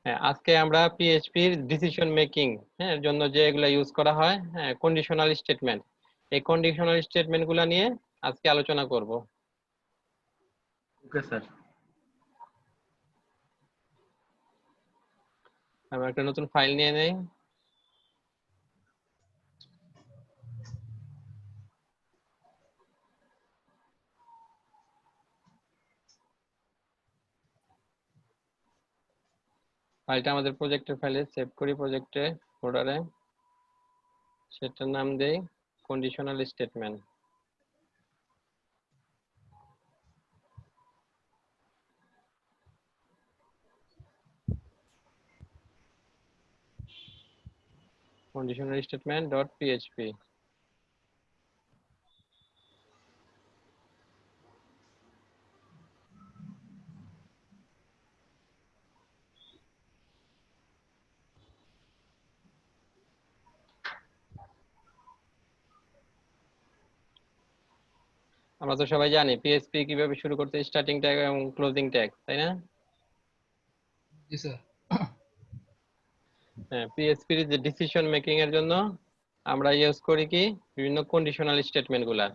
হ্যাঁ, আজকে আমরা পিএইচপি এর ডিসিশন মেকিং এর জন্য যে এগুলা ইউজ করা হয়, হ্যাঁ, কন্ডিশনাল স্টেটমেন্ট, এই কন্ডিশনাল স্টেটমেন্ট গুলা নিয়ে আজকে আলোচনা করব। Okay sir. আমরা একটা নতুন ফাইল নিয়ে নেই। ফাইলটা আমাদের প্রজেক্টের ফাইলে সেভ করি, প্রজেক্টে ফোল্ডারে, সেটার নাম দেই conditional statement. conditional statement dot php। আমরা তো সবাই জানি পিএইচপি কিভাবে শুরু করতে, স্টার্টিং ট্যাগ এবং ক্লোজিং ট্যাগ, তাই না? জি স্যার। হ্যাঁ, পিএইচপি এর যে ডিসিশন মেকিং এর জন্য আমরা ইউজ করি কি বিভিন্ন কন্ডিশনাল স্টেটমেন্ট গুলা।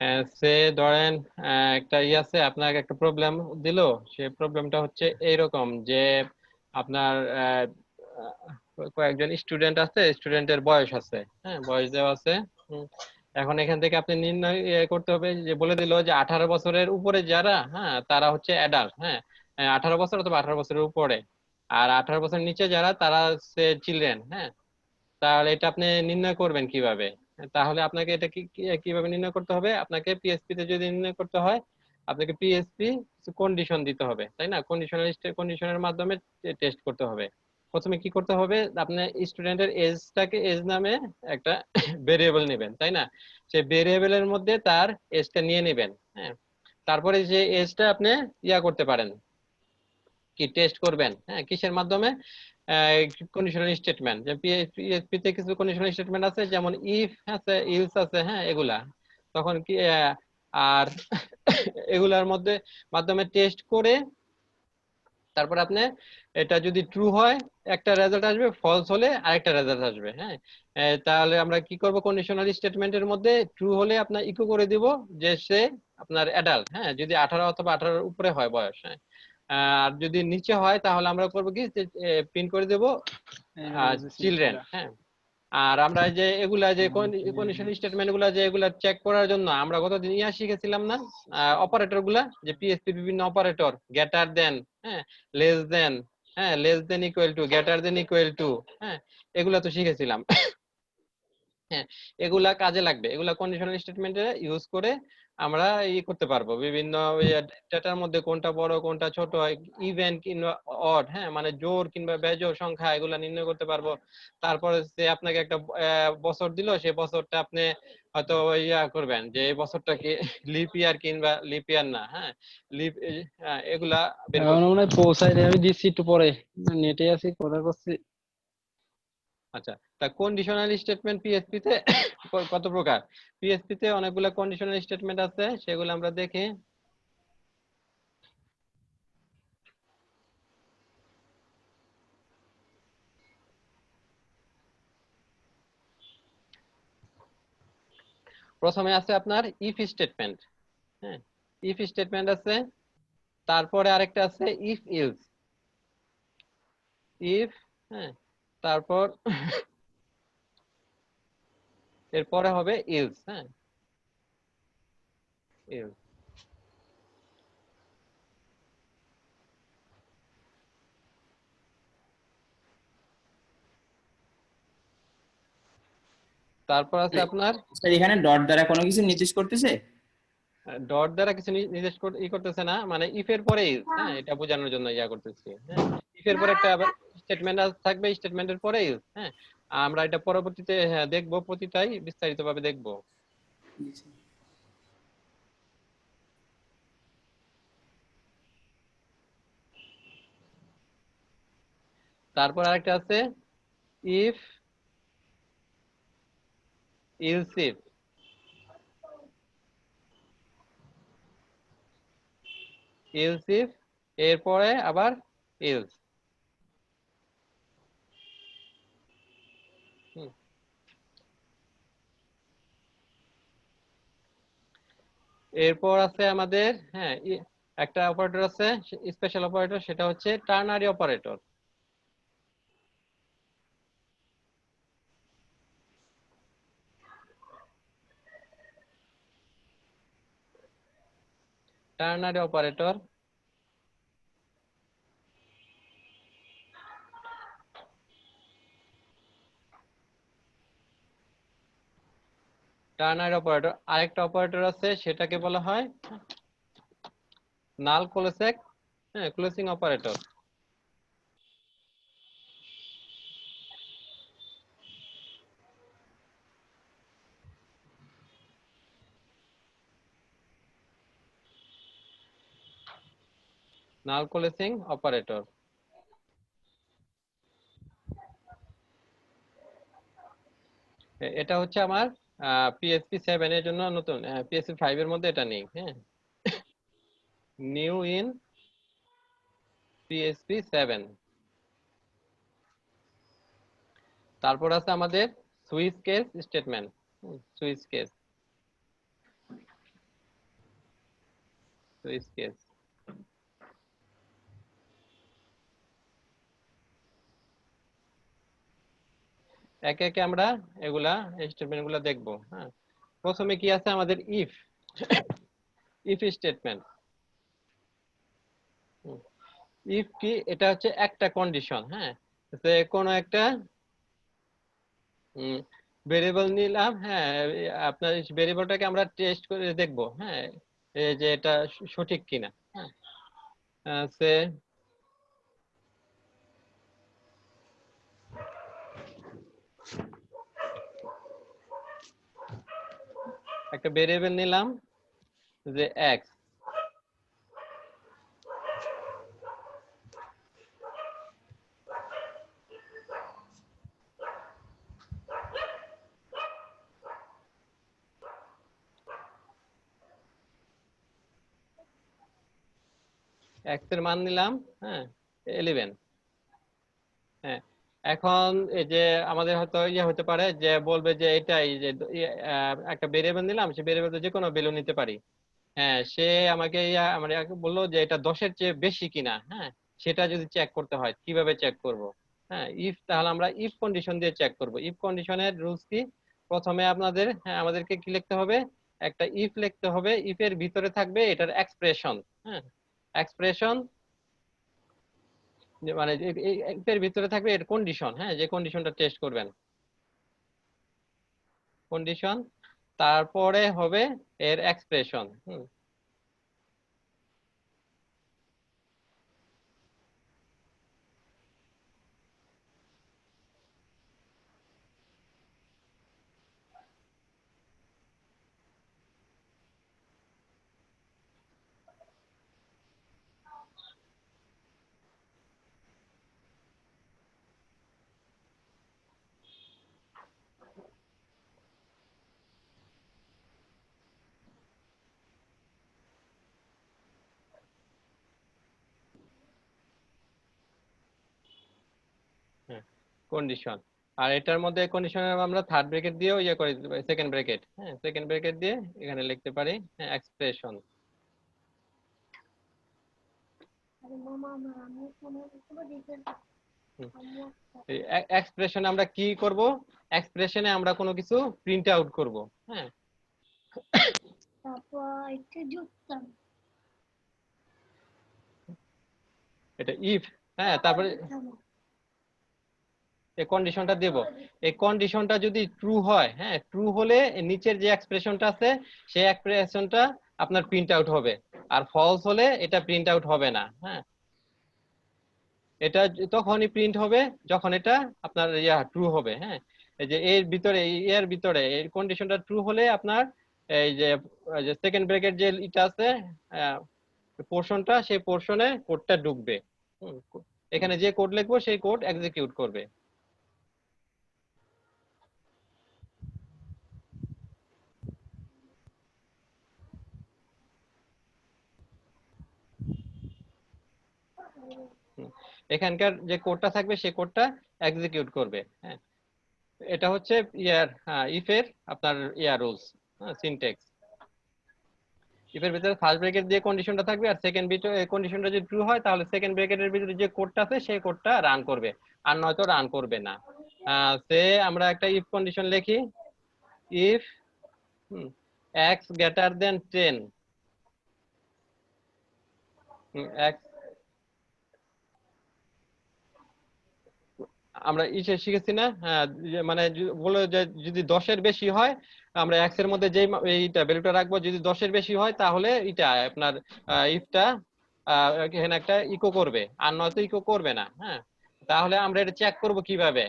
হ্যাঁ, সে ধরেন একটা আছে, আপনাকে একটা প্রবলেম দিল। সে প্রবলেমটা হচ্ছে এইরকম যে আপনার কয়েকজন স্টুডেন্ট আছে, স্টুডেন্টের বয়স আছে, হ্যাঁ, বয়স দেওয়া আছে। এখন এখান থেকে আপনি নির্ণয় করতে হবে, যে বলে দিল যে 18 বছরের উপরে যারা, হ্যাঁ, তারা হচ্ছে অ্যাডাল্ট, হ্যাঁ, 18 বছর অথবা 18 বছরের উপরে। আর 18 বছর নিচে যারা, তারা হচ্ছে চিলড্রেন। হ্যাঁ, তাহলে এটা আপনি নির্ণয় করবেন কিভাবে? তাহলে আপনাকে এটা কিভাবে নির্ণয় করতে হবে? আপনাকে পিএসপি তে যদি নির্ণয় করতে হয়, আপনাকে পিএসপি কন্ডিশন দিতে হবে, তাই না? কন্ডিশনের মাধ্যমে টেস্ট করতে হবে। প্রথমে কি করতে হবে? আপনি স্টুডেন্টের এজটাকে, এজ নামে একটা ভেরিয়েবল নেবেন, তাই না? সেই ভেরিয়েবলের মধ্যে তার এজটা নিয়ে নেবেন। হ্যাঁ, তারপরে যে এজটা আপনি করতে পারেন, কি টেস্ট করবেন, হ্যাঁ, কিসের মাধ্যমে? Conditional statement. যে পিএইচপি তে কিছু কন্ডিশনাল স্টেটমেন্ট আছে, যেমন ইফ আছে, ইলস আছে, হ্যাঁ, এগুলা তখন কি আর এগুলার মধ্যে মাধ্যমে টেস্ট করে তারপর আপনি এটা যদি ট্রু হয় একটা রেজাল্ট আসবে, ফলস হলে আরেকটা রেজাল্ট আসবে। হ্যাঁ, তাহলে আমরা কি করব? কন্ডিশনাল স্টেটমেন্টের মধ্যে ট্রু হলে আপনার ইকো করে দিব যে সে আপনার অ্যাডাল্ট, হ্যাঁ, যদি 18 অথবা 18-এর উপরে হয় বয়স। হ্যাঁ, আর যদি নিচে হয় তাহলে আমরা করবো কি, প্রিন্ট করে দেব চিলড্রেন। হ্যাঁ, আর আমরা যে এগুলা যে কন্ডিশন স্টেটমেন্ট গুলা, যে এগুলা চেক করার জন্য আমরা গতদিন শিখেছিলাম না, অপারেটর গুলা, যে পিএসপি বিভিন্ন অপারেটর, গ্রেটার দেন, হ্যাঁ, লেস দেন, হ্যাঁ, less than equal to, greater than equal to, হ্যাঁ, এগুলা তো শিখেছিলাম। হ্যাঁ, এগুলা কাজে লাগবে, এগুলা কন্ডিশনাল স্টেটমেন্টে ইউজ করে আমরা করতে পারবো বিভিন্ন ডেটার মধ্যে কোনটা বড় কোনটা ছোট, ইভেন কিংবা অড, হ্যাঁ, মানে জোড় কিংবা বেজোড় সংখ্যা, এগুলা নির্ণয় করতে পারবো। তারপরে সে আপনাকে একটা বছর দিল, সেই বছরটা আপনি হয়তো করবেন যে এই বছরটা কি লিপ ইয়ার কিংবা লিপ ইয়ার না, হ্যাঁ, লিপ, এগুলা বের এখন করতে। মনে হয় পৌঁছাই নি, আমি দিচ্ছি একটু পরে, নেটে আছি, কথা করছি। আচ্ছা, তা কন্ডিশনাল স্টেটমেন্ট পিএইচপি তে কত প্রকার? পিএইচপি তে অনেকগুলো কন্ডিশনাল স্টেটমেন্ট আছে, সেগুলো আমরা দেখি। প্রথমে আছে আপনার ইফ স্টেটমেন্ট। হ্যাঁ, ইফ স্টেটমেন্ট আছে, তারপরে আরেকটা আছে ইফ ইলস। ইফ, হ্যাঁ, তারপর এরপরে হবে ইলস। হ্যাঁ, ইলস, তারপর আছে আপনার স্যার এখানে ডট দ্বারা কোনো কিছু নির্দেশ করতেছে? ডট দ্বারা কিছু নির্দেশ করতেছে না, মানে ইফ এর পরে ইলস, হ্যাঁ, এটা বোঝানোর জন্য করতেছি। হ্যাঁ, ইফ এর পরে একটা আবার স্টেটমেন্ট থাকবে, স্টেটমেন্টের পরে ইলস। হ্যাঁ, আমরা এটা পরবর্তীতে, হ্যাঁ, দেখবো, প্রতিটাই বিস্তারিত ভাবে দেখবো। তারপর আরেকটা আছে ইফ else if, এরপরে আবার else। এরপর আছে আমাদের হ্যাঁ একটা অপারেটর আছে স্পেশাল অপারেটর, সেটা হচ্ছে ternary operator. Ternary operator ternary operator আরেকটা অপারেটর আছে, সেটাকে বলা হয় নাল ক্লোজেক ক্লোজিং অপারেটর। নাল ক্লোজিং অপারেটর এটা হচ্ছে আমার পিএসপি 7 এর জন্য নতুন, পিএসপি 5 এর মধ্যে এটা নেই। হ্যাঁ, নিউ ইন পিএসপি 7। তারপর আছে আমাদের switch case statement. Switch case switch case একে একে আমরা এগুলা স্টেটমেন্ট গুলা দেখবো। হ্যাঁ, প্রথমে কি আছে আমাদের ইফ স্টেটমেন্ট। ইফ কি, এটা হচ্ছে একটা কন্ডিশন। হ্যাঁ, যে কোনো একটা ভেরিয়েবল নিলাম। হ্যাঁ, আপনার ভেরিয়েবলটাকে আমরা টেস্ট করে দেখবো। হ্যাঁ, যে এটা সঠিক কিনা। হ্যাঁ, সে একটা ভেরিয়েবল নিলাম যে এক্স, এক্স এর মান নিলাম হ্যাঁ 11। হ্যাঁ, এখন এই যে আমাদের হয়তো হতে পারে যে বলবে যে এটাই যে একটা ভেরিয়েবল নিলাম, সে ভেরিয়েবল যে কোনো ভ্যালু নিতে পারি। হ্যাঁ, সে আমাকে মানে বললো যে এটা 10-এর চেয়ে বেশি কিনা। হ্যাঁ, সেটা যদি চেক করতে হয় কিভাবে চেক করব? হ্যাঁ, ইফ, তাহলে আমরা ইফ কন্ডিশন দিয়ে চেক করব। ইফ কন্ডিশনের রুলস কি? প্রথমে আপনাদের আমাদেরকে কি লিখতে হবে? একটা ইফ লিখতে হবে। ইফ এর ভিতরে থাকবে এটার এক্সপ্রেশন। হ্যাঁ, এক্সপ্রেশন মানে এর ভিতরে থাকবে এর কন্ডিশন। হ্যাঁ, যে কন্ডিশনটা টেস্ট করবেন কন্ডিশন, তারপরে হবে এর এক্সপ্রেশন। কন্ডিশন, আর এটার মধ্যে কন্ডিশনের আমরা থার্ড ব্র্যাকেট দিয়েও করে দিতে পারি, সেকেন্ড ব্র্যাকেট। হ্যাঁ, সেকেন্ড ব্র্যাকেট দিয়ে এখানে লিখতে পারি এক্সপ্রেশন। এক্সপ্রেশনে আমরা কি করব? এক্সপ্রেশনে আমরা কোনো কিছু প্রিন্ট আউট করব। হ্যাঁ, এটা ইফ। হ্যাঁ, তারপরে এই কন্ডিশনটা দেব। এই কন্ডিশনটা যদি ট্রু হয়, হ্যাঁ, ট্রু হলে নিচের যে এক্সপ্রেশনটা আছে সেই এক্সপ্রেশনটা আপনার প্রিন্ট আউট হবে, আর ফলস হলে এটা প্রিন্ট আউট হবে না। হ্যাঁ, এটা তখনই প্রিন্ট হবে যখন এটা আপনার ট্রু হবে। হ্যাঁ, এই যে এর ভিতরে এই কন্ডিশনটা ট্রু হলে আপনার এই যে সেকেন্ড ব্র্যাকেট যে এটা আছে পোর্শনটা, সেই পোর্শনে কোডটা ঢুকবে। এখানে যে কোড লিখবো সেই কোড এক্সিকিউট করবে। এখানকার যে কোডটা থাকবে সেই কোডটা এক্সিকিউট করবে। হ্যাঁ, এটা হচ্ছে ইফ এর আপনার রুলস, সিনট্যাক্স। ইফের ভিতরে ফার্স্ট ব্র্যাকেট দিয়ে কন্ডিশনটা থাকবে, আর সেকেন্ড কন্ডিশনটা যদি ট্রু হয় তাহলে সেকেন্ড ব্র্যাকেটের ভিতরে যে কোডটা আছে সেই কোডটা রান করবে, আর নয়তো রান করবে না। সে আমরা একটা ইফ কন্ডিশন লিখি, if x greater than 10, x আমরা শিখেছি না, মানে বলে যে যদি 10-এর বেশি হয় আমরা x এর মধ্যে যেই এইটা ভ্যালুটা রাখবো, যদি 10-এর বেশি হয় তাহলে এটা আপনার ইফটা এখানে একটা ইকো করবে, আর নয়তো ইকো করবে না। হ্যাঁ, তাহলে আমরা এটা চেক করব কিভাবে,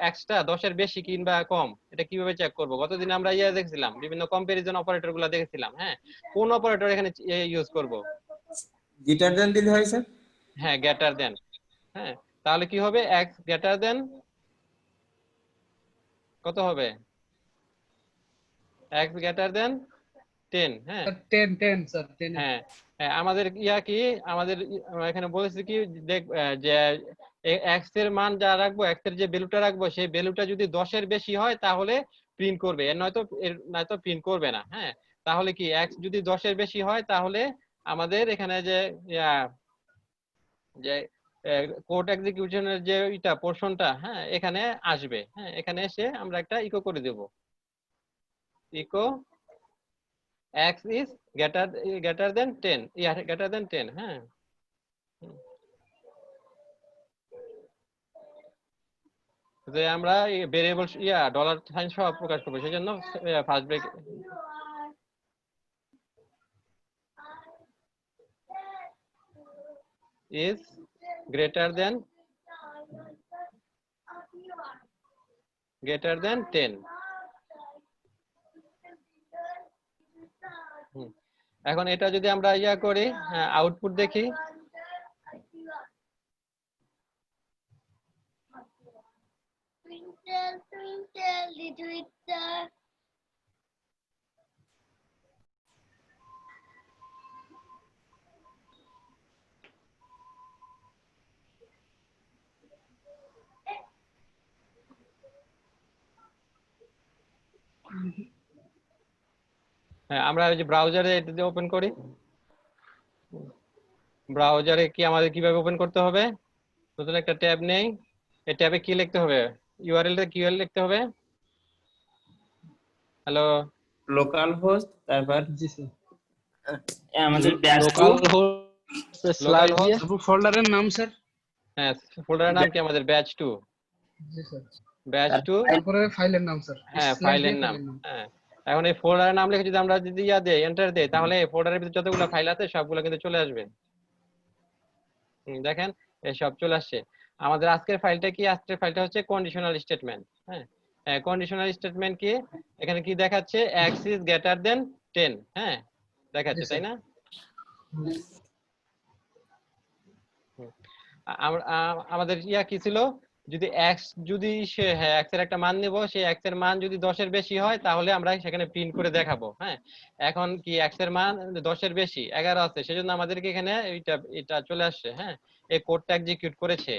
এক্সটা 10-এর বেশি কিংবা কম এটা কিভাবে চেক করব? গতদিন আমরা দেখছিলাম, বিভিন্ন কম্পারিজন অপারেটর গুলা দেখেছিলাম। হ্যাঁ, কোন অপারেটর এখানে ইউজ করব? গ্রেটার দেন দিলে হয় স্যার। হ্যাঁ, গ্রেটার দেন। হ্যাঁ, তাহলে কি হবে, এক্স গ্রেটার দেন কত হবে? x greater than 10। হ্যাঁ 10 স্যার 10। হ্যাঁ, আমাদের কি আমাদের আমরা এখানে বলেছি কি যে x এর মান যা রাখবো, x এর যে ভ্যালুটা রাখবো সেই ভ্যালুটা যদি 10-এর বেশি হয় তাহলে প্রিন্ট করবে, নয়তো প্রিন্ট করবে না। হ্যাঁ, তাহলে কি x যদি 10-এর বেশি হয় তাহলে আমাদের এখানে যে যে কোড এক্সিকিউশনের যে এটা পোরশনটা, হ্যাঁ এখানে আসবে। হ্যাঁ, এখানে এসে আমরা একটা ইকো করে দেব, eco x is greater than 10, greater than 10। হ্যাঁ, যে আমরা ভেরিয়েবল ডলার সাইন সহ প্রকাশ করবো, সেই জন্য first break is greater than 10। এখন এটা যদি আমরা করি, আউটপুট দেখি, Twinkle, twinkle, little star. হ্যাঁ আমরা ওই যে ব্রাউজারে এটা দিয়ে ওপেন করি, ব্রাউজারে কি আমাদের কিভাবে ওপেন করতে হবে? নতুন একটা ট্যাব নেই, এই ট্যাবে কি লিখতে হবে? ইউআরএল টা কি লিখতে হবে? হ্যালো, লোকাল হোস্ট, তারপর জি স্যার। আমাদের batch local 2 host slash Local দিয়ে host। তারপর ফোল্ডারের নাম স্যার। হ্যাঁ, ফোল্ডারের নাম কি আমাদের ব্যাচ 2। জি স্যার। ব্যাচ 2, তারপরে ফাইলের নাম স্যার, হ্যাঁ স্ল্যাশ ফাইলের দিয়ে নাম। ফাইলের নাম। হ্যাঁ, এখন এই ফোল্ডারের নাম লিখে যদি আমরা যদি দেই, এন্টার দেই, তাহলে এই ফোল্ডারের ভিতরে যতগুলো ফাইল আছে সবগুলো কিন্তু চলে আসবে। দেখেন এই সব চলে আসছে। আমাদের আজকের ফাইলটা কি? আজকের ফাইলটা হচ্ছে কন্ডিশনাল স্টেটমেন্ট। হ্যাঁ, কন্ডিশনাল স্টেটমেন্ট কি এখানে কি দেখাচ্ছে? x is greater than 10। হ্যাঁ, দেখাচ্ছে, তাই না? আমাদের কি ছিল, যদি x যদি হ্যাঁ x এর একটা মান নেব, সেই x এর মান যদি 10-এর বেশি হয় তাহলে আমরা সেখানে প্রিন্ট করে দেখাবো। হ্যাঁ, এখন কি x এর মান 10-এর বেশি 11 আছে, সেজন্য আমাদেরকে এখানে এটা চলে আসছে। হ্যাঁ, এই কোডটা এক্সিকিউট করেছে।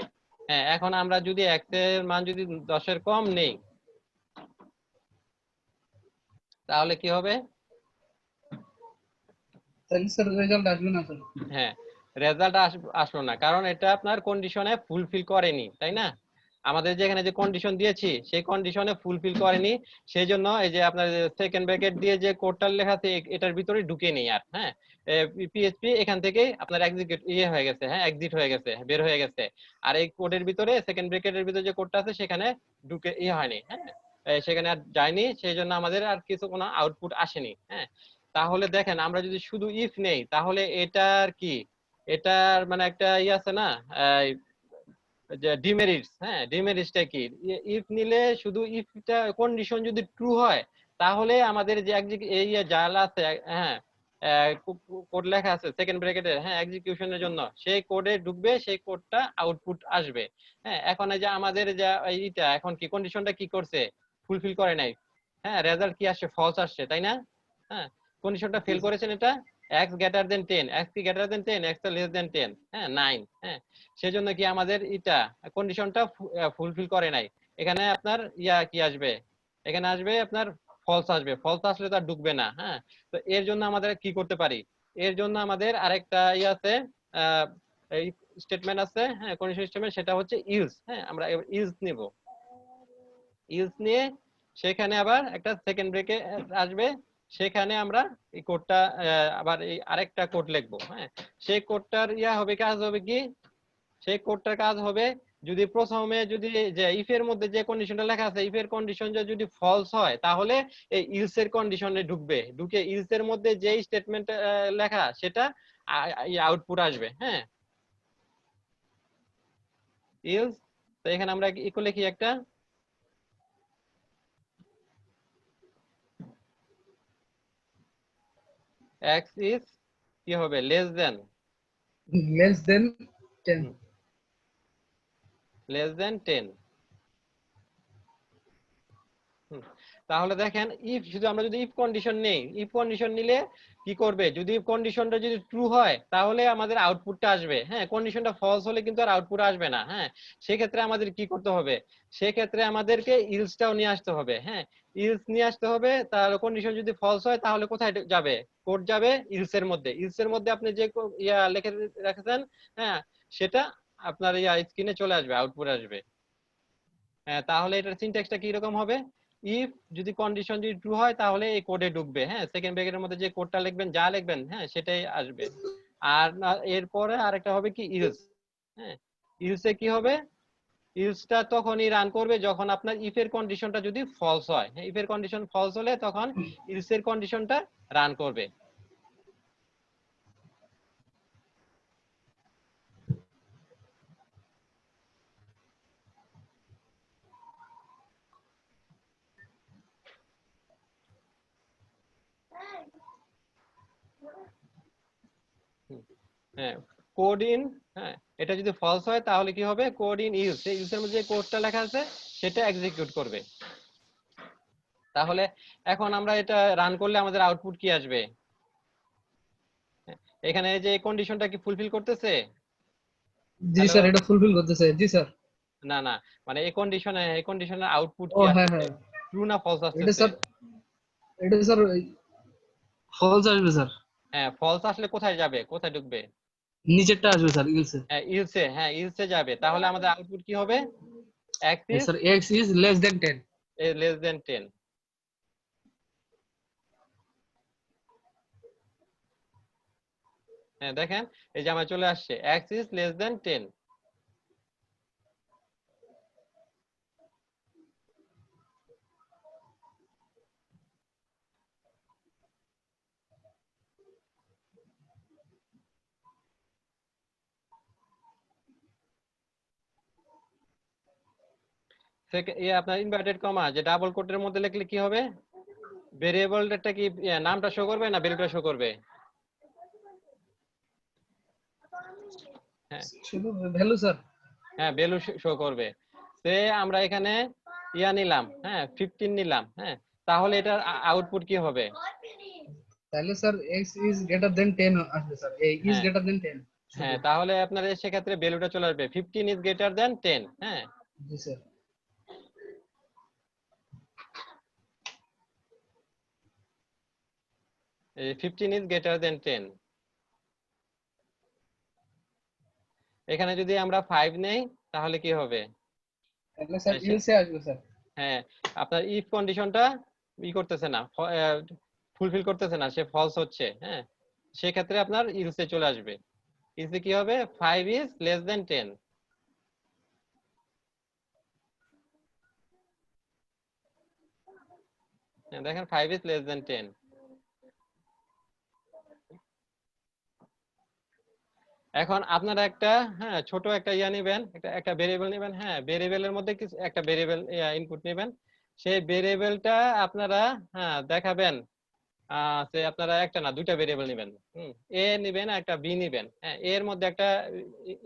হ্যাঁ, এখন আমরা যদি x এর মান যদি 10-এর কম নেই তাহলে কি হবে? তাহলে স্যার রেজাল্ট আসবে না স্যার। হ্যাঁ, রেজাল্ট আসলো না, কারণ এটা আপনার কন্ডিশনে ফুলফিল করেনি, তাই না? আমাদের যে এখানে যে কন্ডিশন দিয়েছি সেই কন্ডিশনে ফুলফিল করেনি, সেই জন্য এই যে আপনার সেকেন্ড ব্র্যাকেট দিয়ে যে কোডটা লেখা আছে এটার ভিতরে ঢুকে নেই আর। হ্যাঁ, পিএইচপি এখান থেকেই আপনার এক্সিকিউট হয়ে গেছে, হ্যাঁ এক্সিট হয়ে গেছে, বের হয়ে গেছে। আর এই কোডের ভিতরে সেকেন্ড ব্র্যাকেটের ভিতরে যে কোডটা আছে সেখানে ঢুকে হয়নি। হ্যাঁ, সেখানে আর যায়নি, সেই জন্য আমাদের আর কোনো আউটপুট আসেনি। হ্যাঁ, তাহলে দেখেন আমরা যদি শুধু ইফ নেই তাহলে এটার কি, এটার মানে একটা আছে না, যে ডিমেরিটস। হ্যাঁ, ডিমেরিটসটা কি? ইফ নিলে শুধু ইফটা কন্ডিশন যদি ট্রু হয় তাহলে আমাদের যে এই জাল আছে, হ্যাঁ কোড লেখা আছে সেকেন্ড ব্র্যাকেটে, হ্যাঁ এক্সিকিউশনের জন্য সেই কোডে ঢুকবে, সেই কোডটা আউটপুট আসবে। হ্যাঁ, এখন এই যে আমাদের যা এইটা এখন কি কন্ডিশনটা কি করছে? ফুলফিল করে নাই। হ্যাঁ, রেজাল্ট কি আসছে? ফলস আসছে, তাই না? হ্যাঁ, কন্ডিশনটা ফেল করেছেন এটা। x গ্রেটার দেন 10, x কি greater than 10, x less than 10, হ্যাঁ 9, হ্যাঁ সেজন্য কি আমাদের এটা কন্ডিশনটা ফুলফিল করে নাই। এখানে আপনার কি আসবে, এখানে আসবে আপনার ফলস আসবে, ফলস আসলে তো আর ঢুকবে না। হ্যাঁ, তো এর জন্য আমাদের কি করতে পারি, এর জন্য আমাদের আরেকটা আছে, এই স্টেটমেন্ট আছে, হ্যাঁ কন্ডিশন স্টেটমেন্ট, সেটা হচ্ছে ইউজ। হ্যাঁ, আমরা এবার ইউজ নিব, ইউজ নিয়ে সেখানে আবার একটা সেকেন্ড ব্রেকে আসবে, সেখানে আমরা এই কোডটা আবার এই আরেকটা কোড লিখবো। হ্যাঁ, সেই কোডটার হবে, কাজ হবে কি, সেই কোডটার কাজ হবে যদি প্রথমে যদি যে ইফ এর মধ্যে যে কন্ডিশনটা লেখা আছে, ইফ এর কন্ডিশনটা যদি ফলস হয় তাহলে এই ইলস এর কন্ডিশনে ঢুকবে, ঢুকে ইলস এর মধ্যে যে স্টেটমেন্ট লেখা সেটা আউটপুট আসবে। হ্যাঁ, ইলস, তো এখানে আমরা ইকুয়াল লিখি একটা, x is কি হবে, লেস দেন less than 10 10। তাহলে দেখেন ইফ শুধু আমরা যদি ইফ কন্ডিশন নেই, ইফ কন্ডিশন নিলে কি করবে, যদি ইফ কন্ডিশনটা যদি ট্রু হয় তাহলে আমাদের আউটপুটটা আসবে। হ্যাঁ, কন্ডিশনটা ফলস হলে কিন্তু আর আউটপুট আসবে না। হ্যাঁ, সেক্ষেত্রে আমাদের কি করতে হবে, সেক্ষেত্রে আমাদেরকে ইলসটাও নিয়ে আসতে হবে। হ্যাঁ, ইলস নিয়ে আসতে হবে, তাহলে কন্ডিশন যদি ফলস হয় তাহলে কোথায় যাবে, কোড যাবে ইলস এর মধ্যে। ইলস এর মধ্যে আপনি যে লিখে রেখেছেন, হ্যাঁ সেটা আপনার স্ক্রিনে চলে আসবে, আউটপুট আসবে। হ্যাঁ, তাহলে এটার সিনট্যাক্সটা কি রকম হবে, ইফ যদি কন্ডিশন যদি ট্রু হয় তাহলে এই কোডে ঢুকবে। হ্যাঁ, সেকেন্ড ব্র্যাকেটের মধ্যে যে কোডটা লিখবেন, যা লিখবেন, হ্যাঁ সেটাই আসবে। আর না, এরপরে আরেকটা হবে কি ইলস। হ্যাঁ, ইলসে কি হবে, ইলসটা তখনই রান করবে যখন আপনার ইফ এর কন্ডিশনটা যদি ফলস হয়। হ্যাঁ, ইফ এর কন্ডিশন ফলস হলে তখন ইলস এর কন্ডিশনটা রান করবে। হ্যাঁ, কোড ইন, হ্যাঁ এটা যদি ফলস হয় তাহলে কি হবে, কোড ইন ইউজ, এই ইউজের মধ্যে যে কোডটা লেখা আছে সেটা এক্সিকিউট করবে। তাহলে এখন আমরা এটা রান করলে আমাদের আউটপুট কি আসবে, এখানে যে কন্ডিশনটা কি ফুলফিল করতেছে? জি স্যার, এটা ফুলফিল করতেছে। জি স্যার। না না, মানে এই কন্ডিশনের আউটপুট ও কি হ্যাঁ আসছে, হ্যাঁ, ট্রু না ফলস এটা আসছে? স্যার, এটা স্যার ফলস আসবে স্যার। হ্যাঁ, ফলস আসলে কোথায় যাবে, কোথায় ঢুকবে? নিচেরটা আসবে স্যার, ইলসে। হ্যাঁ ইলসে, হ্যাঁ ইলসে যাবে। তাহলে আমাদের আউটপুট কি হবে, x is sir x is less than 10। less than 10। হ্যাঁ দেখেন, এই যে আমার চলে আসছে x is less than 10। আপনার ইনভার্টেড কমা যে ডাবল কোটের মধ্যে লিখলে কি হবে, ভেরিয়েবলটা কি নামটা শো করবে না ভ্যালুটা শো করবে? হ্যাঁ শুধু ভ্যালু স্যার। হ্যাঁ, ভ্যালু শো করবে। সে আমরা এখানে নিলাম, হ্যাঁ 15 নিলাম। হ্যাঁ, তাহলে এটার আউটপুট কি হবে? তাহলে sir x is greater than 10 আসবে স্যার, এই is হ্যাঁ greater than 10 শুধু। হ্যাঁ, তাহলে আপনার সেক্ষেত্রে ভ্যালুটা চলে আসবে 15 ইজ গ্রেটার দেন 10। হ্যাঁ, জি স্যার। 15 ইজ গ্রেটার দেন 10। এখানে যদি আমরা 5 নেই তাহলে কি হবে? তাহলে স্যার ইলসে আসবে স্যার। হ্যাঁ, আপনার ইফ কন্ডিশনটা করতেছে না, ফুলফিল করতেছে না, সে ফলস হচ্ছে। হ্যাঁ, সেক্ষেত্রে আপনার ইলসে চলে আসবে। ইলসে কি হবে, 5 ইজ লেস দেন 10। দেখেন 5 ইজ লেস দেন 10। এখন আপনারা একটা, হ্যাঁ ছোট একটা নেবেন, একটা ভেরিয়েবল নেবেন। হ্যাঁ, ভেরিয়েবলের মধ্যে কিছু একটা ভেরিয়েবল ইনপুট নেবেন, সেই ভেরিয়েবলটা আপনারা হ্যাঁ দেখাবেন, সে আপনারা একটা না দুইটা ভেরিয়েবল নেবেন। এ নেবেন, একটা বি নেবেন। হ্যাঁ, এর মধ্যে একটা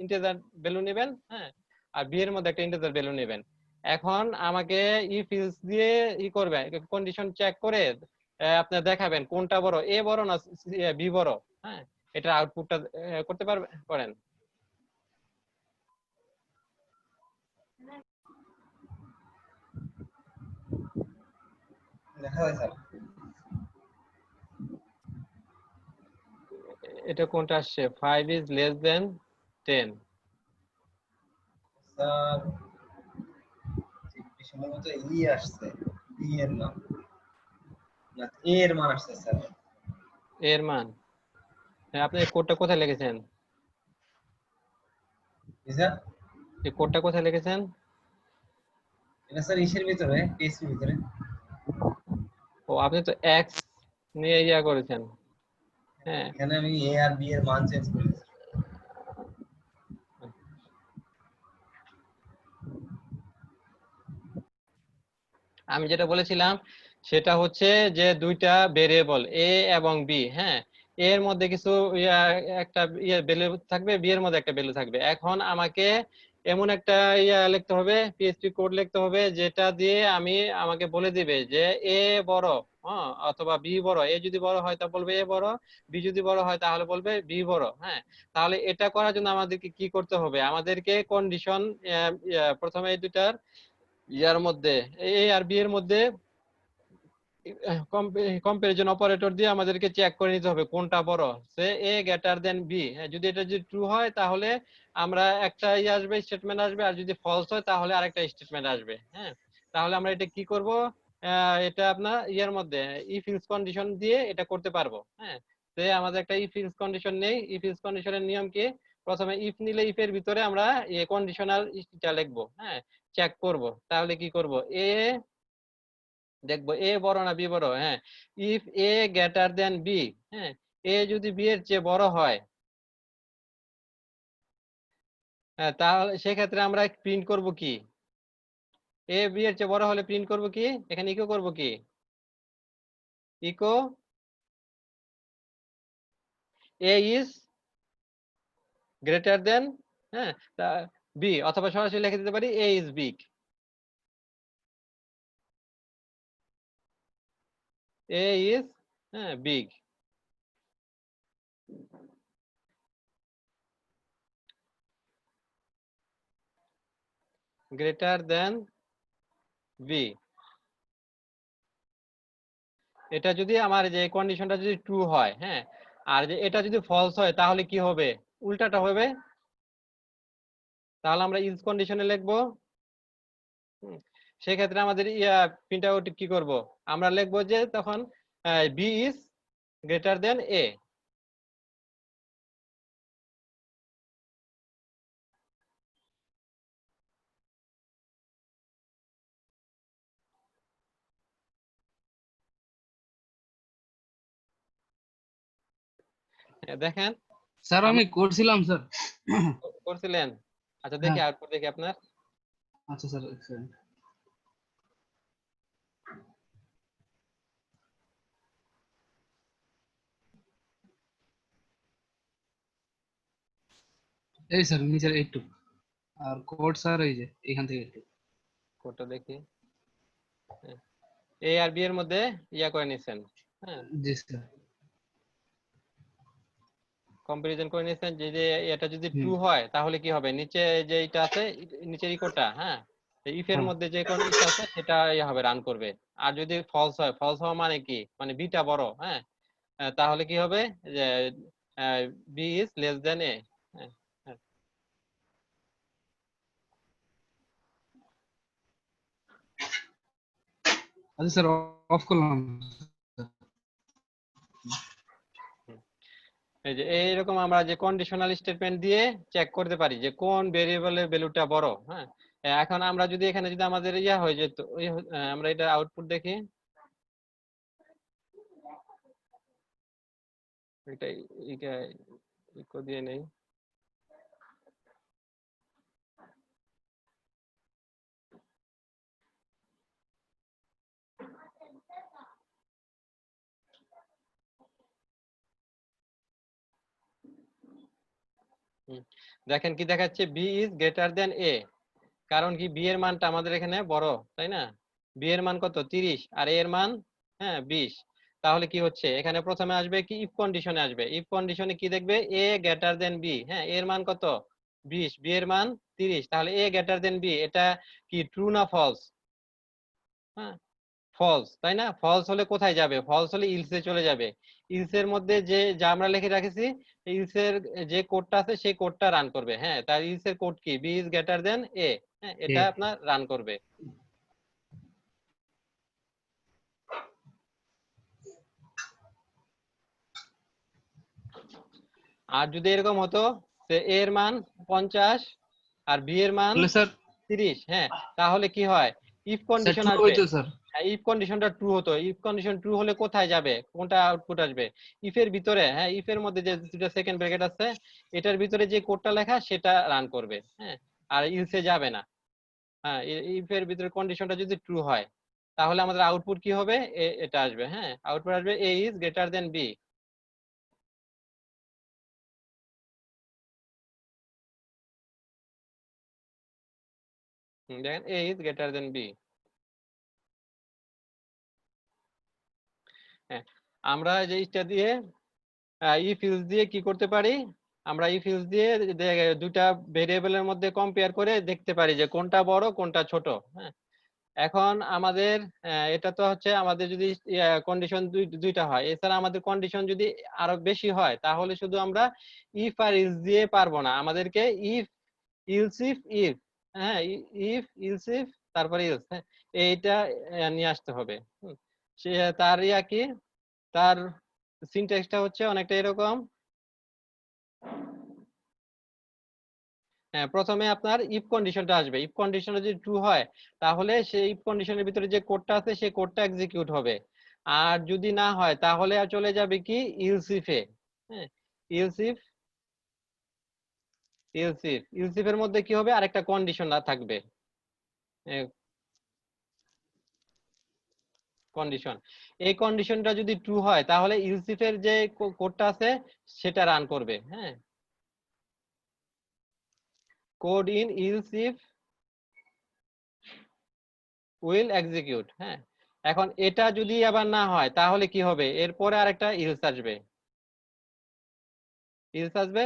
ইন্টিজার ভ্যালু নেবেন, হ্যাঁ আর বি এর মধ্যে একটা ইন্টিজার ভ্যালু নেবেন। এখন আমাকে ইফ ইলস দিয়ে করবেন, কন্ডিশন চেক করে আপনারা দেখাবেন কোনটা বড়, এ বড় না বি বড়। হ্যাঁ, এটা আউটপুটটা করতে পারেন? দেখা যায় স্যার। এটা কোনটা আসছে? 5 is less than 10। স্যার সম্ভবত ই আসছে, ই এর নাম না, এ এর মান আসছে স্যার। এর মান? হ্যাঁ, আপনি এই কোডটা কোথায় লিখেছেন? জি স্যার, এই কোডটা কোথায় লিখেছেন? এটা স্যার ইসের ভিতরে, টেস্টের ভিতরে। ও, আপনি তো এক্স নিয়ে ইয়া করেছেন। হ্যাঁ, এখানে আমি এ আর বি এর মান চেঞ্জ করেছি। আমি যেটা বলেছিলাম সেটা হচ্ছে যে দুইটা ভেরিয়েবল এ এবং বি, হ্যাঁ, এর মধ্যে কিছু একটা ভ্যালু থাকবে, বি এর মধ্যে একটা ভ্যালু থাকবে। এখন আমাকে এমন একটা লিখতে হবে, পিএইচপি কোড লিখতে হবে যেটা দিয়ে আমাকে বলে দিবে যে এ বড়, হ্যাঁ, অথবা বি বড়। এ যদি বড় হয় তা বলবে এ বড়, বি যদি বড় হয় তাহলে বলবে বি বড়। হ্যাঁ, তাহলে এটা করার জন্য আমাদেরকে কি করতে হবে? আমাদেরকে কন্ডিশন প্রথমে এই দুটার ইয়ার মধ্যে, এ আর বি এর মধ্যে কম্পারিজন অপারেটর দিয়ে আমাদেরকে চেক করে নিতে হবে কোনটা বড়। সে এ গ্রেটার দেন বি, যদি এটা যদি ট্রু হয় তাহলে আমরা একটা আসবে, স্টেটমেন্ট আসবে, আর যদি ফলস হয় তাহলে আরেকটা স্টেটমেন্ট আসবে। হ্যাঁ, তাহলে আমরা এটা কি করব? এটা আপনার ইয়ার মধ্যে ইফ ইলস কন্ডিশন দিয়ে এটা করতে পারবো। হ্যাঁ, তো আমাদের একটা ইফ ইলস কন্ডিশন নেই। ইফ ইলস কন্ডিশনের নিয়ম কি? প্রথমে ইফ নিলে ইফ এর ভিতরে আমরা কন্ডিশনাল টা লিখবো। হ্যাঁ, চেক করব। তাহলে কি করব? দেখবো এ বড় না বি বড়। হ্যাঁ, if A greater than B, হ্যাঁ, এ যদি বি এর চেয়ে বড় হয়, হ্যাঁ, তাহলে সেক্ষেত্রে আমরা প্রিন্ট করব কি? এ বি এর চেয়ে বড় হলে প্রিন্ট করব কি? এখানে ইকো করব কি? Echo A is greater than, হ্যাঁ, বি, অথবা সরাসরি লিখে দিতে পারি A is big. A is, হ্যাঁ, বিগ। Greater than B. এটা যদি আমার যে কন্ডিশনটা যদি ট্রু হয়, হ্যাঁ, আর যে এটা যদি ফলস হয় তাহলে কি হবে? উল্টাটা হবে। তাহলে আমরা ইলস কন্ডিশনে লিখবো। সেক্ষেত্রে আমাদের প্রিন্ট আউট কি করব? আমরা লিখবো যে তখন বি ইজ গ্রেটার দেন এ। দেখেন স্যার আমি করছিলাম স্যার। করছিলেন। আচ্ছা, দেখি হ্যাঁ, আউটপুট দেখি আপনার। আচ্ছা স্যার, এক সেকেন্ড। এই স্যার নিচের একটু, আর কোড স্যার এই যে এখান থেকে একটু। কোডটা দেখি। এ আর বি এর মধ্যে করে নিছেন। হ্যাঁ, জি স্যার। কম্পারিজন করে নিছেন যে যে এটা যদি হুম। ট্রু হয় তাহলে কি হবে? নিচে যে এটা আছে, নিচের ইকোটা, হ্যাঁ, ইফ এর হ্যাঁ, মধ্যে যে কোন ইটা আছে সেটা হবে, রান করবে। আর যদি ফলস হয়, ফলস হওয়া মানে কি? মানে বিটা বড়। হ্যাঁ, তাহলে কি হবে? যে বি ইজ লেস দেন এ। হ্যাঁ, হ্যাঁ। আচ্ছা স্যার, অফ করলাম। হুম। এই যে এইরকম আমরা যে কন্ডিশনাল স্টেটমেন্ট দিয়ে চেক করতে পারি যে কোন ভেরিয়েবলের ভ্যালুটা বড়। হ্যাঁ, এখন আমরা যদি এখানে যদি আমাদের হয় যে আমরা এটা আউটপুট দেখি। এটা ইকো দিয়ে নেই। দেখেন কি দেখাচ্ছে? বি ইজ গ্রেটার দেন এ। কারণ কি? বি এর মানটা আমাদের এখানে বড়, তাই না? বি এর মান কত? 30, আর এ এর মান, হ্যাঁ, 20। তাহলে কি হচ্ছে, এখানে প্রথমে আসবে কি ইফ কন্ডিশনে আসবে। ইফ কন্ডিশনে কি দেখবে, এ গ্রেটার দেন বি। হ্যাঁ, এর মান কত 20, বি এর মান 30, তাহলে এ গ্রেটার দেন বি, এটা কি ট্রু না ফলস? হ্যাঁ, ফলস, তাই না? ফলস হলে কোথায় যাবে, ফলস হলে ইলসে চলে যাবে। ইলসের মধ্যে যে যা আমরা লিখে রাখেছি, ইলসের যে কোডটা আছে সেই কোডটা রান করবে। হ্যাঁ, তার ইলসের কোড কি, বি ইজ গ্রেটার দেন এ। হ্যাঁ, এটা আপনার রান করবে। আর যদি এরকম হতো যে এ এর মান 50 আর বি এর মান তাহলে স্যার 30, হ্যাঁ, তাহলে কি হয়, ইফ স্যার কন্ডিশন ট্রু আসবে। হইতো স্যার। হ্যাঁ, ইফ কন্ডিশনটা ট্রু হতো। ইফ কন্ডিশন ট্রু হলে কোথায় যাবে, কোনটা আউটপুট আসবে, ইফের ভিতরে। হ্যাঁ, ইফের মধ্যে যে দুটো সেকেন্ড ব্র্যাকেট আছে এটার ভিতরে যে কোডটা লেখা সেটা রান করবে। হ্যাঁ, আর ইলসে যাবে না। হ্যাঁ, ইফের ভিতরে কন্ডিশনটা যদি ট্রু হয় তাহলে আমাদের আউটপুট কি হবে, এটা আসবে। হ্যাঁ, আউটপুট আসবে এ ইজ গ্রেটার দেন বি। দেখেন, এ ইজ গ্রেটার দেন বি। হ্যাঁ, আমরা যে ইটা দিয়ে ইফ ইউজ দিয়ে কি করতে পারি, আমরা ইফ ইউজ দিয়ে দুটা ভেরিয়েবলের মধ্যে কম্পেয়ার করে দেখতে পারি যে কোনটা বড় কোনটা ছোট। হ্যাঁ, এখন আমাদের এটা তো হচ্ছে আমাদের যদি কন্ডিশন দুইটা হয়, এছাড়া আমাদের কন্ডিশন যদি আরো বেশি হয় তাহলে শুধু আমরা ইফ আর ইলস দিয়ে পারবো না, আমাদেরকে ইফ ইলস ইফ ইফ, হ্যাঁ, ইফ ইলস ইফ তারপরে ইলস, হ্যাঁ, এইটা নিয়ে আসতে হবে। সে তার কি, তার সিনট্যাক্সটা হচ্ছে অনেকটা এরকম। হ্যাঁ, প্রথমে আপনার ইফ কন্ডিশনটা আসবে। ইফ কন্ডিশনটা যদি ট্রু হয় তাহলে সেই ইফ কন্ডিশনের ভিতরে যে কোডটা আছে সেই কোডটা এক্সিকিউট হবে। আর যদি না হয় তাহলে আর চলে যাবে কি ইলস ইফে। হ্যাঁ, ইলস ইফ, ইলস ইফ এর মধ্যে কি হবে, আরেকটা কন্ডিশন থাকবে। কন্ডিশন, এই কন্ডিশনটা যদি ট্রু হয় তাহলে ইলস ইফ এর যে কোডটা আছে সেটা রান করবে। হ্যাঁ, code in else if will execute. হ্যাঁ, এখন এটা যদি আবার না হয় তাহলে কি হবে, এরপরে আরেকটা ইলস আসবে। ইলস আসবে,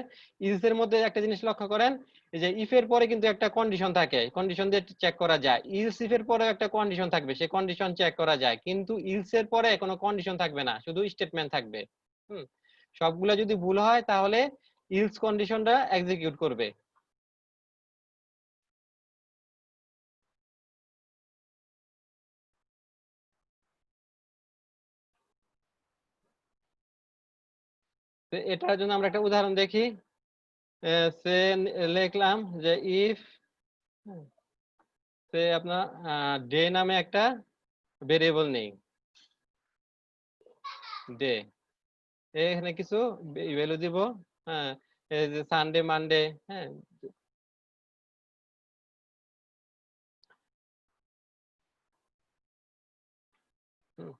ইলস এর মধ্যে একটা জিনিস লক্ষ্য করেন, যে ইফ এর পরে কিন্তু একটা কন্ডিশন থাকে, কন্ডিশন দিয়ে চেক করা যায়। ইলস ইফ এর পরে একটা কন্ডিশন থাকবে, সেই কন্ডিশন চেক করা যায়, কিন্তু ইলস এর পরে কোনো কন্ডিশন থাকবে না, শুধু স্টেটমেন্ট থাকবে। হুম, সবগুলা যদি ভুল হয় তাহলে ইলস কন্ডিশনটা এক্সিকিউট করবে। তো এটার জন্য আমরা একটা উদাহরণ দেখি। সে লিখলাম যে ইফ, সে আপনার ডে নামে একটা ভেরিয়েবল নেই, ডে, এখানে কিছু ভ্যালু দিব। হ্যাঁ, এই যে সানডে মানডে, হ্যাঁ, হুম।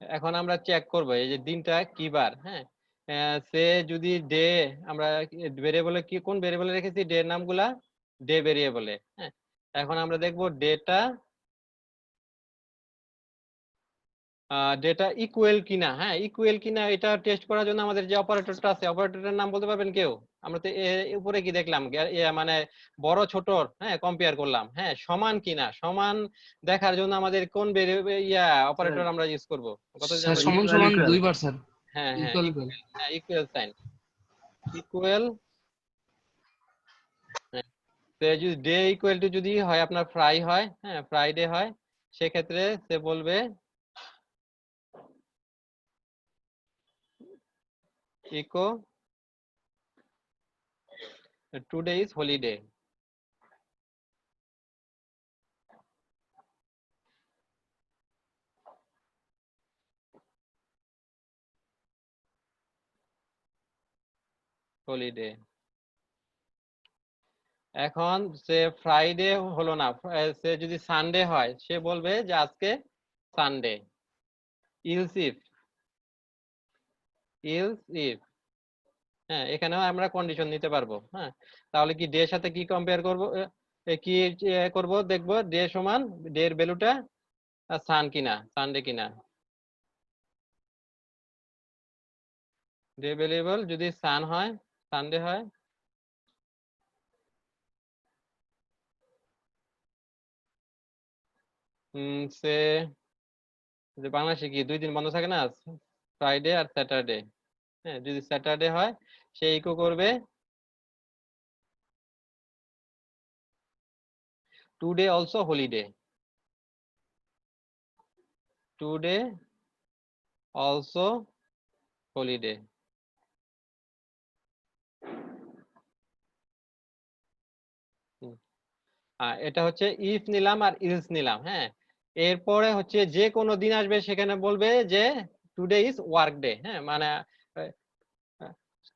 এখন আমরা চেক করব এই যে দিনটা কি বার। হ্যাঁ, সে যদি ডে, আমরা ভেরিয়েবলে কি কোন ভেরিয়েবলে রেখেছি ডে এর নামগুলা, ডে ভেরিয়েবলে। হ্যাঁ, এখন আমরা দেখব ডেটা, ডেটা ইকুয়াল কিনা। হ্যাঁ, ইকুয়াল কিনা এটা টেস্ট করার জন্য আমাদের যে অপারেটরটা আছে, অপারেটরের নাম বলতে পারবেন কেউ? আমরা তো উপরে কি দেখলাম, মানে বড় ছোট, হ্যাঁ, কম্পেয়ার করলাম। হ্যাঁ, সমান কিনা, সমান দেখার জন্য আমাদের কোন অপারেটর আমরা ইউজ করব, কত যে স্যার আমরা সমান সমান দুইবার স্যার। হ্যাঁ হ্যাঁ, ইকুয়াল ইকুয়াল। হ্যাঁ, ইকুয়াল সাইন, ইকুয়াল। তো যদি ডে ইকুয়াল টু যদি হয় আপনার ফ্রাই হয়, হ্যাঁ, ফ্রাইডে হয়, সেক্ষেত্রে সে বলবে echo today is holiday. Holiday. এখন সে ফ্রাইডে হলো না, সে যদি সানডে হয় সে বলবে যে আজকে সানডে। ইলস ইফ, হ্যাঁ এখানেও আমরা কন্ডিশন নিতে পারবো। হ্যাঁ তাহলে কি ডে এর সাথে কি কম্পেয়ার করবো, কি করব, দেখবো ডে সমান ডে এর ভ্যালুটা সান কিনা, সানডে কিনা। ডে ভ্যারিয়েবল যদি সান হয়, সানডে হয়, সে যে বাংলাদেশে কি 2 দিন বন্ধ থাকে না, ফ্রাইডে আর স্যাটারডে। হ্যাঁ যদি স্যাটারডে হয় সে ইকো করবে today also holiday, today also holiday. এটা হচ্ছে ইফ নিলাম আর ইলস নিলাম। হ্যাঁ এরপরে হচ্ছে যে কোনো দিন আসবে সেখানে বলবে যে টুডে ইজ ওয়ার্ক ডে। হ্যাঁ মানে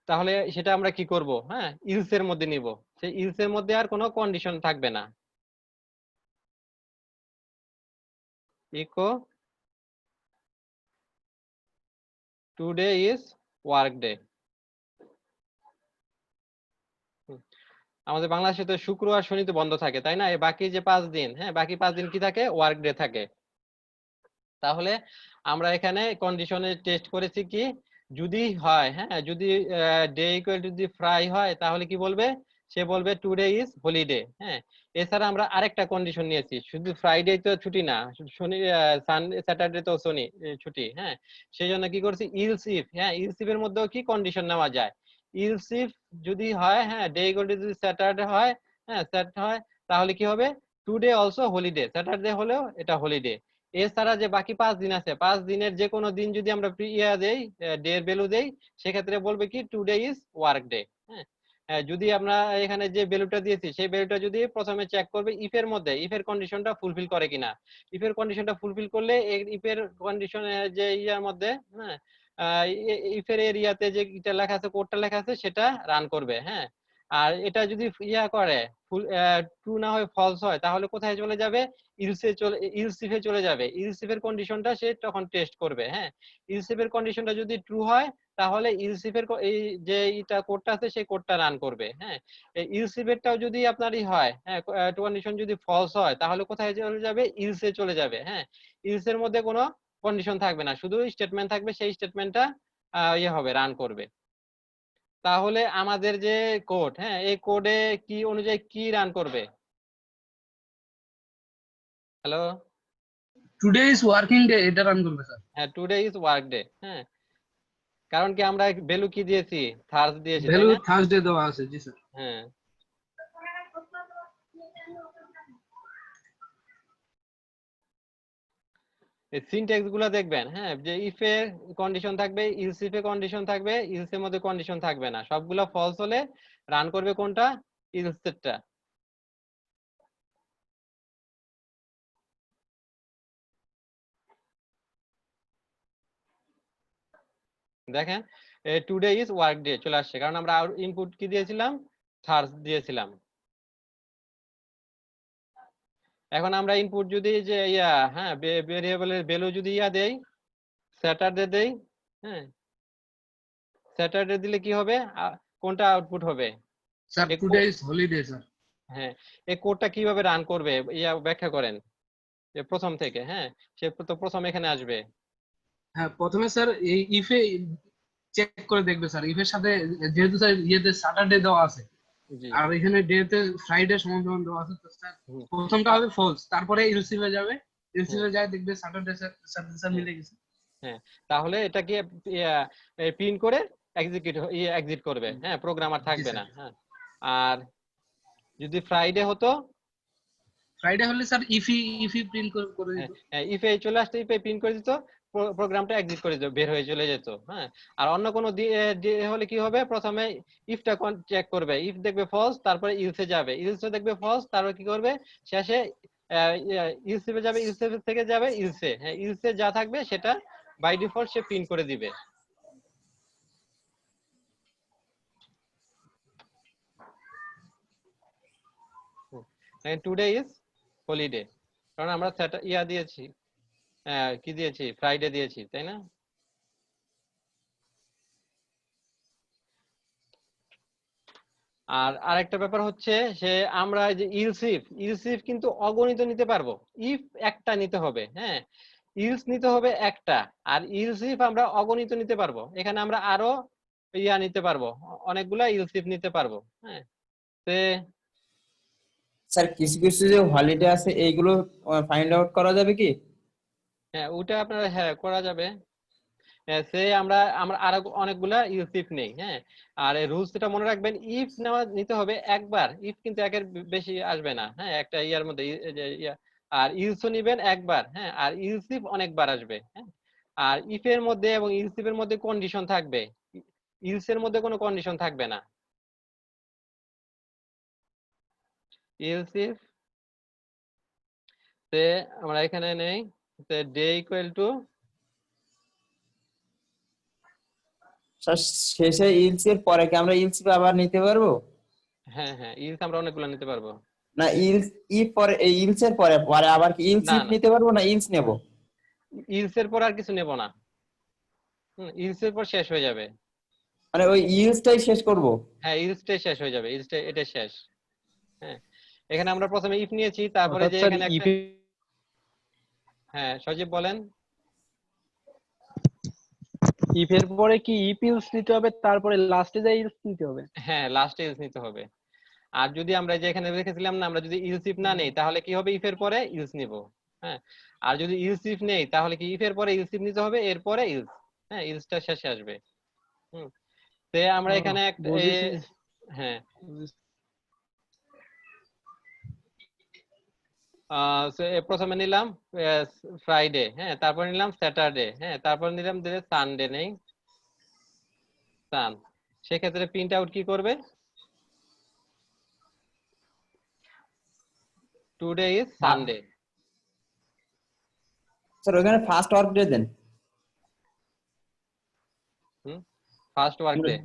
তাহলে সেটা আমরা কি করব, হ্যাঁ ইলস এর মধ্যে নিব, সেই ইলস এর মধ্যে আর কোনো কন্ডিশন থাকবে না। Echo today is work day. আমাদের বাংলাদেশে তো শুক্র আর শনি তো বন্ধ থাকে তাই না, এই বাকি যে 5 দিন, হ্যাঁ বাকি 5 দিন কি থাকে, ওয়ার্ক ডে থাকে। তাহলে আমরা এখানে কন্ডিশনে টেস্ট করেছি কি, যদি হয়, হ্যাঁ যদি ডে ইকুয়াল টু যদি ফ্রাই হয় তাহলে কি বলবে, সে বলবে টুডে ইজ হলিডে। হ্যাঁ এছাড়া আমরা আরেকটা কন্ডিশন নিয়েছি, শুধু ফ্রাইডে তো ছুটি না, শনি সানডে স্যাটারডে তো শনি ছুটি। হ্যাঁ সেই জন্য কি করছি ইলস ইফ, হ্যাঁ ইলস ইফ এর মধ্যেও কি কন্ডিশন নেওয়া যায়। ইলস ইফ যদি হয়, হ্যাঁ ডে ইকুয়াল টু যদি স্যাটারডে হয়, হ্যাঁ স্যাট হয়, তাহলে কি হবে টুডে অলসো হলিডে, স্যাটারডে হলেও এটা হলিডে। এছাড়া যে বাকি 5 দিন আছে, 5 দিনের যে কোনো দিন যদি আমরা দেই, ডে এর ভ্যালু দেই, সেক্ষেত্রে বলবে কি টুডে ইজ ওয়ার্ক ডে। হ্যাঁ যদি আমরা এখানে যে ভ্যালুটা দিয়েছি সেই ভ্যালুটা যদি প্রথমে চেক করবে ইফের মধ্যে, ইফের কন্ডিশনটা ফুলফিল করে কিনা। ইফের কন্ডিশনটা ফুলফিল করলে ইফের কন্ডিশন যে ইয়ার মধ্যে, হ্যাঁ ইফের এরিয়াতে যে এটা লেখা আছে, কোডটা লেখা আছে, সেটা রান করবে। হ্যাঁ আর এটা যদি ইয়া করে ট্রু না হয় ফলস হয়, তাহলে কোথায় চলে যাবে, ইলসিফে চলে যাবে। ইলসিফের কন্ডিশনটা সে তখন টেস্ট করবে। হ্যাঁ ইলসিফের কন্ডিশনটা যদি ট্রু হয় তাহলে ইলসিফের এই যে এটা কোডটা আছে সেই কোডটা রান করবে। হ্যাঁ ইলসিফেরটাও যদি আপনারই হয়, হ্যাঁ কন্ডিশন যদি ফলস হয় তাহলে কোথায় চলে যাবে, ইলসে চলে যাবে। হ্যাঁ ইলসের মধ্যে কোনো কন্ডিশন থাকবে না, শুধু স্টেটমেন্ট থাকবে, সেই স্টেটমেন্টটা ইয়ে হবে, রান করবে। তাহলে আমাদের যে কোড, হ্যাঁ এই কোডে কি অনুযায়ী কি রান করবে। Hello, today is working day এটা রান করবে স্যার। হ্যাঁ টুডে ইজ ওয়ার্ক ডে। হ্যাঁ কারণ কি আমরা ভ্যালু কি দিয়েছি, থার্স দিয়েছি তাই ভ্যালু না। থার্সডে দেওয়া আছে, জি স্যার। হ্যাঁ এই সিনট্যাক্স গুলো দেখবেন, হ্যাঁ যে ইফ এর কন্ডিশন থাকবে, ইলস ইফ এ কন্ডিশন থাকবে, ইলস এর মধ্যে কন্ডিশন থাকবে না, সবগুলো ফলস হলে রান করবে কোনটা, ইলস এরটা। দেখেন টুডে ইজ ওয়ার্ক ডে চলে আসছে, কারণ আমরা ইনপুট কি দিয়েছিলাম, থার্স দিয়েছিলাম। এখন আমরা ইনপুট যদি যে ইয়া, হ্যাঁ ভেরিয়েবলের ভ্যালু যদি ইয়া দেই, স্যাটারডে দেই, হ্যাঁ স্যাটারডে দিলে কি হবে, কোনটা আউটপুট হবে, sir today is holiday sir. হ্যাঁ এই কোডটা কিভাবে রান করবে ইয়া ব্যাখ্যা করেন যে প্রথম থেকে। হ্যাঁ সে তো প্রথম এখানে আসবে। হ্যাঁ প্রথমে স্যার এই ইফে চেক করে দেখবে স্যার, ইফের সাথে যেহেতু স্যার ইয়েতে স্যাটারডে দেওয়া আছে জি আর এখানে ডেতে ফ্রাইডে সমান দেওয়া আছে, তো স্যার হুম। প্রথমটা হবে ফলস, তারপরে ইলসিভে যাবে, হ্যাঁ ইলসিভে যায় দেখবে স্যাটারডে স্যার মিলে গেছে। হ্যাঁ তাহলে এটাকে প্রিন্ট করে এক্সিট করবে। হ্যাঁ প্রোগ্রামার জি থাকবে স্যার। না। হ্যাঁ আর যদি ফ্রাইডে হতো, ফ্রাইডে হলে স্যার ইফি ইফি প্রিন্ট করে দিত। ইফে চলে আসতো, ইফে প্রিন্ট করে দিত, প্রোগ্রামটা এক্সিট করে দিত, বের হয়ে চলে যেত। হ্যাঁ আর অন্য কোনো হলে কি হবে, প্রথমে ইফটা চেক করবে, ইফ দেখবে ফলস, তারপরে ইলসে যাবে, ইলসে দেখবে ফলস, তারপর কি করবে শেষে ইলসে যাবে, ইলসে থেকে যাবে ইলসে। হ্যাঁ ইলসে যা থাকবে সেটা বাই ডিফল্ট সে প্রিন্ট করে দিবে। টুডে ইজ হলিডে, কারণ আমরা ইয়া দিয়েছি, কি দিয়েছি, ফ্রাইডে দিয়েছি, তাই না? আর আরেকটা ব্যাপার হচ্ছে যে আমরা যে ইলসিফ কিন্তু অগণিত নিতে পারবো, ইফ একটা নিতে হবে, হ্যাঁ, ইলস নিতে হবে একটা, আর ইলসিফ আমরা অগণিত নিতে পারবো। এখানে আমরা আরো নিতে পারবো, অনেকগুলা ইলসিফ নিতে পারবো, হ্যাঁ। স্যার কিছু কিছু যে হলিডে আছে এইগুলো ফাইন্ড আউট করা যাবে কি? হ্যাঁ, ওটা আপনারা হ্যাঁ করা যাবে। সে আমরা আমরা আরো অনেকগুলা ইলসিফ নেই, হ্যাঁ। আর এই রুলস এটা মনে রাখবেন, ইফ নিতে হবে একবার, ইফ কিন্তু একের বেশি আসবে না, হ্যাঁ, একটা ইয়ার মধ্যে আর ইলসও নিবেন একবার, হ্যাঁ, আর ইলসিফ অনেকবার আসবে, হ্যাঁ। আর ইফ এর মধ্যে এবং ইলসিফের মধ্যে কন্ডিশন থাকবে, ইলসের মধ্যে কোনো কন্ডিশন থাকবে না। ইলসিফ তে আমরা এখানে নেই ডে ইকুয়াল টু, স্যার শেষে ইলস এর পরে কি আমরা ইলস আবার নিতে পারবো? হ্যাঁ হ্যাঁ, ইলস আমরা অনেকগুলো নিতে পারবো। না ইলস ইফ পরে এই ইলস এর পরে পরে আবার কি ইলস না ইফ না, নিতে পারবো না ইলস নেব? ইলসের পর আর কিছু নেব না, ইলসের পর শেষ হয়ে যাবে। মানে ওই ইলসটাই শেষ করব? হ্যাঁ, ইলসটাই শেষ হয়ে যাবে, ইলসটা এটা শেষ, হ্যাঁ। এখানে আমরা প্রথমে ইফ নিয়েছি, তারপরে অর্থাৎ যে স্যার এখানে একটা, ইফে হ্যাঁ সজীব বলেন। ইফের পরে কি ইফ ইলস নিতে হবে, তারপরে লাস্টে যা ইলস নিতে হবে? হ্যাঁ, লাস্টে ইলস নিতে হবে। আর যদি আমরা যে এখানে রেখেছিলাম না, আমরা যদি ইলস ইফ না নেই তাহলে কি হবে, ইফের পরে ইলস নিব, হ্যাঁ। আর যদি ইলস ইফ নেই তাহলে কি ইফের পরে ইলস ইফ নিতে হবে, এরপরে ইলস, হ্যাঁ, ইলসটা শেষে আসবে। তে আমরা এখানে একটা বুঝেছি। হ্যাঁ, প্রথমে নিলাম ফ্রাইডে, হ্যাঁ, তারপর নিলাম স্যাটারডে, হ্যাঁ, তারপর নিলাম দিলে সানডে নেই, সান। সেক্ষেত্রে প্রিন্ট আউট কি করবে, টুডে ইজ সানডে। স্যার ওখানে ফার্স্ট ওয়ার্ক ডে দেন। ফার্স্ট ওয়ার্ক ডে,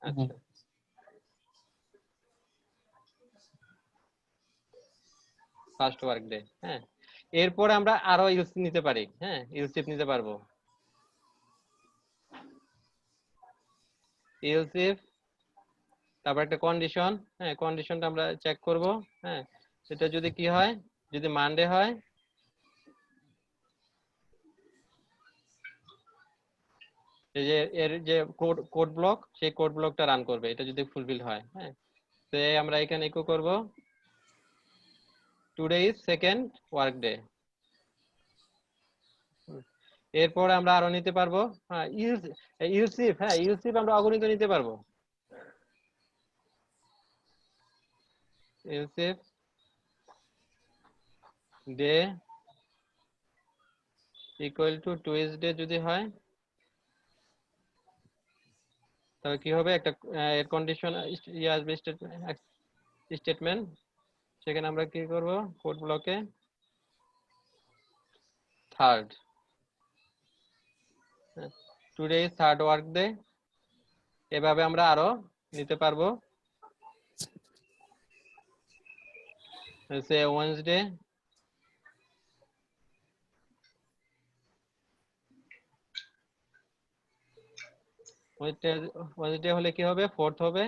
আচ্ছা। ফার্স্ট ওয়ার্ক ডে, হ্যাঁ। এরপরে আমরা আরো ইলস নিতে পারি, হ্যাঁ, ইলসিফ নিতে পারবো। ইলসিফ, তারপর একটা কন্ডিশন, হ্যাঁ, কন্ডিশনটা আমরা চেক করব, হ্যাঁ। সেটা যদি কি হয়, যদি মানডে হয়, এই যে এর যে কোড ব্লক, সেই কোড ব্লকটা রান করবে, এটা যদি ফুলফিল হয়, হ্যাঁ। তো আমরা এখানে ইকো করব today is second work day. এরপর আমরা আরো নিতে পারবো, হ্যাঁ, ইলসিফ, হ্যাঁ, ইলসিফ আমরা অগণিত নিতে পারবো। ইলসিফ ডে ইকুয়াল টু টুইসডে যদি হয়, তবে কি হবে, একটা এর কন্ডিশন আসবে, স্টেটমেন্ট। সেখানে আমরা কি করব, কোড ব্লকে third, today is third work day. এভাবে আমরা আরো নিতে পারবো, সে ওয়েডনেসডে, ওয়েডনেসডে হলে কি হবে, ফোর্থ হবে।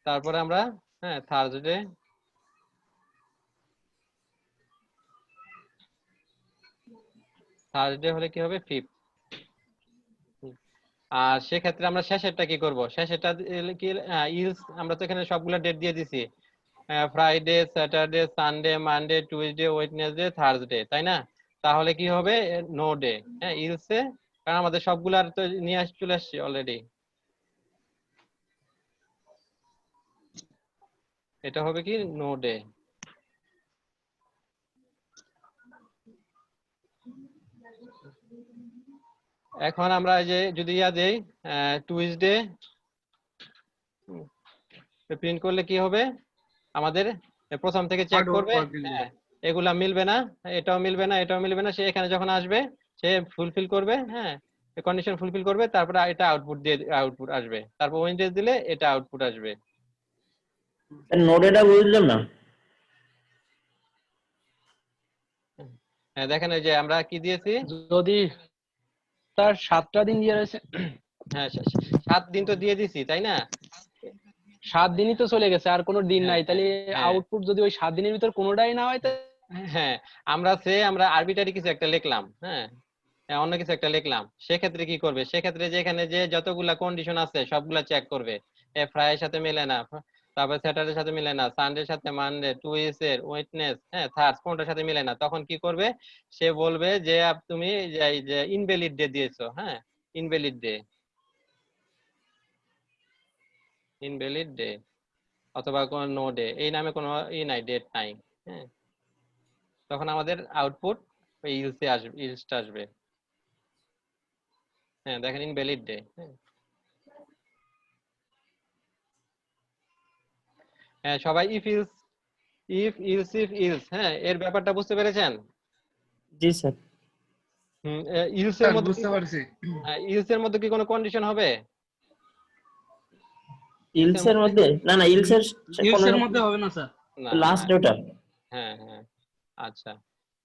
তারপরে আমরা, হ্যাঁ, থার্সডে, থার্সডে হলে কি হবে, ফিফথ। আর সেক্ষেত্রে আমরা শেষেরটা কি করব, শেষেরটা কি, ইলস আমরা তো এখানে সবগুলো ডেট দিয়ে দিছি, Friday, Saturday, Sunday, Monday, Tuesday, Wednesday, Thursday, তাই না? তাহলে কি হবে, নো ডে, হ্যাঁ, ইলসে, কারণ আমাদের সবগুলার তো নিয়ে চলে আসছে অলরেডি। এটা হবে কি, নো ডে। এখন আমরা যে যদি দেই টুইসডে, প্রিন্ট করলে কি হবে, আমাদের প্রথম থেকে চেক করবে, হ্যাঁ, এগুলা মিলবে না, এটাও মিলবে না, এটাও মিলবে না। সে এখানে যখন আসবে সে ফুলফিল করবে, হ্যাঁ, কন্ডিশন ফুলফিল করবে, তারপরে এটা আউটপুট দিয়ে আউটপুট আসবে, তারপর ওয়েডনেসডে দিলে এটা আউটপুট আসবে। নোডেটা বুঝলাম না। হ্যাঁ দেখেন এই যে আমরা কি দিয়েছি, যদি তার 7টা দিন দিয়ে রয়েছে, হ্যাঁ 7 দিন তো দিয়ে দিছি তাই না? 7 দিনই তো চলে গেছে, আর কোনো দিন হ্যাঁ নাই, তাহলে হ্যাঁ আউটপুট যদি ওই 7 দিনের ভিতর কোনোটাই না হয় তো হ্যাঁ আমরা আরবিটারি কিছু একটা লিখলাম, হ্যাঁ অন্য কিছু একটা লিখলাম, সেক্ষেত্রে কি করবে, সেক্ষেত্রে যে এখানে যে যতগুলা কন্ডিশন আছে সবগুলা চেক করবে। ফ্রাইডের সাথে মিলে না, তারপর স্যাটারডের সাথে মিলে না, সানডের সাথে মানডে, টুইসডে, ওয়েডনেস, হ্যাঁ থার্স, কোনটার সাথে মিলে না, তখন কি করবে, সে বলবে যে তুমি এই যে ইনভ্যালিড ডে দিয়েছো, হ্যাঁ ইনভ্যালিড ডে, ইনভ্যালিড ডে, অথবা কোনো নো ডে, এই নামে কোনো নাই, ডেট নাই, হ্যাঁ তখন আমাদের আউটপুট ওই ইলসে আসবে, ইলসটা আসবে। হ্যাঁ দেখেন ইনভ্যালিড ডে। হ্যাঁ সবাই ইফ ইলস হ্যাঁ এর ব্যাপারটা বুঝতে পেরেছেন? জি স্যার। ইলসের স্যার মধ্যে বুঝতে পারছি। ইলসের মধ্যে কি কোনো কন্ডিশন হবে? ইলসের মধ্যে না, না ইলসের ইউএস কোনো এর মধ্যে হবে না স্যার। না না, লাস্ট ওটা। হ্যাঁ হ্যাঁ আচ্ছা।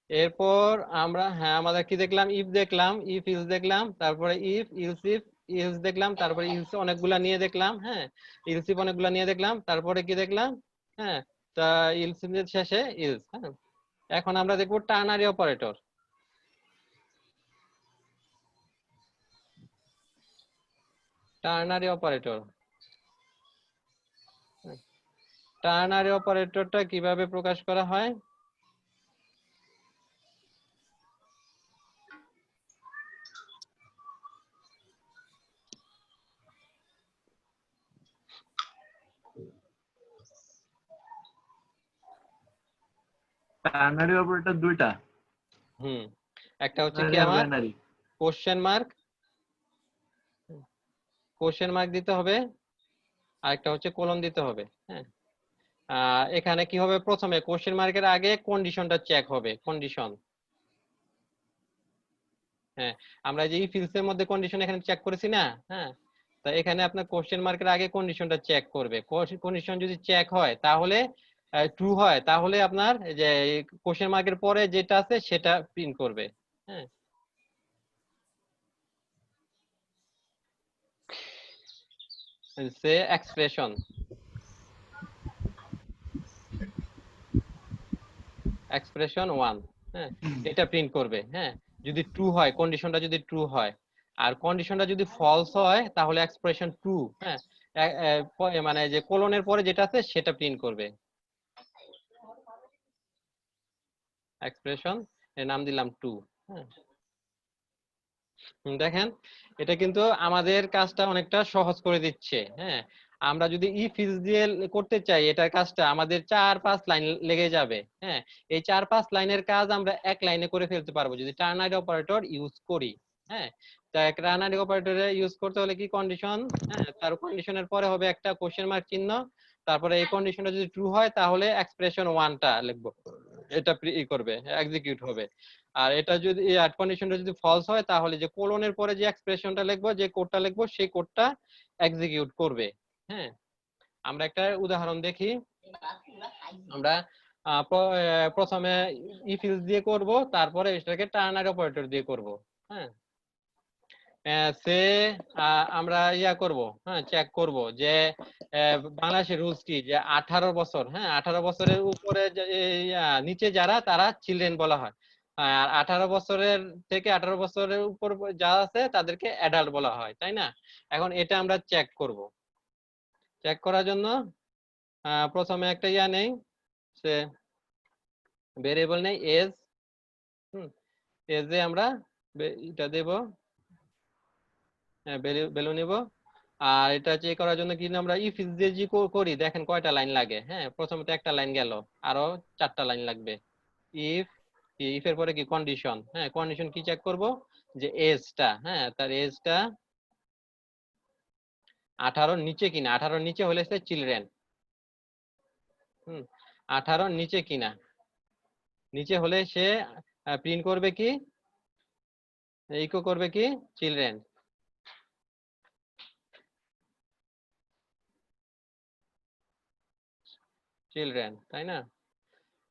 এরপর আমরা আমাদের কি দেখলাম, ইফ দেখলাম, ইফ ইলস দেখলাম, তারপরে ইফ ইলস দেখলাম, তারপরে ইলস অনেকগুলা নিয়ে দেখলাম, হ্যাঁ ইলস ইফ অনেকগুলা নিয়ে দেখলাম, তারপরে কি দেখলাম, হ্যাঁ তা ইলস শেষে ইলস। হ্যাঁ এখন আমরা দেখবো ternary operator. Ternary operator, ternary অপারেটরটা কিভাবে প্রকাশ করা হয়? টার্নারি অপারেটর দুইটা, হুম একটা হচ্ছে কি বাইনারি আর আমার বাইনারি। কোশ্চেন মার্ক দিতে হবে, আর একটা হচ্ছে কোলন দিতে হবে। হ্যাঁ এখানে কি হবে, প্রথমে কোশ্চেন মার্কের আগে কন্ডিশনটা চেক হবে, কন্ডিশন। হ্যাঁ আমরা যে ইফ ইলস এর মধ্যে কন্ডিশন এখানে চেক করেছি না, হ্যাঁ তা এখানে আপনার কোশ্চেন মার্কের আগে কন্ডিশনটা চেক করবে, কন্ডিশন যদি চেক হয় তাহলে ট্রু হয়, তাহলে আপনার যে কোশ্চেন মার্কের পরে যেটা আছে সেটা প্রিন্ট করবে। হ্যাঁ সে এক্সপ্রেশন, এক্সপ্রেশন 1, হ্যাঁ এটা প্রিন্ট করবে। হ্যাঁ যদি ট্রু হয়, কন্ডিশনটা যদি ট্রু হয়, আর কন্ডিশনটা যদি ফলস হয় তাহলে এক্সপ্রেশন 2, হ্যাঁ মানে যে কোলনের পরে যেটা আছে সেটা প্রিন্ট করবে। এক্সপ্রেশন এর নাম দিলাম 2। হ্যাঁ দেখেন এটা কিন্তু আমাদের কাজটা অনেকটা সহজ করে দিচ্ছে। হ্যাঁ আমরা যদি ইফ ইলস দিয়ে করতে চাই এটার কাজটা আমাদের 4-5 লাইন লেগে যাবে। হ্যাঁ এই 4-5 লাইনের কাজ আমরা এক লাইনে করে ফেলতে পারবো যদি টার্নারি অপারেটর ইউজ করি। হ্যাঁ তা টার্নারি অপারেটরে ইউজ করতে হলে কি কন্ডিশন, হ্যাঁ তার কন্ডিশনের পরে হবে একটা কোশ্চেন মার্ক চিহ্ন, তারপরে এই কন্ডিশনটা যদি ট্রু হয় তাহলে এক্সপ্রেশন 1টা লিখবো, এটা করবে, এক্সিকিউট হবে। আর এটা যদি অ্যাড কন্ডিশনটা যদি ফলস হয় তাহলে যে কোলনের পরে যে এক্সপ্রেশনটা লিখবো, যে কোডটা লিখবো সেই কোডটা এক্সিকিউট করবে। হ্যাঁ আমরা একটা উদাহরণ দেখি। আমরা প্রথমে ইফ ইলস দিয়ে করব, তারপরে এটাকে টার্নারি অপারেটর দিয়ে করব। হ্যাঁ সে আমরা করব, হ্যাঁ চেক করব যে বাংলাদেশের রুলস কি, যে 18 বছর, হ্যাঁ 18 বছরের উপরে নিচে যারা তারা চিলড্রেন বলা হয়, আর 18 বছরের থেকে 18 বছরের উপর যা আছে তাদেরকে অ্যাডাল্ট বলা হয়, তাই না? এখন এটা আমরা চেক করব। চেক করার জন্য প্রথমে একটা নেই, সে ভেরিয়েবল নেই এজ। এজে আমরা এটা দেব, ভ্যালু নিব। আর এটা চেক করার জন্য কিন্তু আমরা ইফ ইলস দিয়ে যে করি, দেখেন কয়টা লাইন লাগে। হ্যাঁ প্রথমে একটা লাইন গেল, আরো 4টা লাইন লাগবে। ইফ এর পরে কি কন্ডিশন, হ্যাঁ কন্ডিশন কি চেক করব, যে এজটা, হ্যাঁ তার এজটা 18 নিচে কিনা, 18 নিচে হলে সে চিলড্রেন। 18 নিচে কিনা, নিচে হলে সে প্রিন্ট করবে কি, ইকো করবে কি, চিলড্রেন। চিলড্রেন, তাই না?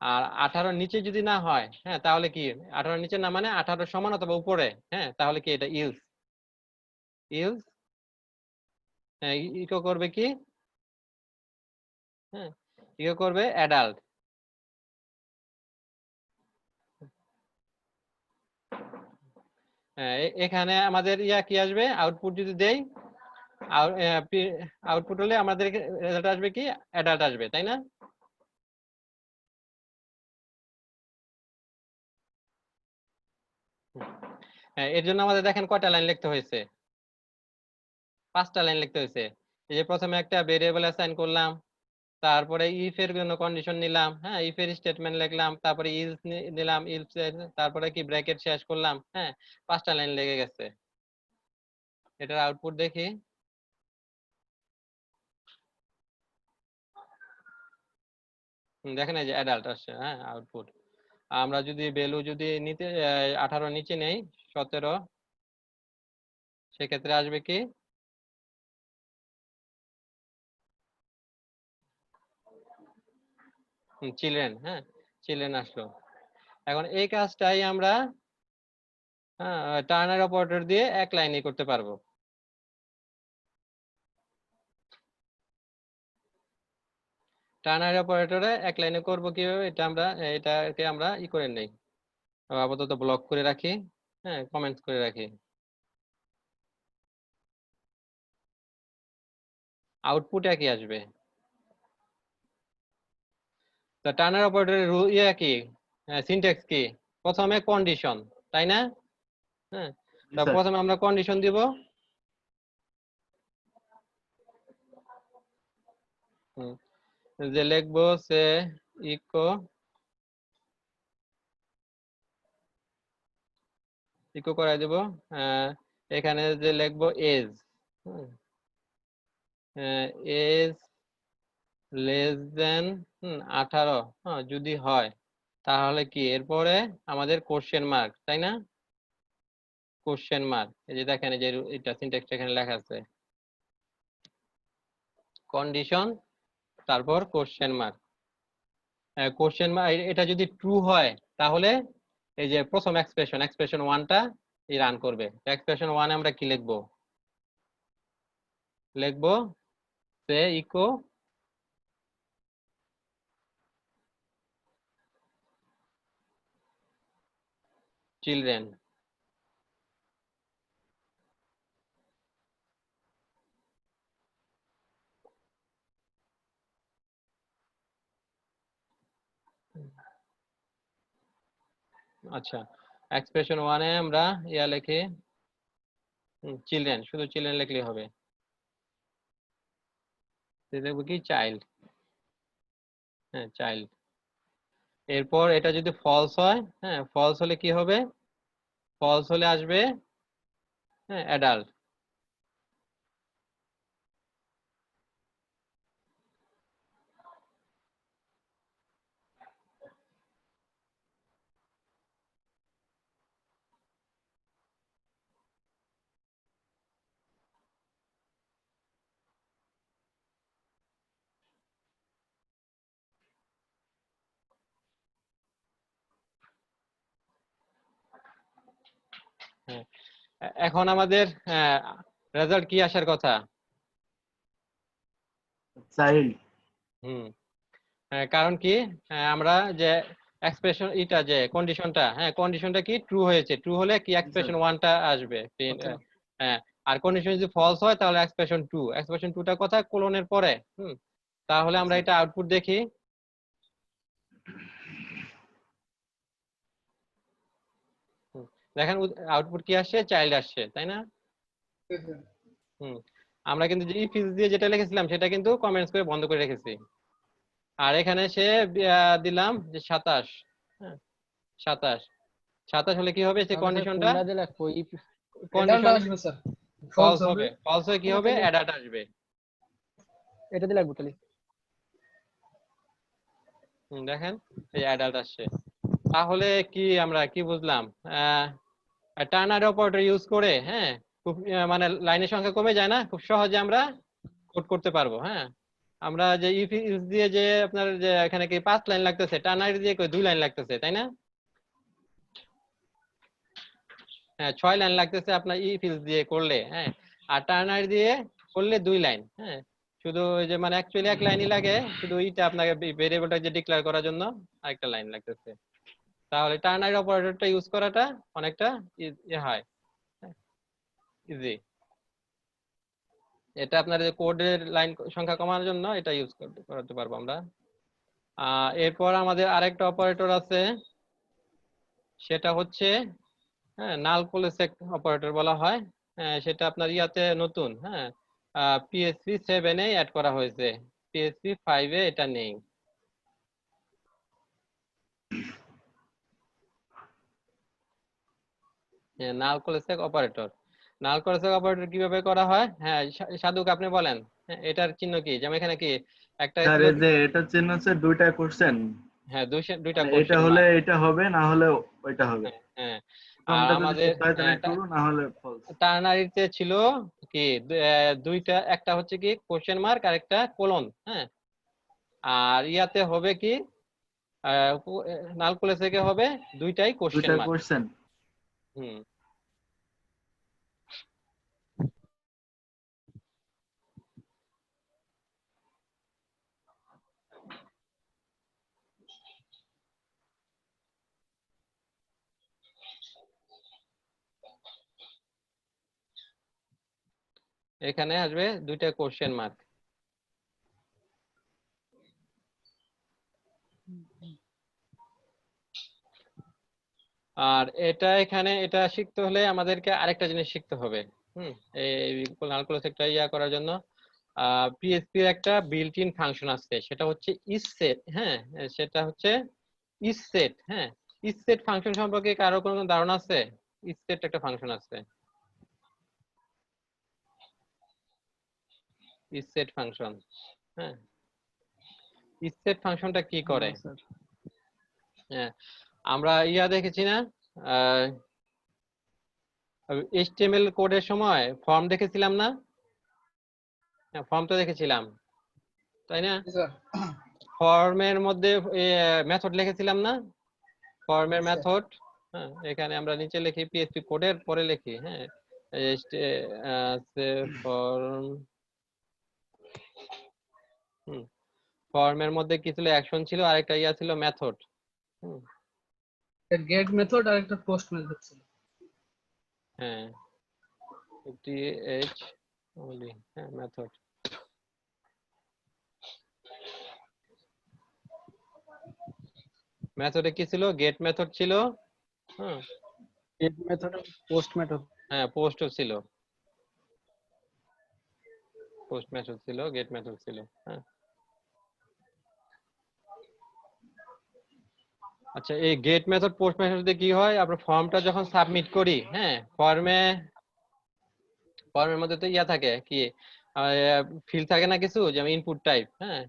আর 18 নিচে যদি না হয়, হ্যাঁ, তাহলে কি 18 নিচে না মানে 18 সমান অথবা উপরে, হ্যাঁ, তাহলে কি এটা ইলস। ইলস ইকো করবে কি, হ্যাঁ, ইকো করবে অ্যাডাল্ট। এখানে আমাদের কি আসবে, আউটপুট যদি দেই, আউটপুট হলে আমাদের রেজাল্ট আসবে কি, অ্যাডাল্ট আসবে, তাই না? এর জন্য আমাদের দেখেন কয়টা লাইন লিখতে হয়েছে, 5টা লাইন লিখতে হয়েছে। এই যে প্রথমে একটা ভেরিয়েবল অ্যাসাইন করলাম, তারপরে ইফ এর জন্য কন্ডিশন নিলাম, হ্যাঁ, ইফ এর স্টেটমেন্ট লিখলাম, তারপরে ইলস নিলাম, ইলস তারপরে কি ব্র্যাকেট শেষ করলাম, হ্যাঁ, 5টা লাইন লেগে গেছে। এটার আউটপুট দেখি। দেখেন এই যে অ্যাডাল্ট আসছে, হ্যাঁ, আউটপুট। আমরা যদি ভ্যালু যদি নিতে 18 নিচে নেই, 17, সেক্ষেত্রে আসবে কি, চিলড্রেন, হ্যাঁ, চিলড্রেন আসলো। এখন এই কাজটাই আমরা টার্নার অপারেটর দিয়ে এক লাইনে করতে পারবো। টার্নার অপারেটরে এক লাইনে করব কিভাবে, এটাকে আমরা করে নেই, আপাতত ব্লক করে রাখি, হ্যাঁ, কমেন্টস করে রাখি। আউটপুট একই আসবে। তো টার্নার অপারেটরের কি, সিনট্যাক্স কি, প্রথমে কন্ডিশন, তাই না? হ্যাঁ, জি তা স্যার। প্রথমে আমরা কন্ডিশন দিব, যে লিখবো সে ইকো ইকো করাই দেব, এখানে যে লিখবো এজ, এজ লেস দেন 18, হ্যাঁ, যদি হয় তাহলে কি, এরপরে আমাদের কোশ্চেন মার্ক, তাই না? কোশ্চেন মার্ক, এই যে দেখেন এই যে এটা সিনট্যাক্সটা এখানে লেখা আছে, কন্ডিশন তারপর কোশ্চেন মার্ক। কোশ্চেন মার্ক এটা যদি ট্রু হয় তাহলে এই যে প্রথম এক্সপ্রেশন 1টা রান করবে। এক্সপ্রেশন 1 আমরা কি লিখবো, লিখবো সে ইকো চিলড্রেন। আচ্ছা, এক্সপ্রেশন 1-এ আমরা লিখি চিলড্রেন, শুধু চিলড্রেন লিখলেই হবে। দেখবো কি চাইল্ড, হ্যাঁ, চাইল্ড। এরপর এটা যদি ফলস হয়, হ্যাঁ, ফলস হলে কি হবে, ফলস হলে আসবে, হ্যাঁ, অ্যাডাল্ট। এখন আমাদের রেজাল্ট কি আসার কথা, চাইল্ড। হুম, কারণ কি, আমরা যে এক্সপ্রেশন যে কন্ডিশনটা, হ্যাঁ, কন্ডিশনটা কি ট্রু হয়েছে, ট্রু হলে কি এক্সপ্রেশন 1টা আসবে, হ্যাঁ, আর কন্ডিশন যদি ফলস হয় তাহলে এক্সপ্রেশন 2টা কথা কোলনের পরে, তাহলে আমরা এটা আউটপুট দেখি। দেখেন আউটপুট কি আসছে, চাইল্ড আসছে, তাই না? আমরা কিন্তু যে ইফ ইলস দিয়ে যেটা লিখেছিলাম সেটা কিন্তু কমেন্টস করে বন্ধ করে রেখেছি। আর এখানে সে দিলাম যে 27, হ্যাঁ, 27 হলে কি হবে, যে কন্ডিশনটা কোনটা দিয়ে লিখবো, কন্ডিশন আসবে স্যার, ফলস হবে, ফলস হয়ে কি হবে, অ্যাডাল্ট আসবে। এটা দিয়ে লিখবো তাহলে। দেখেন এই অ্যাডাল্ট আসছে। তাহলে কি আমরা কি বুঝলাম, টার্নার অপারেটর ইউজ করে, হ্যাঁ, খুব মানে লাইনের সংখ্যা কমে যায় না, খুব সহজে আমরা কোড করতে পারবো, হ্যাঁ, আমরা যে ইফ ইলস দিয়ে যে আপনার যে এখানে কি 5 লাইন লাগতেছে, টার্নারি দিয়ে কই 2 লাইন লাগতেছে, তাই না? হ্যাঁ 6 লাইন লাগতেছে আপনার ইফ ইলস দিয়ে করলে, হ্যাঁ। আর টার্নারি দিয়ে করলে 2 লাইন, হ্যাঁ। শুধু ওই যে মানে অ্যাকচুয়ালি এক লাইনই লাগে, শুধু এইটা আপনাকে ভেরিয়েবলটা যে ডিক্লেয়ার করার জন্য আরেকটা লাইন লাগতেছে। তাহলে টার্নারি অপারেটরটা ইউজ করাটা অনেকটা ইয়ে হয়, ইজি। এটা আপনার যে কোডের লাইন সংখ্যা কমানোর জন্য এটা ইউজ করতে পারবো আমরা। এরপর আমাদের আরেকটা অপারেটর আছে, সেটা হচ্ছে হ্যাঁ নাল কোলেসেক অপারেটর বলা হয়। হ্যাঁ সেটা আপনার ইয়াতে নতুন, হ্যাঁ পিএসপি 7 এ অ্যাড করা হয়েছে, পিএসপি 5 এ এটা নেই। নাল কোলেসেক অপারেটর, নাল কোলেসেক অপারেটর কিভাবে করা হয়? হ্যাঁ সাধুক আপনি বলেন। হ্যাঁ, এটার চিহ্ন কি? যেমন এখানে কি একটা স্যার ছিল, এই যে এটা চিহ্ন হচ্ছে দুইটা কোশ্চেন, হ্যাঁ দুইটা মানে এটা কোশ্চেন হলে মার্ক। এটা হবে, না হলে ওইটা হবে। হ্যাঁ হ্যাঁ। আর প্রথমটা যদি আমাদের সত্য হয় তাহলে ট্রু, না হলে ফলস। টার্নারিতে ছিল কি দুইটা, একটা হচ্ছে কি কোশ্চেন মার্ক আর একটা কোলন, হ্যাঁ। আর ইয়াতে হবে কি নাল কোলেসেকে হবে দুইটাই কোশ্চেন দুইটা মার্ক। কোশ্চেন। হুম। এখানে আসবে দুইটা কোশ্চেন মার্ক। আর এটা এখানে এটা শিখতে হলে আমাদেরকে আরেকটা জিনিস শিখতে হবে। হুম, এই নাল কোলেসেকটা ইয়া করার জন্য পিএসপি এর একটা বিল্ট ইন ফাংশন আছে, সেটা হচ্ছে ইসসেট। হ্যাঁ সেটা হচ্ছে ইসসেট। হ্যাঁ ইসসেট ফাংশন সম্পর্কে কারো কোনো ধারণা আছে? ইসসেট একটা ফাংশন আছে, ইসসেট ফাংশন। হ্যাঁ ইসসেট ফাংশনটা কি করে? হ্যাঁ আমরা ইয়া দেখেছি না, এইচটিএমএল কোডের সময় ফর্ম দেখেছিলাম না? ফর্ম তো দেখেছিলাম, তাই না? স্যার ফর্মের মধ্যে মেথড লিখেছিলাম না? ফর্মের স্যার মেথড, হ্যাঁ এখানে আমরা নিচে লিখি পিএইচপি কোডের পরে লিখি, হ্যাঁ ফর্ম। ফর্মের মধ্যে কি ছিল? অ্যাকশন ছিল, আরেকটা ইয়া ছিল মেথড। গেট মেথড আর একটা পোস্ট মেথড ছিল। হ্যাঁ টিএইচ ওনলি, হ্যাঁ মেথড। মেথডে কি ছিল? গেট মেথড ছিল, হ্যাঁ গেট মেথড পোস্ট মেথড। হ্যাঁ পোস্টও ছিল, পোস্ট মেথড ছিল, গেট মেথড ছিল, হ্যাঁ। আচ্ছা এই গেট মেথড পোস্ট মেথড দিয়ে কি হয়? আমরা ফর্মটা যখন সাবমিট করি, হ্যাঁ ফর্মের মধ্যে তো ইয়া থাকে কি ফিল্ড থাকে না কিছু, যেমন ইনপুট টাইপ, হ্যাঁ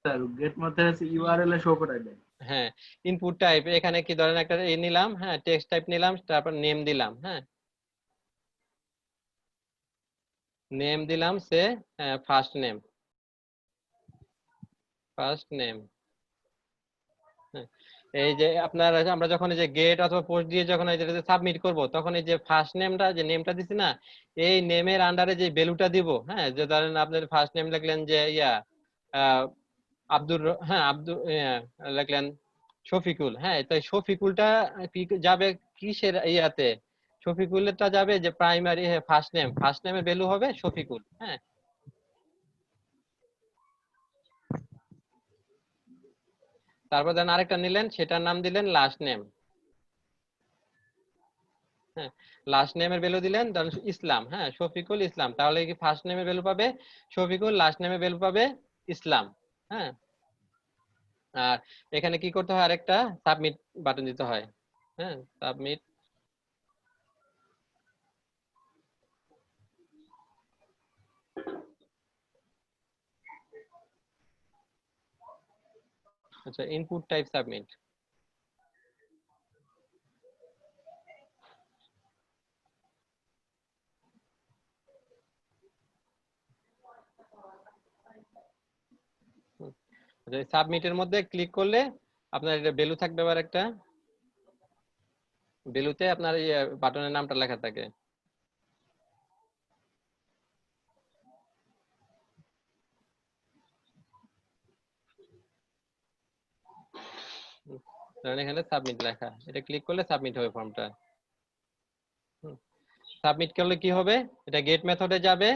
স্যার গেট মধ্যে আছে ইউআরএল এ শো করাই দেয়। হ্যাঁ ইনপুট টাইপ এখানে কি ধরেন একটা নিলাম, হ্যাঁ টেক্সট টাইপ নিলাম, তারপর নেম দিলাম, হ্যাঁ নেম দিলাম সে ফার্স্ট নেম, ফার্স্ট নেম। এই যে আপনার আমরা যখন এই যে গেট অথবা পোস্ট দিয়ে যখন এই যে সাবমিট করব, তখন এই যে ফার্স্ট নেমটা যে নেমটা দিছি না, এই নেমের আন্ডারে যে ভ্যালুটা দিব, হ্যাঁ যে ধরেন আপনার ফার্স্ট নেম লিখলেন যে ইয়া হ্যাঁ আব্দুল লিখলেন শফিকুল, হ্যাঁ তাই শফিকুলটা যাবে কিসের ইয়াতে? শফিকুলটা যাবে যে প্রাইমারি ফার্স্ট নেমের ভ্যালু হবে শফিকুল, হ্যাঁ। তারপর দেন আরেকটা নিলেন, সেটার নাম দিলেন লাস্ট নেম, হ্যাঁ লাস্ট নেমের ভ্যালু দিলেন ধরেন ইসলাম, হ্যাঁ শফিকুল ইসলাম, তাহলে কি ফার্স্ট নেমের ভ্যালু পাবে শফিকুল, লাস্ট নেমের ভ্যালু পাবে ইসলাম, হ্যাঁ। আর এখানে কি করতে হয়? আরেকটা সাবমিট বাটন দিতে হয়, হ্যাঁ সাবমিট। আচ্ছা ইনপুট টাইপ সাবমিট। সাবমিটের মধ্যে ক্লিক করলে আপনার এটা ভ্যালু থাকবে, আবার একটা ভ্যালুতে আপনার এই বাটনের নামটা লেখা থাকে। ধরেন এখানে সাবমিট লেখা, এটা ক্লিক করলে সাবমিট হবে ফর্মটা। সাবমিট করলে কি হবে, এটা গেট মেথডে যাবে।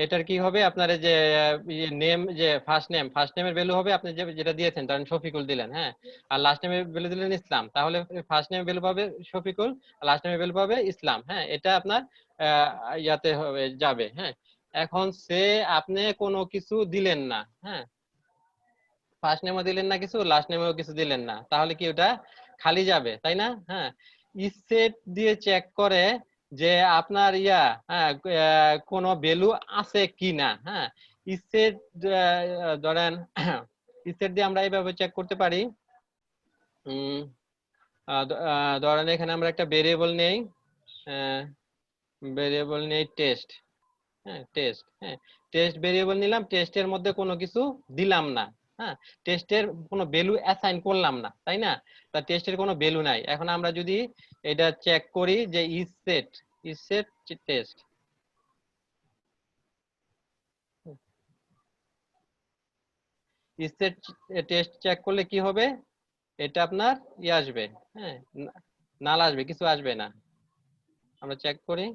এটার কি হবে, আপনার এই যে নেম, যে ফার্স্ট নেমের ভ্যালু হবে আপনি যেটা দিয়েছেন, ধরেন শফিকুল দিলেন, হ্যাঁ, আর লাস্ট নেমের ভ্যালু দিলেন ইসলাম, তাহলে ফার্স্ট নেমের ভ্যালু পাবে শফিকুল, লাস্ট নেমের ভ্যালু পাবে ইসলাম। হ্যাঁ, এটা আপনার ইয়াতে হবে যাবে। হ্যাঁ, এখন সে আপনি কোনো কিছু দিলেন না, হ্যাঁ, ফার্স্ট নেমও দিলেন না কিছু, লাস্ট নেমেও কিছু দিলেন না, তাহলে কি ওটা খালি যাবে, তাই না? হ্যাঁ, ইসেট দিয়ে চেক করে যে আপনার হ্যাঁ, কোনো ভ্যালু আছে কিনা। হ্যাঁ, ইসেট ধরেন ইসেট দিয়ে আমরা এইভাবে চেক করতে পারি। ধরেন এখানে আমরা একটা ভেরিয়েবল নেই টেস্ট। হ্যাঁ, টেস্ট ভেরিয়েবল নিলাম, টেস্টের মধ্যে কোনো কিছু দিলাম না। হ্যাঁ, টেস্টের কোনো ভ্যালু অ্যাসাইন করলাম না, তাই না? তা টেস্টের কোনো ভ্যালু নাই। এখন আমরা যদি এটা চেক করি যে ইসেট টেস্ট, ইসেট টেস্ট চেক করলে কি হবে, এটা আপনার আসবে, হ্যাঁ, নাল আসবে, কিছু আসবে না। আমরা চেক করি,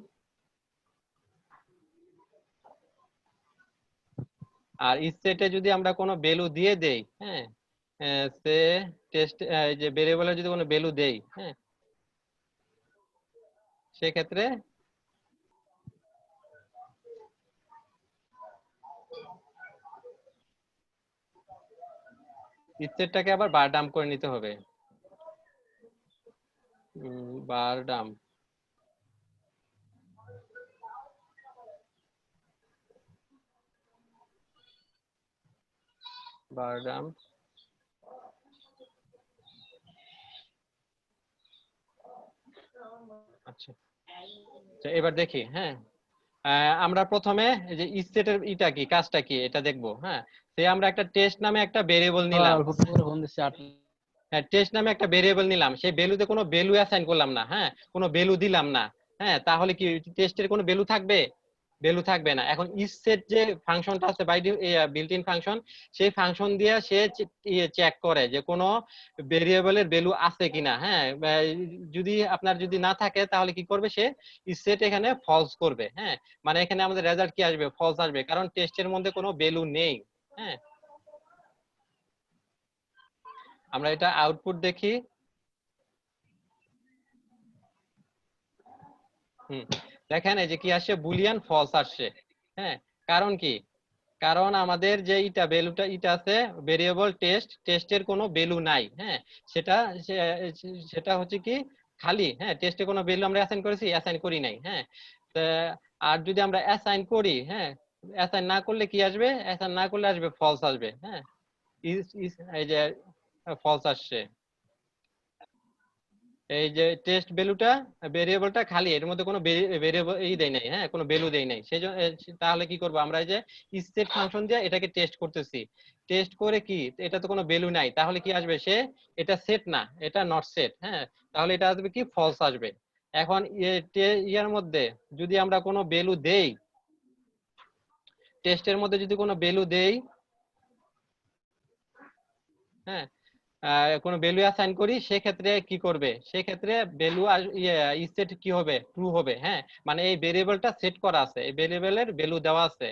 আর ইসেটে যদি আমরা কোনো ভ্যালু দিয়ে দেই, হ্যাঁ, সে টেস্ট এই যে ভেরিয়েবলের যদি কোনো ভ্যালু দেই, হ্যাঁ, সেক্ষেত্রে ইসেটটাকে আবার বার ডাম্প করে নিতে হবে। বার ডাম্প, আচ্ছা, এবার দেখি। হ্যাঁ, আমরা প্রথমে এই যে ইসেটের কাজটা কি এটা দেখবো। হ্যাঁ, সে আমরা একটা টেস্ট নামে একটা ভেরিয়েবল নিলাম। হ্যাঁ, টেস্ট নামে একটা ভেরিয়েবল নিলাম, সেই ভ্যালুতে কোনো ভ্যালু অ্যাসাইন করলাম না। হ্যাঁ, কোনো ভ্যালু দিলাম না। হ্যাঁ, তাহলে কি টেস্টের কোনো ভ্যালু থাকবে? ভ্যালু থাকবে না। এখন ইসেট যে ফাংশনটা আছে বাই বিল্ট ইন ফাংশন, সেই ফাংশন দিয়ে সে চেক করে যে কোনো ভেরিয়েবলের ভ্যালু আছে কিনা। হ্যাঁ, যদি আপনার যদি না থাকে তাহলে কি করবে, সে ইসেট এখানে ফলস করবে। হ্যাঁ, মানে এখানে আমাদের রেজাল্ট কি আসবে, ফলস আসবে, কারণ টেস্টের মধ্যে কোনো ভ্যালু নেই। হ্যাঁ, আমরা এটা আউটপুট দেখি। দেখেন এই যে কি আসছে, বুলিয়ান ফলস আসছে। হ্যাঁ, কারণ কি, কারণ আমাদের যে ভ্যালুটা আছে ভেরিয়েবল টেস্টের কোনো ভ্যালু নাই। হ্যাঁ, সেটা হচ্ছে কি খালি। হ্যাঁ, টেস্টে কোনো ভ্যালু আমরা অ্যাসাইন করেছি, অ্যাসাইন করি নাই। হ্যাঁ, আর যদি আমরা অ্যাসাইন করি, হ্যাঁ, অ্যাসাইন না করলে কি আসবে, অ্যাসাইন না করলে আসবে ফলস আসবে। হ্যাঁ, এই যে ফলস আসছে। এই যে টেস্ট ভ্যালুটা ভেরিয়েবলটা খালি, এর মধ্যে কোনো ভেরিয়েবল দেই নাই। হ্যাঁ, কোনো ভ্যালু দেই নাই, সেজন্য তাহলে কি করব আমরা, এই যে ইসেট ফাংশন দিয়ে এটাকে টেস্ট করতেছি। টেস্ট করে কি, এটা তো কোনো ভ্যালু নাই, তাহলে কি আসবে, সে এটা সেট না, এটা নট সেট। হ্যাঁ, তাহলে এটা আসবে কি, ফলস আসবে। এখন ইয়ার মধ্যে যদি আমরা কোনো ভ্যালু দেই, টেস্টের মধ্যে যদি কোনো ভ্যালু দেই, হ্যাঁ, কোনো ভ্যালু অ্যাসাইন করি, সেক্ষেত্রে কি করবে, সেক্ষেত্রে ভ্যালু সেট কি হবে, ট্রু হবে। হ্যাঁ, মানে এই ভেরিয়েবলটা সেট করা আছে, এই ভেরিয়েবলের ভ্যালু দেওয়া আছে,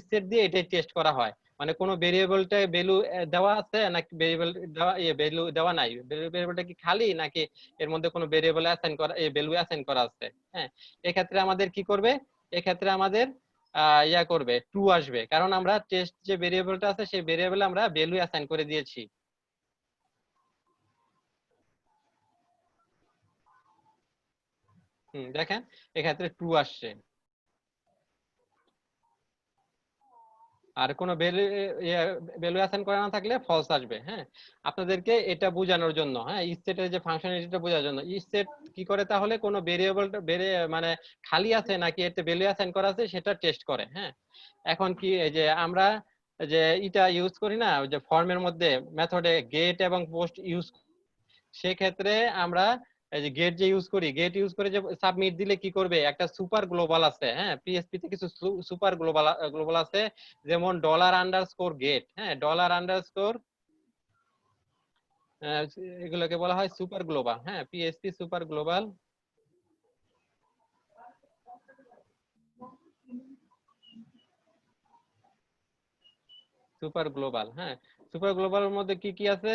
সেট দিয়ে এটাই টেস্ট করা হয়। মানে কোন ভেরিয়েবলটা ভ্যালু দেওয়া আছে নাকি ভেরিয়েবল দেওয়া ভ্যালু দেওয়া নাই, ভেরিয়েবলটা কি খালি নাকি এর মধ্যে কোনো ভেরিয়েবল অ্যাসাইন করা, ভ্যালু অ্যাসাইন করা আছে। হ্যাঁ, এক্ষেত্রে আমাদের কি করবে, এক্ষেত্রে আমাদের করবে, ট্রু আসবে, কারণ আমরা টেস্ট যে ভেরিয়েবলটা আছে সেই ভেরিয়েবলে আমরা ভ্যালু অ্যাসাইন করে দিয়েছি। দেখেন এক্ষেত্রে ট্রু আসছে। আর কোনো ভ্যালু অ্যাসাইন করা না থাকলে ফলস আসবে। হ্যাঁ, আপনাদেরকে এটা বোঝানোর জন্য, হ্যাঁ, ইসেটের যে ফাংশনালিটিটা বোঝানোর জন্য, ইসেট কি করে তাহলে কোনো ভেরিয়েবলটা মানে খালি আছে নাকি এতে ভ্যালু অ্যাসাইন করা আছে সেটা টেস্ট করে। হ্যাঁ, এখন কি এই যে আমরা যে এটা ইউজ করি না, ওই যে ফর্মের মধ্যে মেথডে গেট এবং পোস্ট ইউজ, সেক্ষেত্রে আমরা এই যে গেট যে ইউজ করি, গেট ইউজ করে যে সাবমিট দিলে কি করবে, একটা সুপার গ্লোবাল আছে, হ্যাঁ, পিএসপি তে কিছু সুপার গ্লোবাল আছে, যেমন $_গেট, হ্যাঁ, $_ এগুলোকে বলা হয় সুপার গ্লোবাল, হ্যাঁ, PSP super global. Super global, হ্যাঁ, সুপার গ্লোবালের মধ্যে কি কি আছে,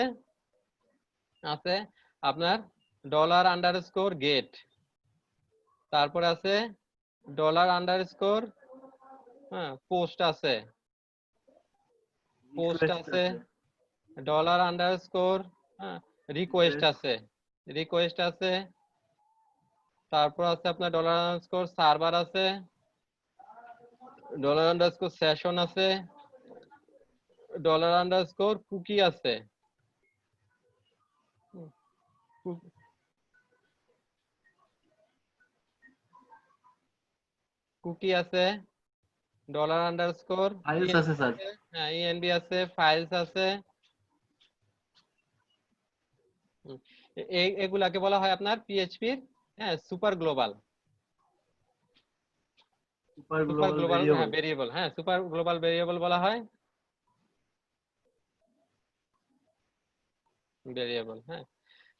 আছে আপনার $_গেট, তারপরে আছে $_, হ্যাঁ, পোস্ট আছে, পোস্ট আছে, $_, হ্যাঁ, রিকোয়েস্ট আছে, রিকোয়েস্ট আছে, তারপর আছে আপনার $_ সার্ভার আছে, $_সেশন আছে, কুকি আছে, কুকি আছে, $_ ফাইলস আছে স্যার। হ্যাঁ, ইএনবি আছে, ফাইলস আছে। এগুলাকে বলা হয় আপনার পিএইচপির, হ্যাঁ, super global, super super global global, variable. হ্যাঁ, ভেরিয়েবল, হ্যাঁ, সুপার গ্লোবাল ভেরিয়েবল বলা হয়, ভেরিয়েবল, হ্যাঁ।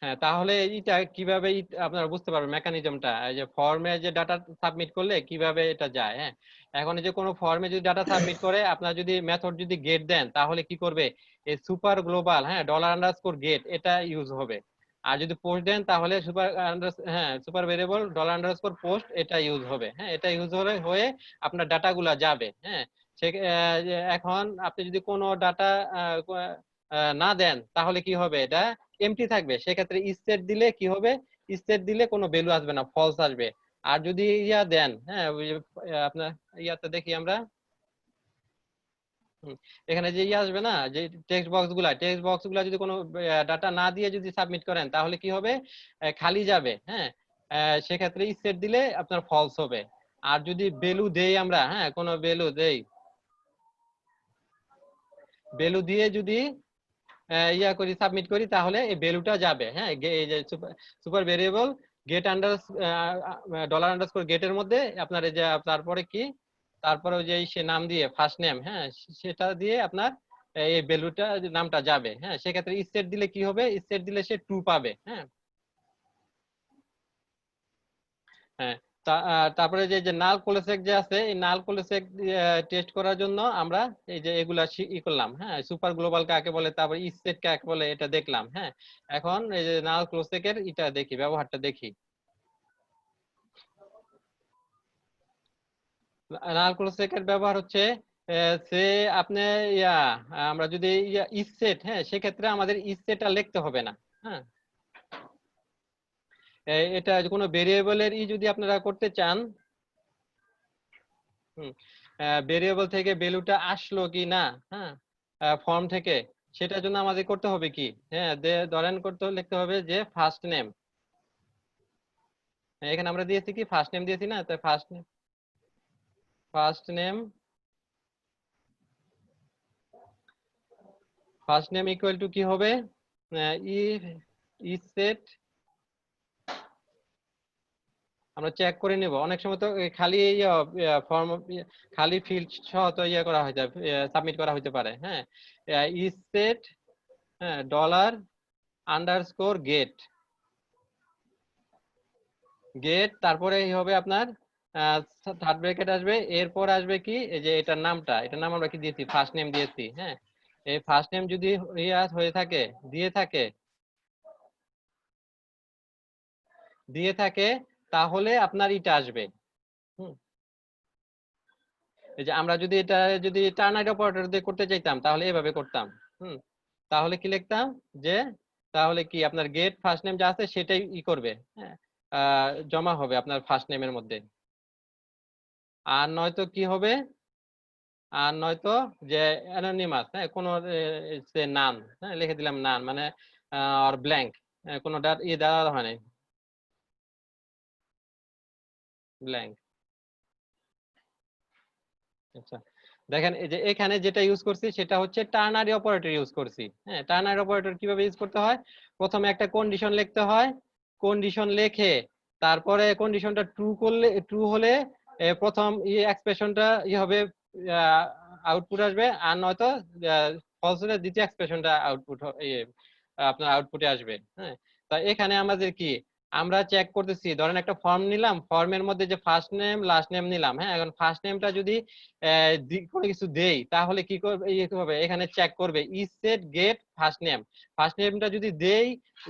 হ্যাঁ, তাহলে এটা কিভাবে আপনারা বুঝতে পারবেন মেকানিজমটা, এই যে ফর্মে যে ডাটা সাবমিট করলে কিভাবে এটা যায়, হ্যাঁ। এখন এই যে কোনো ফর্মে যদি ডাটা সাবমিট করে, আপনার যদি মেথড যদি গেট দেন, তাহলে কি করবে, এই সুপার গ্লোবাল, হ্যাঁ, $_গেট এটা ইউজ হবে। আর যদি পোস্ট দেন, তাহলে হ্যাঁ, সুপার ভেরিয়েবল $_পোস্ট এটা ইউজ হবে, হ্যাঁ, এটা ইউজ হয়ে আপনার ডাটাগুলা যাবে, হ্যাঁ। এখন আপনি যদি কোনো ডাটা না দেন, তাহলে কি হবে, এটা এমটি থাকবে, সেক্ষেত্রে স্টেট দিলে কি হবে, স্টেট দিলে কোনো ভ্যালু আসবে না, ফলস আসবে। আর যদি ইয়া দেন, হ্যাঁ, ওই যে, আপনার ইয়াতে দেখি আমরা, এখানে যে ইয়ে আসবে না, যে টেক্সট বক্স গুলা যদি কোনো ডাটা না দিয়ে যদি সাবমিট করেন, তাহলে কি হবে, খালি যাবে, হ্যাঁ। সেক্ষেত্রে স্টেট দিলে আপনার ফলস হবে। আর যদি ভ্যালু দেই আমরা, হ্যাঁ, কোনো ভ্যালু দেই, ভ্যালু দিয়ে যদি ইয়া করি, সাবমিট করি, তাহলে এই ভ্যালুটা যাবে, হ্যাঁ। এই যে সুপার ভেরিয়েবল গেট $_গেটের মধ্যে আপনার এই যে তারপরে কি, তারপরে ওই যে সে নাম দিয়ে ফার্স্ট নেম, হ্যাঁ, সেটা দিয়ে আপনার এই ভ্যালুটা নামটা যাবে, হ্যাঁ। সেক্ষেত্রে স্টেট দিলে কি হবে, স্টেট দিলে সে ট্রু পাবে, হ্যাঁ, হ্যাঁ। তারপরে যে নাল কোলেসেক যে আছে, এই নাল কোলেসেক টেস্ট করার জন্য আমরা এই যে এগুলা করলাম, হ্যাঁ, সুপার গ্লোবাল কাকে বলে, তারপর স্টেট কাকে বলে, এটা দেখলাম, হ্যাঁ। এখন এই যে নাল কোলেসেকের এটা দেখি, ব্যবহারটা দেখি। নাল কোলেসেকের ব্যবহার হচ্ছে, সে আপনি ইয়া, আমরা যদি ইয়া স্টেট, হ্যাঁ, সেক্ষেত্রে আমাদের স্টেটটা লিখতে হবে না, হ্যাঁ। এটা কোনো ভেরিয়েবলের যদি আপনারা করতে চান, ভেরিয়েবল থেকে ভ্যালুটা আসলো কি না, হ্যাঁ, ফর্ম থেকে, সেটার জন্য আমাদের করতে হবে কি, হ্যাঁ, ধরেন লিখতে হবে যে ফার্স্ট নেম, এখানে আমরা দিয়েছি কি ফার্স্ট নেম দিয়েছি না, তাই ফার্স্ট নেম ইকুয়াল টু কি হবে, সেট, আমরা চেক করে নেব, অনেক সময় তো খালি ফর্ম, খালি ফিল্ড সহ তো ইয়ে করা হয়ে যায়, সাবমিট করা হতে পারে, হ্যাঁ। সেট, হ্যাঁ, $_গেট, তারপরে হবে আপনার থার্ড ব্র্যাকেট আসবে, এরপর আসবে কি, এই যে এটার নাম আমরা কি দিয়েছি, ফার্স্ট নেম দিয়েছি, হ্যাঁ। এই ফার্স্ট নেম যদি হয়ে থাকে, দিয়ে থাকে, তাহলে আপনার এটা আসবে, হুম। এই যে আমরা যদি এটা যদি টার্নারি অপারেটর দিয়ে করতে চাইতাম, তাহলে এভাবে করতাম, হুম। তাহলে কি লিখতাম, যে তাহলে কি আপনার গেট ফার্স্ট নেম যা আছে সেটাই করবে, হ্যাঁ, জমা হবে আপনার ফার্স্ট নেমের মধ্যে। আর নয়তো কি হবে, আর নয়তো যে অ্যানোনিমাস, হ্যাঁ, কোনো নাম, হ্যাঁ, লিখে দিলাম নাম, মানে আর ব্ল্যাঙ্ক, কোনো দেওয়া হয় নাই, ব্ল্যাঙ্ক। আচ্ছা, দেখেন এই যে এখানে যেটা ইউজ করছি সেটা হচ্ছে টার্নারি অপারেটর ইউজ করছি। হ্যাঁ, টার্নারি অপারেটর কিভাবে ইউজ করতে হয়, প্রথমে একটা কন্ডিশন লিখতে হয়, কন্ডিশন লিখে তারপরে কন্ডিশনটা ট্রু হলে প্রথম এক্সপ্রেশনটা হবে, আউটপুট আসবে, আর নয়তো ফলস হলে দ্বিতীয় এক্সপ্রেশনটা আউটপুট আপনার আউটপুটে আসবে। হ্যাঁ, তা এখানে আমাদের কি, আমরা চেক করতেছি, ধরেন একটা ফর্ম নিলাম, ফর্মের মধ্যে যে ফার্স্ট নেম লাস্ট নেম নিলাম। হ্যাঁ, এখন ফার্স্ট নেমটা যদি কোনো কিছু দেই তাহলে কি করবে, হবে এখানে চেক করবে isset get first name. First নেমটা যদি দেই,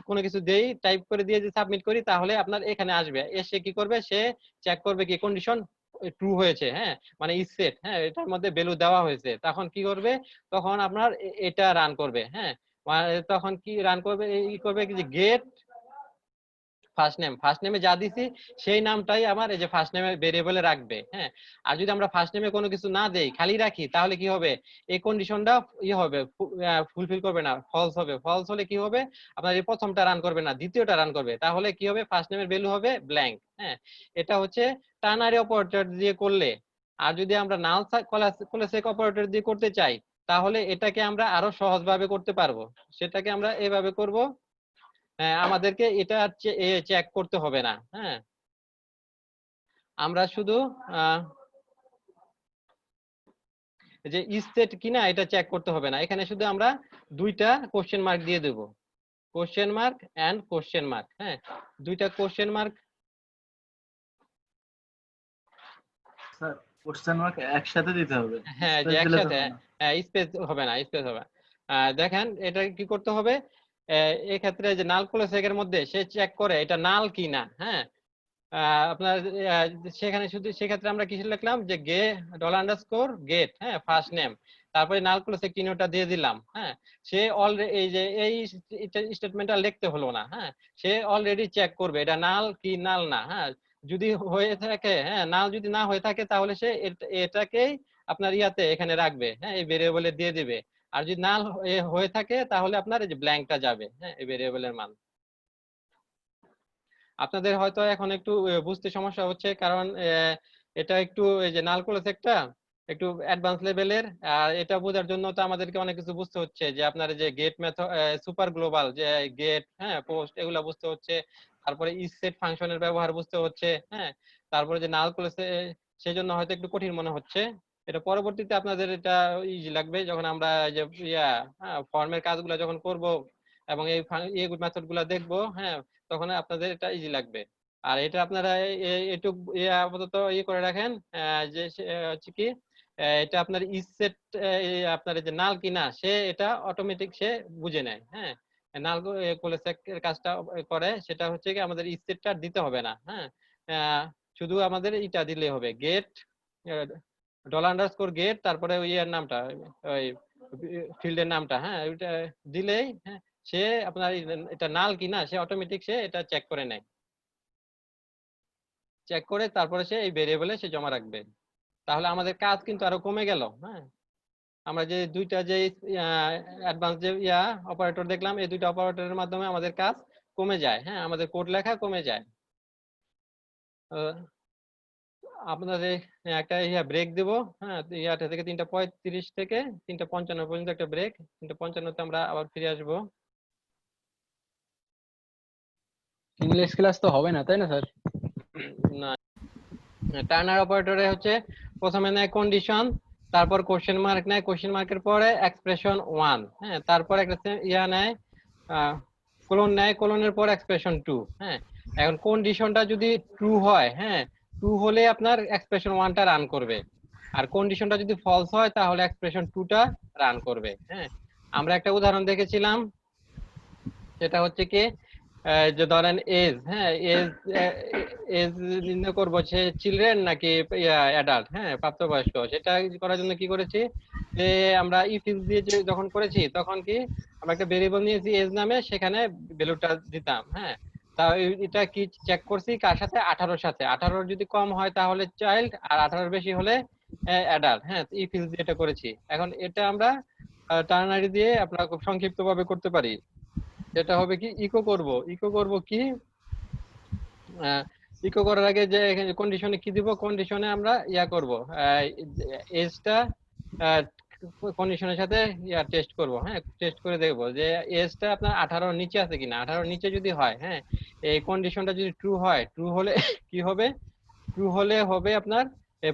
কোনো কিছু দেই, টাইপ করে দিয়ে যদি সাবমিট করি তাহলে আপনার এখানে আসবে, এসে কি করবে, সে চেক করবে কি কন্ডিশন ট্রু হয়েছে। হ্যাঁ, মানে ইজ সেট, হ্যাঁ এটার মধ্যে ভ্যালু দেওয়া হয়েছে, তখন কি করবে, তখন আপনার এটা রান করবে। হ্যাঁ, তখন কি রান করবে, এই করবে কি যে গেট ফার্স্ট নেমে যা দিছি সেই নামটাই আমার এই যে ফার্স্ট নেমে ভেরিয়েবলে রাখবে। হ্যাঁ, আর যদি আমরা ফার্স্ট নেমে কোনো কিছু না দেই, খালি রাখি, তাহলে কি হবে, এই কন্ডিশনটা হবে, ফুলফিল করবে না, ফলস হবে। ফলস হলে কি হবে, আপনার এই প্রথমটা রান করবে না, দ্বিতীয়টা রান করবে, তাহলে কি হবে, ফার্স্ট নেমের ভ্যালু হবে ব্ল্যাঙ্ক। হ্যাঁ, এটা হচ্ছে টার্নারি অপারেটর দিয়ে করলে। আর যদি আমরা নাল কোলেসেক অপারেটর দিয়ে করতে চাই, তাহলে এটাকে আমরা আরো সহজভাবে করতে পারবো। সেটাকে আমরা এভাবে করব, আমাদেরকে এটা চেক করতে হবে না। হ্যাঁ, আমরা শুধু যে স্টেট কিনা এটা চেক করতে হবে না, এখানে শুধু আমরা দুইটা কোশ্চেন মার্ক দিয়ে দেব, question mark and question mark. হ্যাঁ, দুইটা question mark, sir question mark একসাথে দিতে হবে, হ্যাঁ যে স্পেস দিলে তো একসাথে, হবে না। স্পেস হবে না, স্পেস হবে না। দেখেন এটা কি করতে হবে, এই ক্ষেত্রে যে নাল কোলেসেকের মধ্যে সে চেক করে এটা নাল কিনা। হ্যাঁ, আপনার সেখানে শুধু সেক্ষেত্রে আমরা কিছু লিখলাম যে $_get, হ্যাঁ ফার্স্ট নেম, তারপরে নাল ক্লোজে চিহ্নটা দিয়ে দিলাম। হ্যাঁ, সে অলরেডি এই যে এই স্টেটমেন্টটা লিখতে হলো না। হ্যাঁ, সে অলরেডি চেক করবে এটা নাল কি নাল না। হ্যাঁ, যদি হয়ে থাকে, হ্যাঁ নাল যদি না হয়ে থাকে তাহলে সে এটাকেই আপনার ইয়াতে এখানে রাখবে। হ্যাঁ, এই ভেরিয়েবলে দিয়ে দিবে। আর যদি নাল হয়ে থাকে তাহলে আপনার এই যে ব্ল্যাঙ্কটা যাবে। হ্যাঁ, এই ভেরিয়েবলের মান। আপনাদের হয়তো এখন একটু বুঝতে সমস্যা হচ্ছে, কারণ এটা একটু এই যে নালকোলাস একটা একটু অ্যাডভান্স লেভেলের। আর এটা বোঝার জন্য তো আমাদেরকে অনেক কিছু বুঝতে হচ্ছে, যে আপনার যে গেট মেথড, সুপার গ্লোবাল যে গেট, হ্যাঁ পোস্ট, এগুলা বুঝতে হচ্ছে। তারপরে ইজ সেট ফাংশনের ব্যবহার বুঝতে হচ্ছে। হ্যাঁ, তারপরে যে নালকোলাস, সেই জন্য হয়তো একটু কঠিন মনে হচ্ছে। এটা পরবর্তীতে আপনাদের এটা ইজি লাগবে যখন আমরা যে ফর্মের কাজগুলো যখন করব এবং এই মেথড গুলা দেখবো। হ্যাঁ, তখন আপনাদের এটা ইজি লাগবে। আর এটা আপনারা একটু আপাতত করে রাখেন, যে হচ্ছে কি, এটা আপনার ইসেট, আপনার যে নাল কিনা সে এটা অটোমেটিক সে বুঝে নেয়। হ্যাঁ, নাল কোলেসেকের কাজটা করে, সেটা হচ্ছে কি আমাদের ইসেটটা দিতে হবে না। হ্যাঁ, শুধু আমাদের এটা দিলে হবে, গেট $_get, তারপরে ওই এর নামটা, ওই ফিল্ডের নামটা। হ্যাঁ, ওইটা দিলেই হ্যাঁ সে আপনার এটা নাল কিনা সে অটোমেটিক সে এটা চেক করে নেয়, চেক করে তারপরে সে এই ভেরিয়েবলে সে জমা রাখবে। তাহলে আমাদের কাজ কিন্তু আরো কমে গেল। হ্যাঁ, আমরা যে দুইটা যে অ্যাডভান্স যে অপারেটর দেখলাম, এই দুইটা অপারেটরের মাধ্যমে আমাদের কাজ কমে যায়। হ্যাঁ, আমাদের কোড লেখা কমে যায়। আপনাদের একটা ব্রেক দেবো। হ্যাঁ, 3:35 থেকে 3:55 পর্যন্ত একটা ব্রেক, 3:55 আমরা আবার ফিরে আসবো। ইংলিশ ক্লাস তো হবে না তাই না স্যার? না, টার্নার অপারেটরে হচ্ছে প্রথমে নেয় কন্ডিশন, তারপর কোশ্চেন মার্ক নেয়, কোশ্চেন মার্কের পরে এক্সপ্রেশন 1। হ্যাঁ, তারপর একটা নেয়, কোলন নেয়, কোলনের পর এক্সপ্রেশন 2। হ্যাঁ, এখন কন্ডিশনটা যদি ট্রু হয়, হ্যাঁ ট্রু হলে আপনার এক্সপ্রেশন 1টা রান করবে, আর কন্ডিশনটা যদি ফলস হয় তাহলে এক্সপ্রেশন 2টা রান করবে। হ্যাঁ, আমরা একটা উদাহরণ দেখেছিলাম, সেটা হচ্ছে কি, যে ধরেন এজ, হ্যাঁ এজ, এজ নির্ণয় করবো সে চিলড্রেন নাকি অ্যাডাল্ট, হ্যাঁ প্রাপ্তবয়স্ক। সেটা করার জন্য কি করেছি, যে আমরা ইফ ইলস দিয়ে যখন করেছি তখন কি আমরা একটা ভেরিয়েবল নিয়েছি এজ নামে, সেখানে ভ্যালুটা দিতাম। হ্যাঁ, তা এটা কি চেক করছি কার সাথে, 18-র সাথে। 18 যদি কম হয় তাহলে চাইল্ড, আর 18-র বেশি হলে অ্যাডাল্ট। হ্যাঁ, ইফ ইলস দিয়ে এটা করেছি। এখন এটা আমরা টার্নারি দিয়ে আমরা খুব সংক্ষিপ্ত ভাবে করতে পারি। যেটা হবে কি, ইকো করব কি, ইকো করার আগে যে কন্ডিশনে কি দিব, কন্ডিশনে আমরা ইয়া করব, এজটা কন্ডিশনের সাথে ইয়া টেস্ট করব, হ্যাঁ টেস্ট করে দেখবো যে এজটা আপনার 18 নিচে আছে কিনা। 18 নিচে যদি হয়, হ্যাঁ এই কন্ডিশনটা যদি ট্রু হয়, ট্রু হলে কি হবে, ট্রু হলে হবে আপনার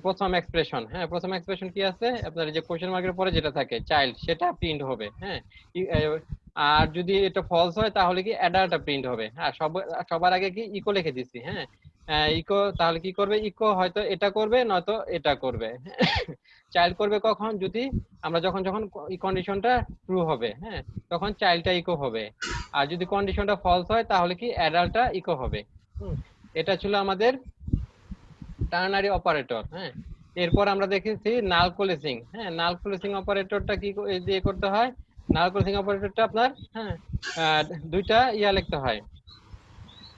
প্রথম এক্সপ্রেশন, হ্যাঁ প্রথম এক্সপ্রেশন কি আছে আপনার, যে কোশ্চেন মার্কের পরে যেটা থাকে চাইল্ড, সেটা প্রিন্ট হবে, হ্যাঁ আর যদি এটা ফলস হয় তাহলে কি অ্যাডারটা প্রিন্ট হবে। হ্যাঁ সবার আগে কি ইকো লিখে দিছি, হ্যাঁ ইকো, তাহলে কি করবে ইকো, হয়তো এটা করবে নয়তো এটা করবে। চাইল্ড করবে কখন, যদি আমরা যখন যখন কন্ডিশনটা ট্রু হবে, হ্যাঁ তখন চাইল্ডটা ইকো হবে। আর যদি কন্ডিশনটা ফলস হয় তাহলে কি অ্যাডাল্টটা ইকো হবে। এটা ছিল আমাদের টার্নারি অপারেটর। হ্যাঁ এরপর আমরা দেখেছি নাল কোলেসিং। হ্যাঁ নাল কোলেসিং অপারেটরটা কি দিয়ে করতে হয়, নাল কোলেসিং অপারেটরটা আপনার, হ্যাঁ দুইটা ইয়া লিখতে হয়,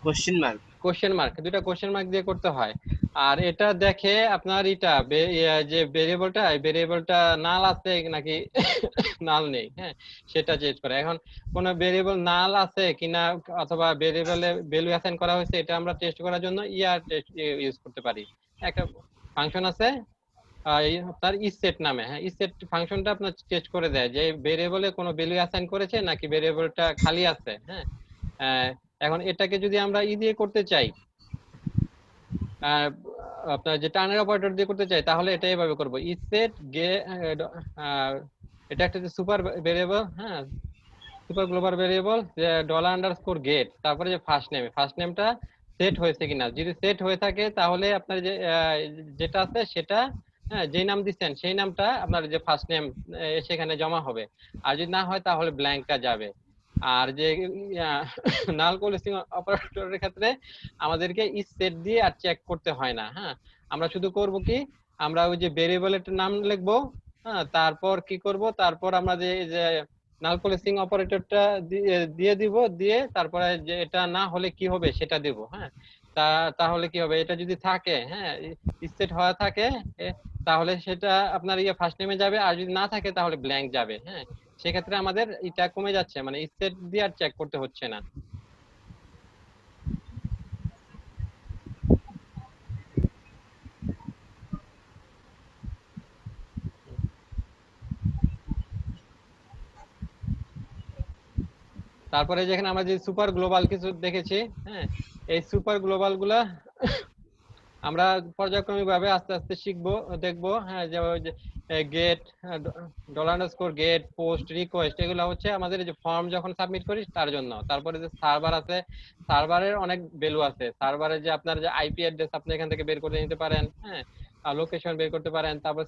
কোশ্চেন মার্ক। কোশ্চেন মার্ক, দুইটা কোশ্চেন মার্ক দিয়ে করতে হয়। আর এটা দেখে আপনার এটা যে ভেরিয়েবলটা নাল আছে নাকি নাল নেই, হ্যাঁ সেটা চেক করে। এখন কোন ভেরিয়েবল নাল আছে কিনা অথবা ভেরিয়েবলে ভ্যালু অ্যাসাইন করা হয়েছে, এটা আমরা টেস্ট করার জন্য ইয়ার টেস্ট ইউজ করতে পারি। একটা ফাংশন আছে আপনার ইসেট নামে, হ্যাঁ ইসেট ফাংশনটা আপনার টেস্ট করে দেয় যে ভেরিয়েবলে কোনো ভ্যালু অ্যাসাইন করেছে নাকি ভেরিয়েবলটা খালি আছে। হ্যাঁ এখন এটাকে যদি আমরা দিয়ে করতে চাই, আপনার যে টার্নারি অপারেটর দিয়ে করতে চাই, তাহলে এটা এভাবে করব, ইসেট এটা একটা সুপার ভেরিয়েবল, হ্যাঁ সুপার গ্লোবাল ভেরিয়েবল, যে $_ গেট, তারপরে যে ফার্স্ট নেমটা সেট হয়েছে কিনা, যদি সেট হয়ে থাকে তাহলে আপনার যে যেটা আছে সেটা, হ্যাঁ যেই নাম দিচ্ছেন সেই নামটা আপনার যে ফার্স্ট নেম সেখানে জমা হবে। আর যদি না হয় তাহলে ব্ল্যাঙ্কটা যাবে। আর যে নাল কোলেসিং অপারেটরের ক্ষেত্রে আমাদেরকে ইস সেট দিয়ে আর চেক করতে হয় না। হ্যাঁ আমরা শুধু করব কি, আমরা ওই যে ভেরিয়েবলের নাম লিখবো, হ্যাঁ তারপর কি করব, তারপর আমরা যে নাল কোলেসিং অপারেটরটা দিয়ে দিব, দিয়ে তারপরে যে এটা না হলে কি হবে সেটা দিব। হ্যাঁ তাহলে কি হবে, এটা যদি থাকে, হ্যাঁ সেট হওয়া থাকে তাহলে সেটা আপনার ইয়ে ফার্স্ট নেমে যাবে, আর যদি না থাকে তাহলে ব্ল্যাঙ্ক যাবে। হ্যাঁ সেক্ষেত্রে আমাদের এটা কমে যাচ্ছে, মানে সেট দিয়ে আর চেক করতে হচ্ছে না। তারপরে যেখানে আমরা যে সুপার গ্লোবাল কিছু দেখেছি, হ্যাঁ এই সুপার গ্লোবাল গুলা আমরা পর্যায়ক্রমিক ভাবে আস্তে আস্তে শিখবো, দেখবো। হ্যাঁ যে গেট, $_ গেট, পোস্ট, রিকোয়েস্ট, এগুলো হচ্ছে আমাদের যে ফর্ম যখন সাবমিট করি তার জন্য। তারপরে যে সার্ভার আছে, সার্ভারের অনেক ভ্যালু আছে। সার্ভারের যে আপনার যে আইপি অ্যাড্রেস আপনি এখান থেকে বের করে নিতে পারেন, হ্যাঁ লোকেশন বের করতে পারেন। তারপর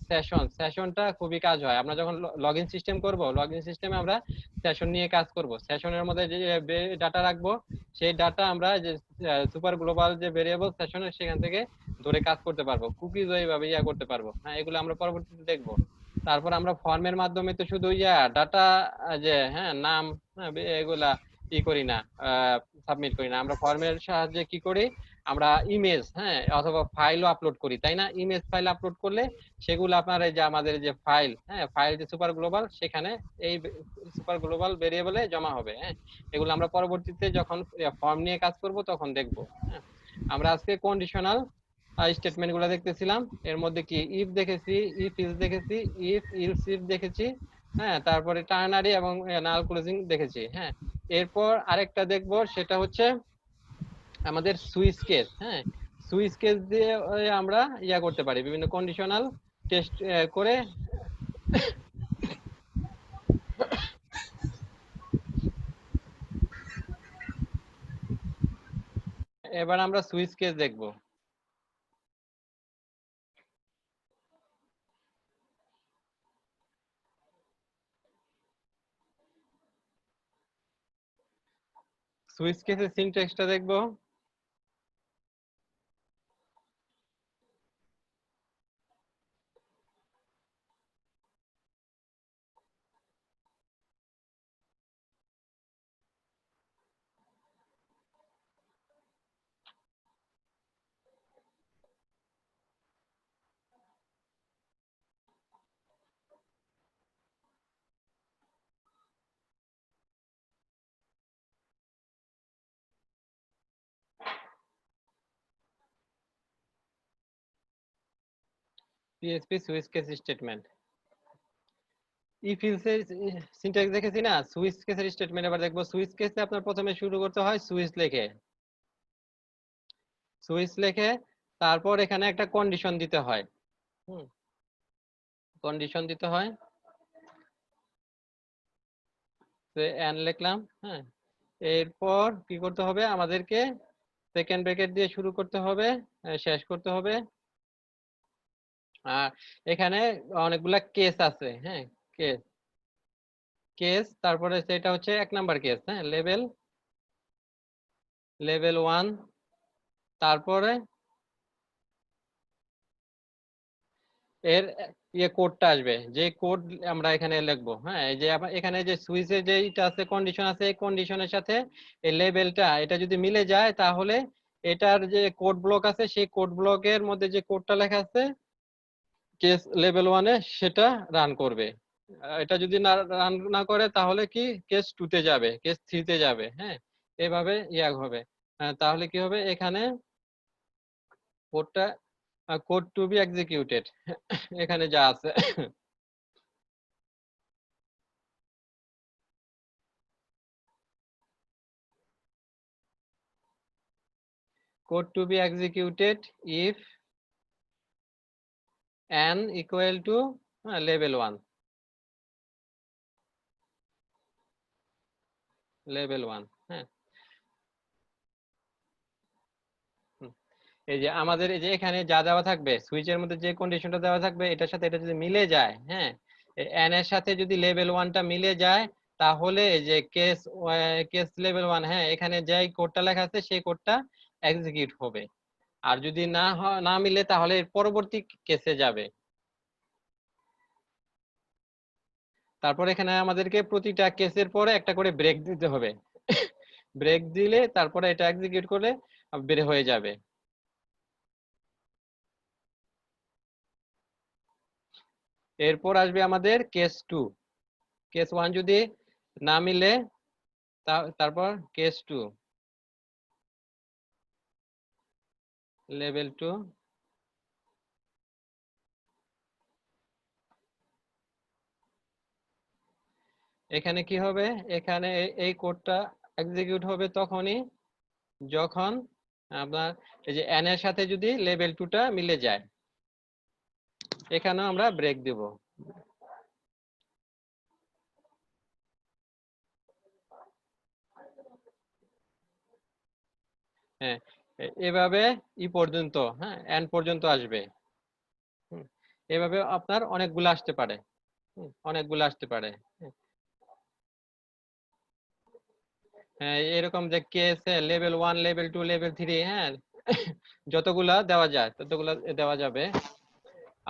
সেশনটা খুবই কাজ হয়। আমরা যখন লগ ইন সিস্টেম করবো, লগ ইন সিস্টেমে আমরা সেশন নিয়ে কাজ করব। সেশনের মধ্যে যে ডাটা রাখবো, সেই ডাটা আমরা যে সুপার গ্লোবাল যে ভেরিয়েবল সেশনের সেখান থেকে ধরে কাজ করতে পারবো, কুকিজ ওইভাবে ইয়া করতে পারবো। হ্যাঁ এগুলো আমরা পরবর্তীতে দেখবো। তারপর আমরা ফর্মের মাধ্যমে তো শুধু ডাটা যে হ্যাঁ নাম, হ্যাঁ এগুলা করি না, সাবমিট করি না। আমরা ফর্মের সাহায্যে কি করি, আমরা ইমেজ, হ্যাঁ অথবা ফাইলও আপলোড করি, তাই না? ইমেজ ফাইল আপলোড করলে সেগুলো আপনার এই যে আমাদের যে ফাইল, হ্যাঁ ফাইল যে সুপার গ্লোবাল, সেখানে এই সুপার গ্লোবাল ভেরিয়েবলে জমা হবে। হ্যাঁ এগুলো আমরা পরবর্তীতে যখন ফর্ম নিয়ে কাজ করব তখন দেখবো। হ্যাঁ আমরা আজকে কন্ডিশনাল স্টেটমেন্ট গুলো দেখতেছিলাম। এর মধ্যে কি ইফ দেখেছি, ইফ ইলস দেখেছি, ইফ ইলস ইফ দেখেছি, হ্যাঁ তারপরে টার্নারি এবং নাল ক্লোজিং দেখেছি। হ্যাঁ এরপর আরেকটা দেখবো, সেটা হচ্ছে আমাদের সুইচ কেস। হ্যাঁ সুইচ কেস দিয়ে আমরা ইয়া করতে পারি, বিভিন্ন কন্ডিশনাল টেস্ট করে। এবার আমরা সুইচ কেস দেখবো। সুইচ কেসের সিনট্যাক্সটা দেখবো। PHP switch case statement. If else এর সিনট্যাক্স দেখেছি না, সুইচ কেসের স্টেটমেন্ট এবার দেখবো। সুইচ কেসে আপনার প্রথমে শুরু করতে হয় সুইচ লিখে, সুইচ লিখে তারপর এখানে একটা কন্ডিশন দিতে হয়। কন্ডিশন দিতে হয়, এন লিখলাম। হ্যাঁ, এরপর কি করতে হবে আমাদেরকে, সেকেন্ড ব্র্যাকেট দিয়ে শুরু করতে হবে, শেষ করতে হবে। আর এখানে অনেকগুলা কেস আছে। হ্যাঁ, কেস কেস তারপরে সেটা হচ্ছে 1 নাম্বার কেস। হ্যাঁ, লেভেল 1, তারপরে এর কোডটা আসবে, যে কোড আমরা এখানে লিখবো। হ্যাঁ, এই যে এখানে যে সুইচের যেটা আছে কন্ডিশন আছে, এই কন্ডিশনের সাথে এই লেভেলটা এটা যদি মিলে যায় তাহলে এটার যে কোড ব্লক আছে সেই কোড ব্লকের মধ্যে যে কোডটা লেখা আছে কেস লেভেল 1-এ সেটা রান করবে। এটা যদি না রান না করে তাহলে কি কেস 2-তে যাবে, কেস 3-তে যাবে। হ্যাঁ, এভাবে হবে। তাহলে কি হবে এখানে কোডটা, কোড টু বি এক্সিকিউটেড এখানে যা আছে। Code to be executed if n equal to level 1, level 1। হ্যাঁ, এই যে আমাদের এই যে এখানে যা দেওয়া থাকবে সুইচের মধ্যে যে কন্ডিশনটা দেওয়া থাকবে এটার সাথে এটা যদি মিলে যায়, হ্যাঁ, n এর সাথে যদি লেভেল 1টা মিলে যায় তাহলে এই যে কেস লেভেল 1, হ্যাঁ, এখানে যেই কোডটা লেখা আছে সেই কোডটা এক্সিকিউট হবে। আর যদি না মিলে তাহলে এর পরবর্তী কেসে যাবে। তারপর এখানে আমাদেরকে প্রতিটা কেসের পরে একটা করে ব্রেক দিতে হবে। ব্রেক দিলে তারপরে এটা এক্সিকিউট করে বের হয়ে যাবে। এরপর আসবে আমাদের কেস 2। কেস 1 যদি না মিলে তারপর কেস 2, লেভেল 2। এখানে কি হবে, এখানে এই কোডটা এক্সিকিউট হবে তখনই যখন আপনার এই যে n এর সাথে যদি লেভেল 2টা মিলে যায়। এখানেও আমরা ব্রেক দেব। হ্যাঁ, এভাবে পর্যন্ত, হ্যাঁ, n পর্যন্ত আসবে। এভাবে আপনার অনেকগুলো আসতে পারে, অনেকগুলো আসতে পারে। হ্যাঁ, এরকম যে কেস লেভেল 1, লেভেল 2, লেভেল 3, হ্যাঁ, যতগুলা দেওয়া যায় ততগুলা দেওয়া যাবে।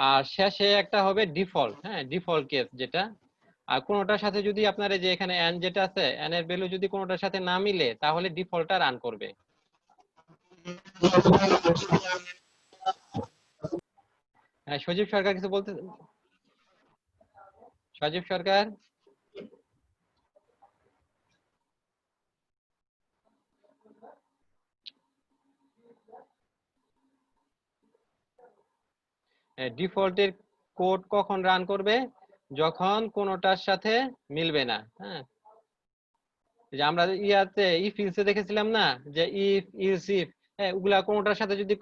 আর শেষে একটা হবে ডিফল্ট। হ্যাঁ, ডিফল্ট কেস যেটা, আর কোনোটার সাথে যদি আপনার এই যে এখানে n যেটা আছে n এর ভ্যালু যদি কোনোটার সাথে না মিলে তাহলে ডিফল্টটা রান করবে। হ্যাঁ, সজীব সরকার কিছু বলতে, সজীব সরকার। ডিফল্টের কোড কখন রান করবে, যখন কোনোটার সাথে মিলবে না। হ্যাঁ, যে আমরা ইয়াতে ইফ ইলসে দেখেছিলাম না যে ইফ ইলস ইফ, হ্যাঁ, ওগুলা কোনোটার সাথে যদি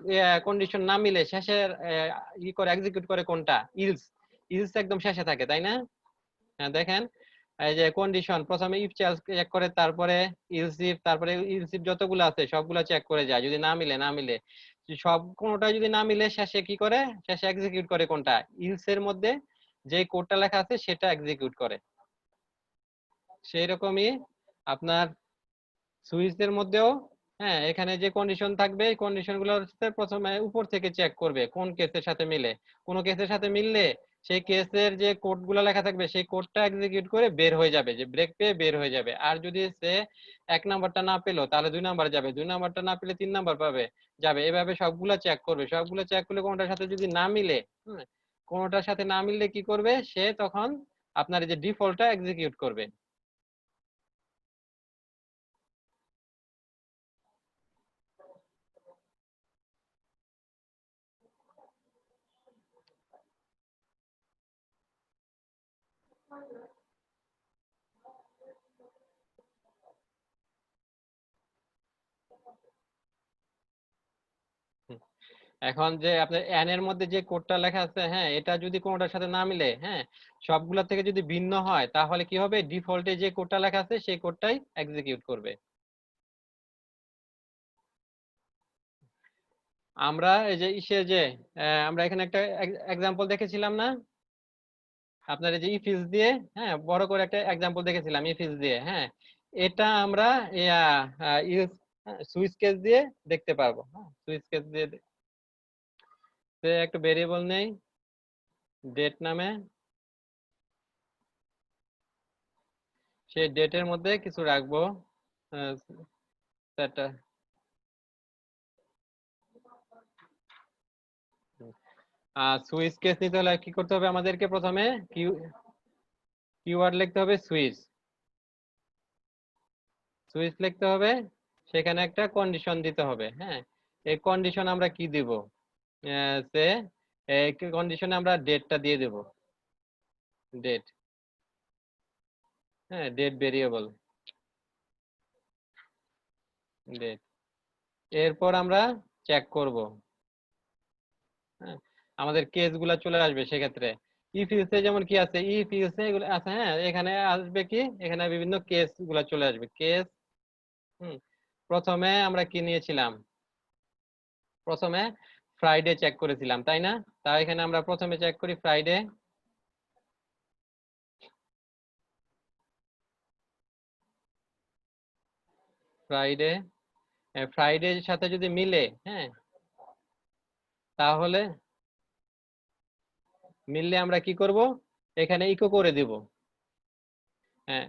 কন্ডিশন না মিলে শেষে করে এক্সিকিউট করে কোনটা, ইলস। ইলস একদম শেষে থাকে, তাই না? হ্যাঁ, দেখেন এই যে কন্ডিশন প্রথমে ইফ চেক করে, তারপরে ইলস ইফ, তারপরে ইলস ইফ যতগুলো আছে সবগুলো চেক করে যায়, যদি না মিলে সব কোনোটা যদি না মিলে শেষে কি করে, শেষে এক্সিকিউট করে কোনটা, ইলস এর মধ্যে যে কোডটা লেখা আছে সেটা এক্সিকিউট করে। সেই রকমই আপনার সুইচের মধ্যেও, হ্যাঁ, এখানে যে কন্ডিশন থাকবে এই কন্ডিশন গুলো প্রথমে উপর থেকে চেক করবে কোন কেসের সাথে মিলে। কোন কেসের সাথে মিললে সেই কেসের যে কোড গুলো লেখা থাকবে সেই কোডটা এক্সিকিউট করে বের হয়ে যাবে, যে ব্রেক পেয়ে বের হয়ে যাবে। আর যদি সে 1 নাম্বারটা না পেলো তাহলে 2 নাম্বার যাবে, 2 নাম্বারটা না পেলে 3 নাম্বার পাবে, যাবে। এভাবে সবগুলা চেক করবে। সবগুলো চেক করলে কোনটার সাথে যদি না মিলে, কোনটার সাথে না মিললে কি করবে, সে তখন আপনার এই যে ডিফল্টটা এক্সিকিউট করবে। এখন যে আপনার এন এর মধ্যে যে কোডটা লেখা আছে, হ্যাঁ, এটা যদি কোনোটার সাথে না মিলে, হ্যাঁ, সবগুলা থেকে যদি ভিন্ন হয়, তাহলে কি হবে, ডিফল্টে যে কোডটা লেখা আছে সেই কোডটাই এক্সিকিউট করবে। আমরা এই যে যে আমরা এখানে একটা এক্সাম্পল দেখেছিলাম না, আপনার এই যে ইফ ইলস দিয়ে, হ্যাঁ, বড় করে একটা এক্সাম্পল দেখেছিলাম ইফ ইলস দিয়ে, হ্যাঁ, এটা আমরা ইলস সুইচ কেস দিয়ে দেখতে পারবো। হ্যাঁ, সুইচ কেস দিয়ে একটা ভেরিয়েবল নেই ডেট নামে, সেই ডেটের মধ্যে কিছু রাখবো, সেটা সুইচ কেস নিতে হলে কি করতে হবে, আমাদেরকে প্রথমে কিওয়ার্ড লিখতে হবে সুইচ, সুইচ লিখতে হবে, সেখানে একটা কন্ডিশন দিতে হবে। হ্যাঁ, এই কন্ডিশন আমরা কি দিব, সে কন্ডিশনে আমরা ডেটটা দিয়ে দেব, ডেট, হ্যাঁ, ডেট ভেরিয়েবল ডেট। এরপর আমরা চেক করব, হ্যাঁ, আমাদের কেস গুলা চলে আসবে সেক্ষেত্রে। ইফ ইলসে যেমন কি আছে, ইফ ইলসে এগুলো আছে, হ্যাঁ, এখানে আসবে কি, এখানে বিভিন্ন কেস গুলা চলে আসবে, কেস। প্রথমে আমরা কি নিয়েছিলাম, প্রথমে ফ্রাইডে চেক করেছিলাম, তাই না? তাই এখানে আমরা প্রথমে চেক করি ফ্রাইডে, ফ্রাইডে, ফ্রাইডের সাথে যদি মিলে, হ্যাঁ, তাহলে মিললে আমরা কি করব, এখানে ইকো করে দিব, হ্যাঁ,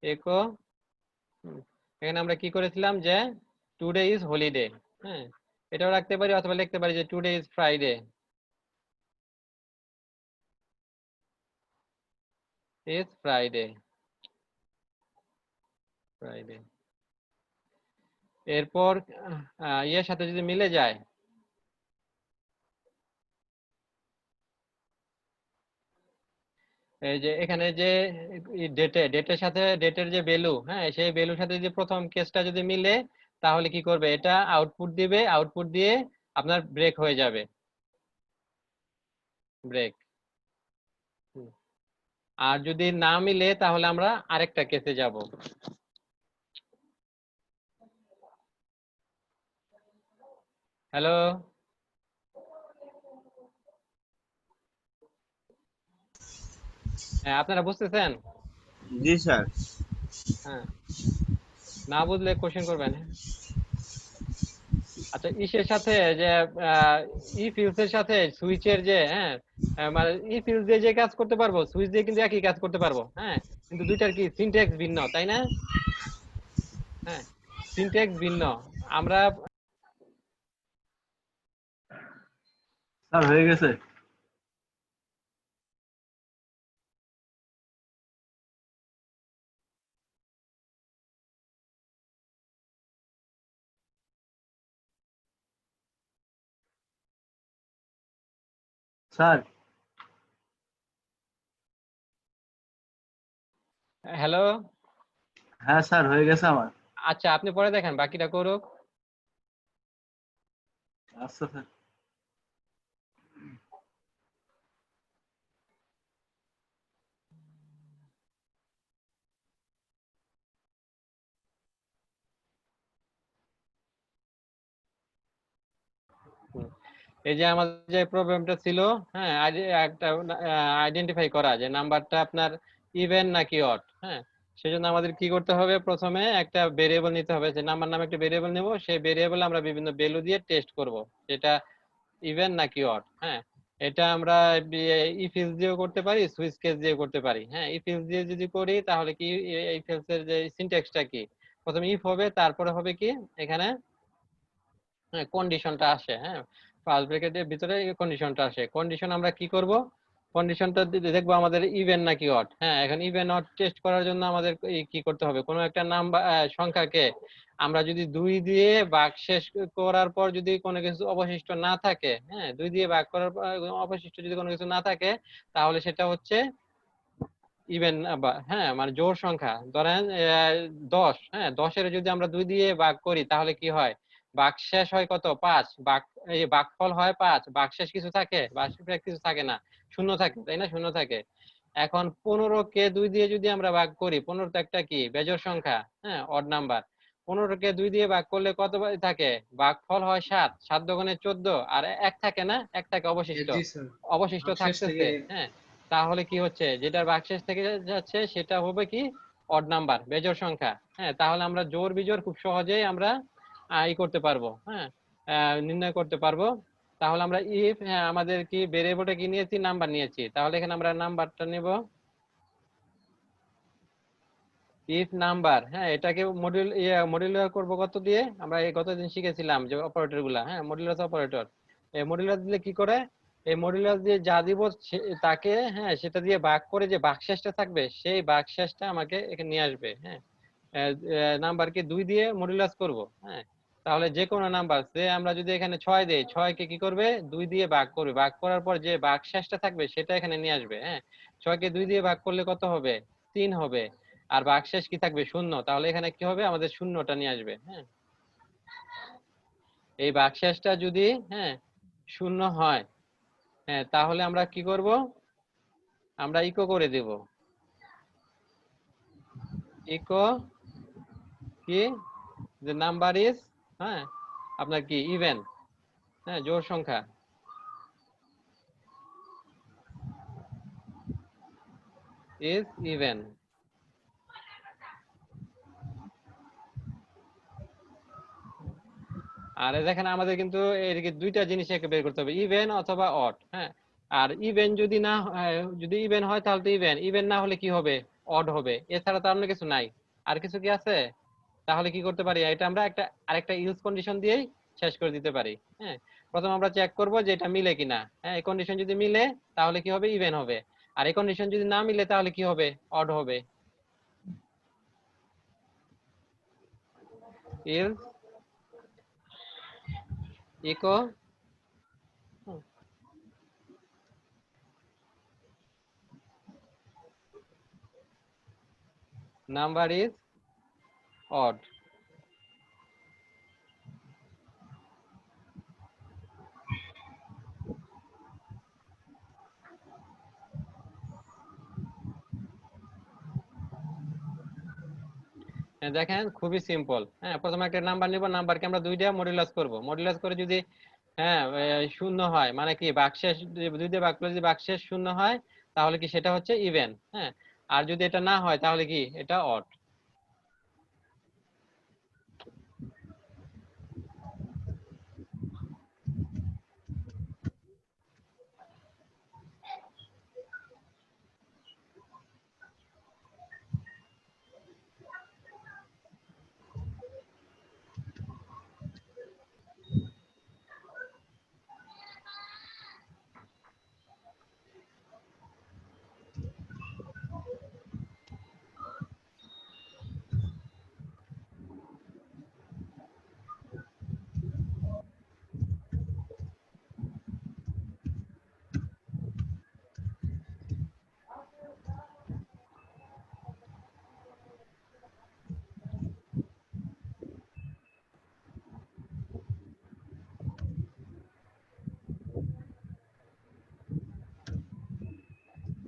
ইকো। এখানে আমরা কি করেছিলাম যে টুডে ইজ হলিডে, হ্যাঁ, এটাও রাখতে পারি, অথবা লিখতে পারি যে today is Friday, is Friday, Friday. এরপর ইয়ের সাথে যদি মিলে যায়, এই যে এখানে যে ডেটের সাথে ডেটের যে ভ্যালু, হ্যাঁ, সেই ভ্যালুর সাথে যদি প্রথম কেসটা যদি মিলে, তাহলে কি করবে, এটা আউটপুট দিবে, আউটপুট দিয়ে আপনার ব্রেক হয়ে যাবে, ব্রেক। আর যদি না মিলে, তাহলে আমরা আরেকটা কেসে যাব। হ্যালো, হ্যাঁ, আপনারা বুঝতেছেন? জি স্যার। হ্যাঁ, না বুঝলে কোশ্চেন করবেন। আচ্ছা, ইসের সাথে যে ইফ ইলসের সাথে সুইচের যে, হ্যাঁ, মানে ইফ ইলস দিয়ে যে কাজ করতে পারবো, সুইচ দিয়ে কিন্তু একই কাজ করতে পারবো, হ্যাঁ, কিন্তু দুইটার কি সিনট্যাক্স ভিন্ন, তাই না? হ্যাঁ, সিনট্যাক্স ভিন্ন। আমরা স্যার হয়ে গেছে। স্যার হ্যালো, হ্যাঁ স্যার হয়ে গেছে আমার। আচ্ছা, আপনি পরে দেখেন, বাকিটা করুক। আচ্ছা স্যার। এই যে আমাদের যে প্রবলেমটা ছিল, হ্যাঁ, একটা আইডেন্টিফাই করা যে নাম্বারটা আপনার ইভেন নাকি অড, হ্যাঁ, সেজন্য আমাদের কি করতে হবে, প্রথমে একটা ভেরিয়েবল নিতে হবে, যে নাম্বার নামে একটা ভেরিয়েবল নেব, সেই ভেরিয়েবল আমরা বিভিন্ন ভ্যালু দিয়ে টেস্ট করব সেটা ইভেন নাকি অড। হ্যাঁ, এটা আমরা ইফ এলস দিয়েও করতে পারি, সুইচ কেস দিয়েও করতে পারি। হ্যাঁ, ইফ এলস দিয়ে যদি করি, তাহলে কি ইফ এলস এর যে সিনট্যাক্সটা কি, প্রথমে ইফ হবে, তারপরে হবে কি, এখানে কন্ডিশনটা আসে, হ্যাঁ, ফার্স্ট ব্র্যাকেটের ভিতরে কন্ডিশনটা আসে। কন্ডিশন আমরা কি করব, কন্ডিশনটা দেখবো আমাদের ইভেন নাকি অড। হ্যাঁ, এখন ইভেন অড টেস্ট করার জন্য আমাদের কি করতে হবে, কোনো একটা নাম্বার সংখ্যাকে আমরা যদি 2 দিয়ে ভাগ শেষ করার পর যদি কোনো কিছু অবশিষ্ট না থাকে, হ্যাঁ 2 দিয়ে ভাগ করার পর অবশিষ্ট যদি কোনো কিছু না থাকে, তাহলে সেটা হচ্ছে ইভেন নাম্বার। হ্যাঁ, মানে জোড় সংখ্যা। ধরেন 10, হ্যাঁ 10 এর যদি আমরা 2 দিয়ে ভাগ করি তাহলে কি হয়, ভাগশেষ হয় কত, 5। এই ভাগফল হয় 5, ভাগশেষ কিছু থাকে, ভাগশেষ কিছু থাকে না, শূন্য থাকে, তাই না, শূন্য থাকে। এখন 15 কে 2 দিয়ে যদি আমরা ভাগ করি, 15 তো একটা কি বেজোড় সংখ্যা, হ্যাঁ অড নাম্বার। 15 কে 2 দিয়ে ভাগ করলে কত থাকে, ভাগফল হয় 7, 7 দোকানে 14, আর এক থাকে না, এক থাকে অবশিষ্ট, জি স্যার, অবশিষ্ট শেষ থেকে থাকতেছে। হ্যাঁ, তাহলে কি হচ্ছে, যেটার ভাগশেষ থেকে যাচ্ছে সেটা হবে কি অড নাম্বার, বেজোড় সংখ্যা। হ্যাঁ, তাহলে আমরা জোড় বিজোড় খুব সহজেই আমরা ই করতে পারবো, হ্যাঁ নির্ণয় করতে পারবো। তাহলে আমরা ইফ, হ্যাঁ আমাদের কি ভেরিয়েবলটা কি নিয়েছি, নাম্বার নিয়েছি, তাহলে এখানে আমরা নাম্বারটা নেব, ইফ নাম্বার। হ্যাঁ, এটাকে মডুলার করব কত দিয়ে, আমরা এই গতদিন শিখেছিলাম যে অপারেটর গুলা, হ্যাঁ মডুলাস অপারেটর। এই মডুলাস দিলে কি করে, এই মডুলাস দিয়ে যা দিব তাকে, হ্যাঁ সেটা দিয়ে ভাগ করে যে ভাগশেষটা থাকবে সেই ভাগশেষটা আমাকে এখানে নিয়ে আসবে। হ্যাঁ, নাম্বারকে 2 দিয়ে মডুলাস করব। হ্যাঁ, তাহলে যে কোনো নাম্বার সে আমরা যদি এখানে 6 দেই, 6 কে কি করবে, 2 দিয়ে ভাগ করবে, ভাগ করার পর যে ভাগশেষটা থাকবে সেটা এখানে নিয়ে আসবে। হ্যাঁ, 6 কে 2 দিয়ে ভাগ করলে কত হবে, 3 হবে, আর ভাগশেষ কি থাকবে, শূন্য, তাহলে এখানে কি হবে, আমাদের শূন্যটা নিয়ে আসবে। হ্যাঁ, এই ভাগশেষটা যদি, হ্যাঁ শূন্য হয়, হ্যাঁ তাহলে আমরা কি করব, আমরা ইকো করে দেব, ইকো কি, the number is, হ্যাঁ আপনার কি ইভেন, হ্যাঁ জোড় সংখ্যা is even। আর দেখেন আমাদের কিন্তু এদিকে দুইটা জিনিস একে বের করতে হবে, ইভেন অথবা অড। হ্যাঁ, আর ইভেন যদি না যদি ইভেন হয় তাহলে তো ইভেন, ইভেন না হলে কি হবে, অড হবে, এছাড়া তো অন্য কিছু নাই। আর কিছু কি আছে, তাহলে কি করতে পারি, এটা আমরা আরেকটা ইউজ কন্ডিশন দিয়েই শেষ করে দিতে পারি। হ্যাঁ, প্রথম আমরা চেক করব যে এটা মিলে কিনা। হ্যাঁ, এই কন্ডিশন যদি মিলে তাহলে কি হবে, ইভেন হবে, আর এই কন্ডিশন যদি না মিলে তাহলে কি হবে, অড হবে। Else echo number is odd. দেখেন খুবই সিম্পল। হ্যাঁ, প্রথমে একটা নাম্বার নিব, নাম্বারকে আমরা 2 দিয়ে মডুলাস করব, মডুলাস করে যদি, হ্যাঁ শূন্য হয়, মানে কি ভাগশেষ 2 দিয়ে ভাগ করলে যদি ভাগশেষ শূন্য হয় তাহলে কি সেটা হচ্ছে ইভেন। হ্যাঁ, আর যদি এটা না হয় তাহলে কি এটা অড।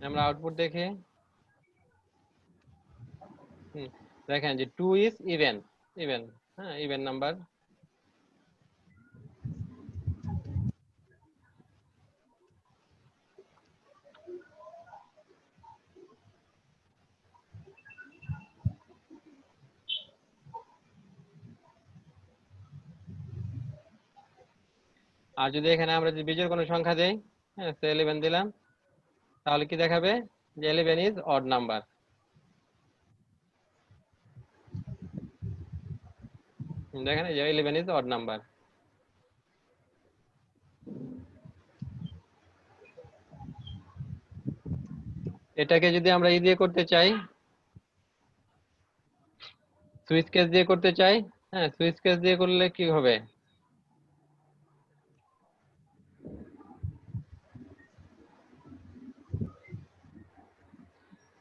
আমরা আউটপুট দেখি। দেখেন যে 2 ইজ ইভেন, ইভেন, হ্যাঁ ইভেন নাম্বার। আর যদি এখানে আমরা যদি বিজোড় কোনো সংখ্যা দেই, হ্যাঁ 11 দিলাম, তাহলে কি দেখাবে, যে 11 ইজ অড নাম্বার। দেখেন এই যে 11 ইজ অড নাম্বার। এটাকে যদি আমরা ই দিয়ে করতে চাই, সুইচ কেস দিয়ে করতে চাই, হ্যাঁ সুইচ কেস দিয়ে করলে কি হবে?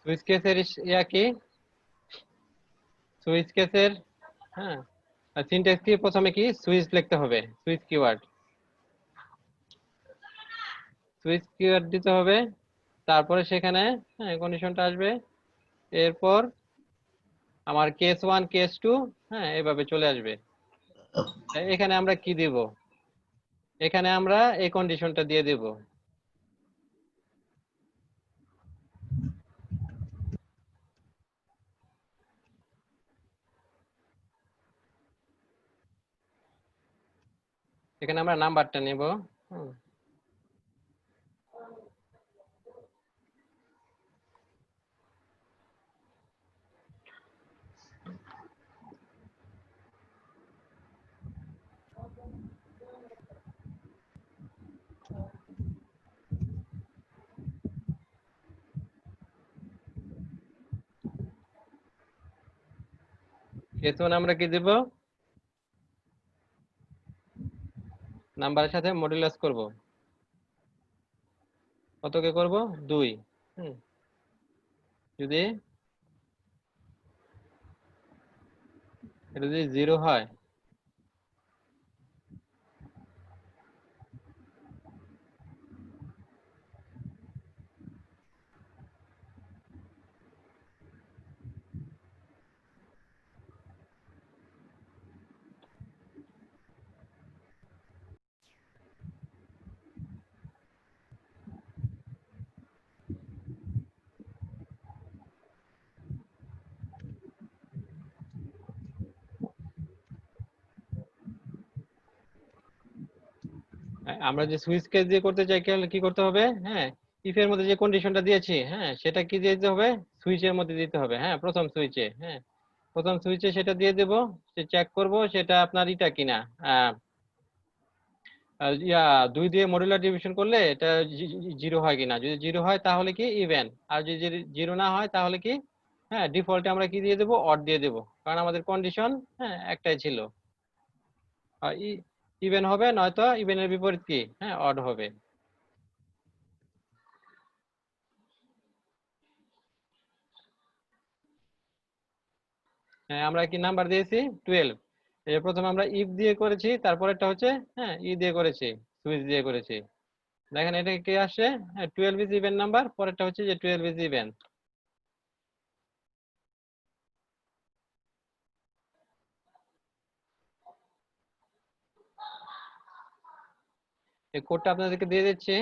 সুইচ কেসের ইয়া কি? সুইচ কেসের হ্যাঁ সিনট্যাক্স কি? প্রথমে কি সুইচ লিখতে হবে, সুইচ কিওয়ার্ড, সুইচ কিওয়ার্ড দিতে হবে, তারপরে সেখানে হ্যাঁ কন্ডিশনটা আসবে, এরপর আমার কেস 1 কেস 2 হ্যাঁ এভাবে চলে আসবে। এখানে আমরা কি দিব? এখানে আমরা এই কন্ডিশনটা দিয়ে দেব। এখানে আমরা নাম্বারটা নেব। কেস 1 আমরা কি দেব? নাম্বারের সাথে মডুলাস করব। কতকে করব? 2। যদি এটা যদি 0 হয়, আমরা যে সুইচ কেস দিয়ে করতে চাই কি করতে হবে? হ্যাঁ ইফ এর মধ্যে যে কন্ডিশনটা দিয়েছি হ্যাঁ সেটা কি দিতে হবে? সুইচের মধ্যে দিতে হবে। হ্যাঁ প্রথম সুইচে, হ্যাঁ প্রথম সুইচে সেটা দিয়ে দেব, সে চেক করব সেটা আপনার ইটা কিনা, ইয়া 2 দিয়ে মডুলার ডিভিশন করলে এটা 0 হয় কিনা। যদি 0 হয় তাহলে কি ইভেন, আর যদি 0 না হয় তাহলে কি হ্যাঁ ডিফল্টে আমরা কি দিয়ে দেব? অড দিয়ে দেব, কারণ আমাদের কন্ডিশন হ্যাঁ একটাই ছিল। ইভেন হবে, নয়তো ইভেনের বিপরীত কি হ্যাঁ অড হবে। হ্যাঁ আমরা কি নাম্বার দিয়েছি? 12। প্রথমে আমরা ইফ দিয়ে করেছি, তারপরেরটা হচ্ছে হ্যাঁ ই দিয়ে করেছি, সুইচ দিয়ে করেছি। দেখেন এটা কি আসে? হ্যাঁ 12 ইজ ইভেন নাম্বার, পরেরটা হচ্ছে যে 12 ইজ ইভেন। এই কোডটা আপনাদেরকে দিয়ে দিচ্ছি।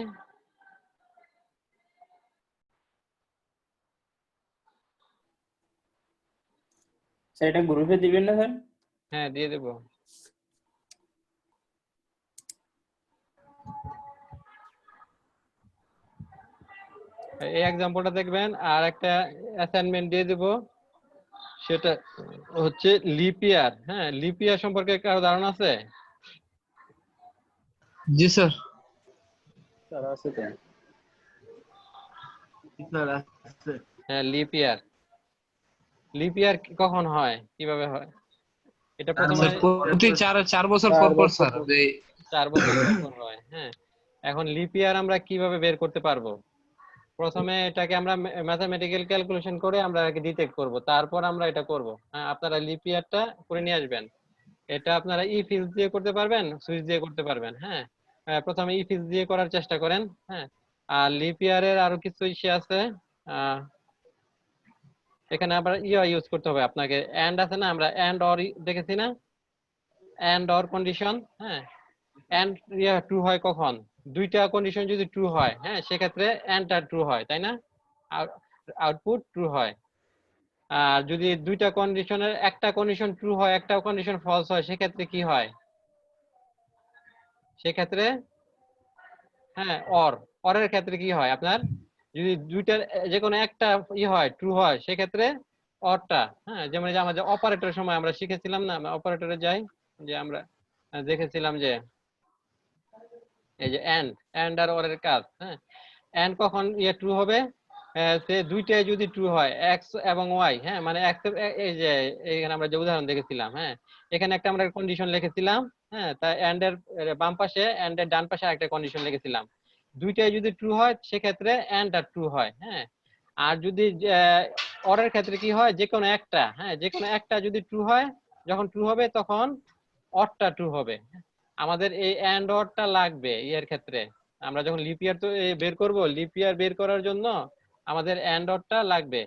স্যার এটা গ্রুপে দিবেন না স্যার? হ্যাঁ দিয়ে দেবো। এই এক্সাম্পলটা দেখবেন, আর একটা অ্যাসাইনমেন্ট দিয়ে দেব, সেটা হচ্ছে লিপ ইয়ার। হ্যাঁ লিপ ইয়ার সম্পর্কে কারো ধারণা আছে? জি স্যার। স্যার আছে তো। স্যার আছে। হ্যাঁ লিপ ইয়ার, লিপ ইয়ার কখন হয়, কিভাবে হয়? এটা প্রথমে স্যার প্রতি 4 বছর পর পর স্যার। 4 বছর পর হয়। হ্যাঁ এখন লিপ ইয়ার আমরা কিভাবে বের করতে পারবো? প্রথমে এটাকে আমরা ম্যাথমেটিক্যাল ক্যালকুলেশন করে আমরা ডিটেক্ট করব, তারপর আমরা এটা করব। হ্যাঁ আপনারা লিপ ইয়ারটা করে নিয়ে আসবেন। এটা আপনারা ইফ ইলস দিয়ে করতে পারবেন, সুইচ দিয়ে করতে পারবেন। হ্যাঁ প্রথমে ইফ ইলস দিয়ে করার চেষ্টা করেন। হ্যাঁ আর লিপ ইয়ারের আরো কিছু ইস্যু আছে। এখানে আবার ইউজ করতে হবে আপনাকে, এন্ড আছে না, আমরা এন্ড অর দেখেছি না, এন্ড অর কন্ডিশন। হ্যাঁ এন্ড ট্রু হয় কখন? দুইটা কন্ডিশন যদি ট্রু হয় হ্যাঁ সেক্ষেত্রে এন্ডটা ট্রু হয়, তাই না? আউটপুট ট্রু হয়। আর যদি দুইটা কন্ডিশনের একটা কন্ডিশন ট্রু হয়, একটা কন্ডিশন ফলস হয়, সেক্ষেত্রে কি হয়? সেক্ষেত্রে হ্যাঁ অরের ক্ষেত্রে কি হয় আপনার? যদি দুইটার যে কোনো একটা হয় ট্রু হয়, সেক্ষেত্রে অরটা হ্যাঁ, যেমন যে আমাদের অপারেটরের সময় আমরা শিখেছিলাম না, অপারেটরে যাই যে আমরা দেখেছিলাম যে এই যে এন্ড আর অরের কাজ। হ্যাঁ এন্ড কখন ট্রু হবে? সে দুইটাই যদি ট্রু হয় এক্স এবং ওয়াই, হ্যাঁ মানে এক্স, এই যে এখানে আমরা যে উদাহরণ দেখেছিলাম, হ্যাঁ এখানে একটা আমরা কন্ডিশন লিখেছিলাম, হ্যাঁ তা এন্ড এর বাম পাশে এন্ড এর ডান পাশে একটা কন্ডিশন লিখেছিলাম। দুইটাই যদি ট্রু হয় সেক্ষেত্রে এন্ড আর ট্রু হয়, হ্যাঁ। আর যদি অর এর ক্ষেত্রে কি হয়, যে কোনো একটা, হ্যাঁ যে কোনো একটা যদি ট্রু হয়, যখন ট্রু হবে তখন অরটা ট্রু হবে। আমাদের এই এন্ড অরটা লাগবে এর ক্ষেত্রে। আমরা যখন লিপ ইয়ার তো বের করব, লিপ ইয়ার বের করার জন্য আমাদের এন্ড অরটা লাগবে।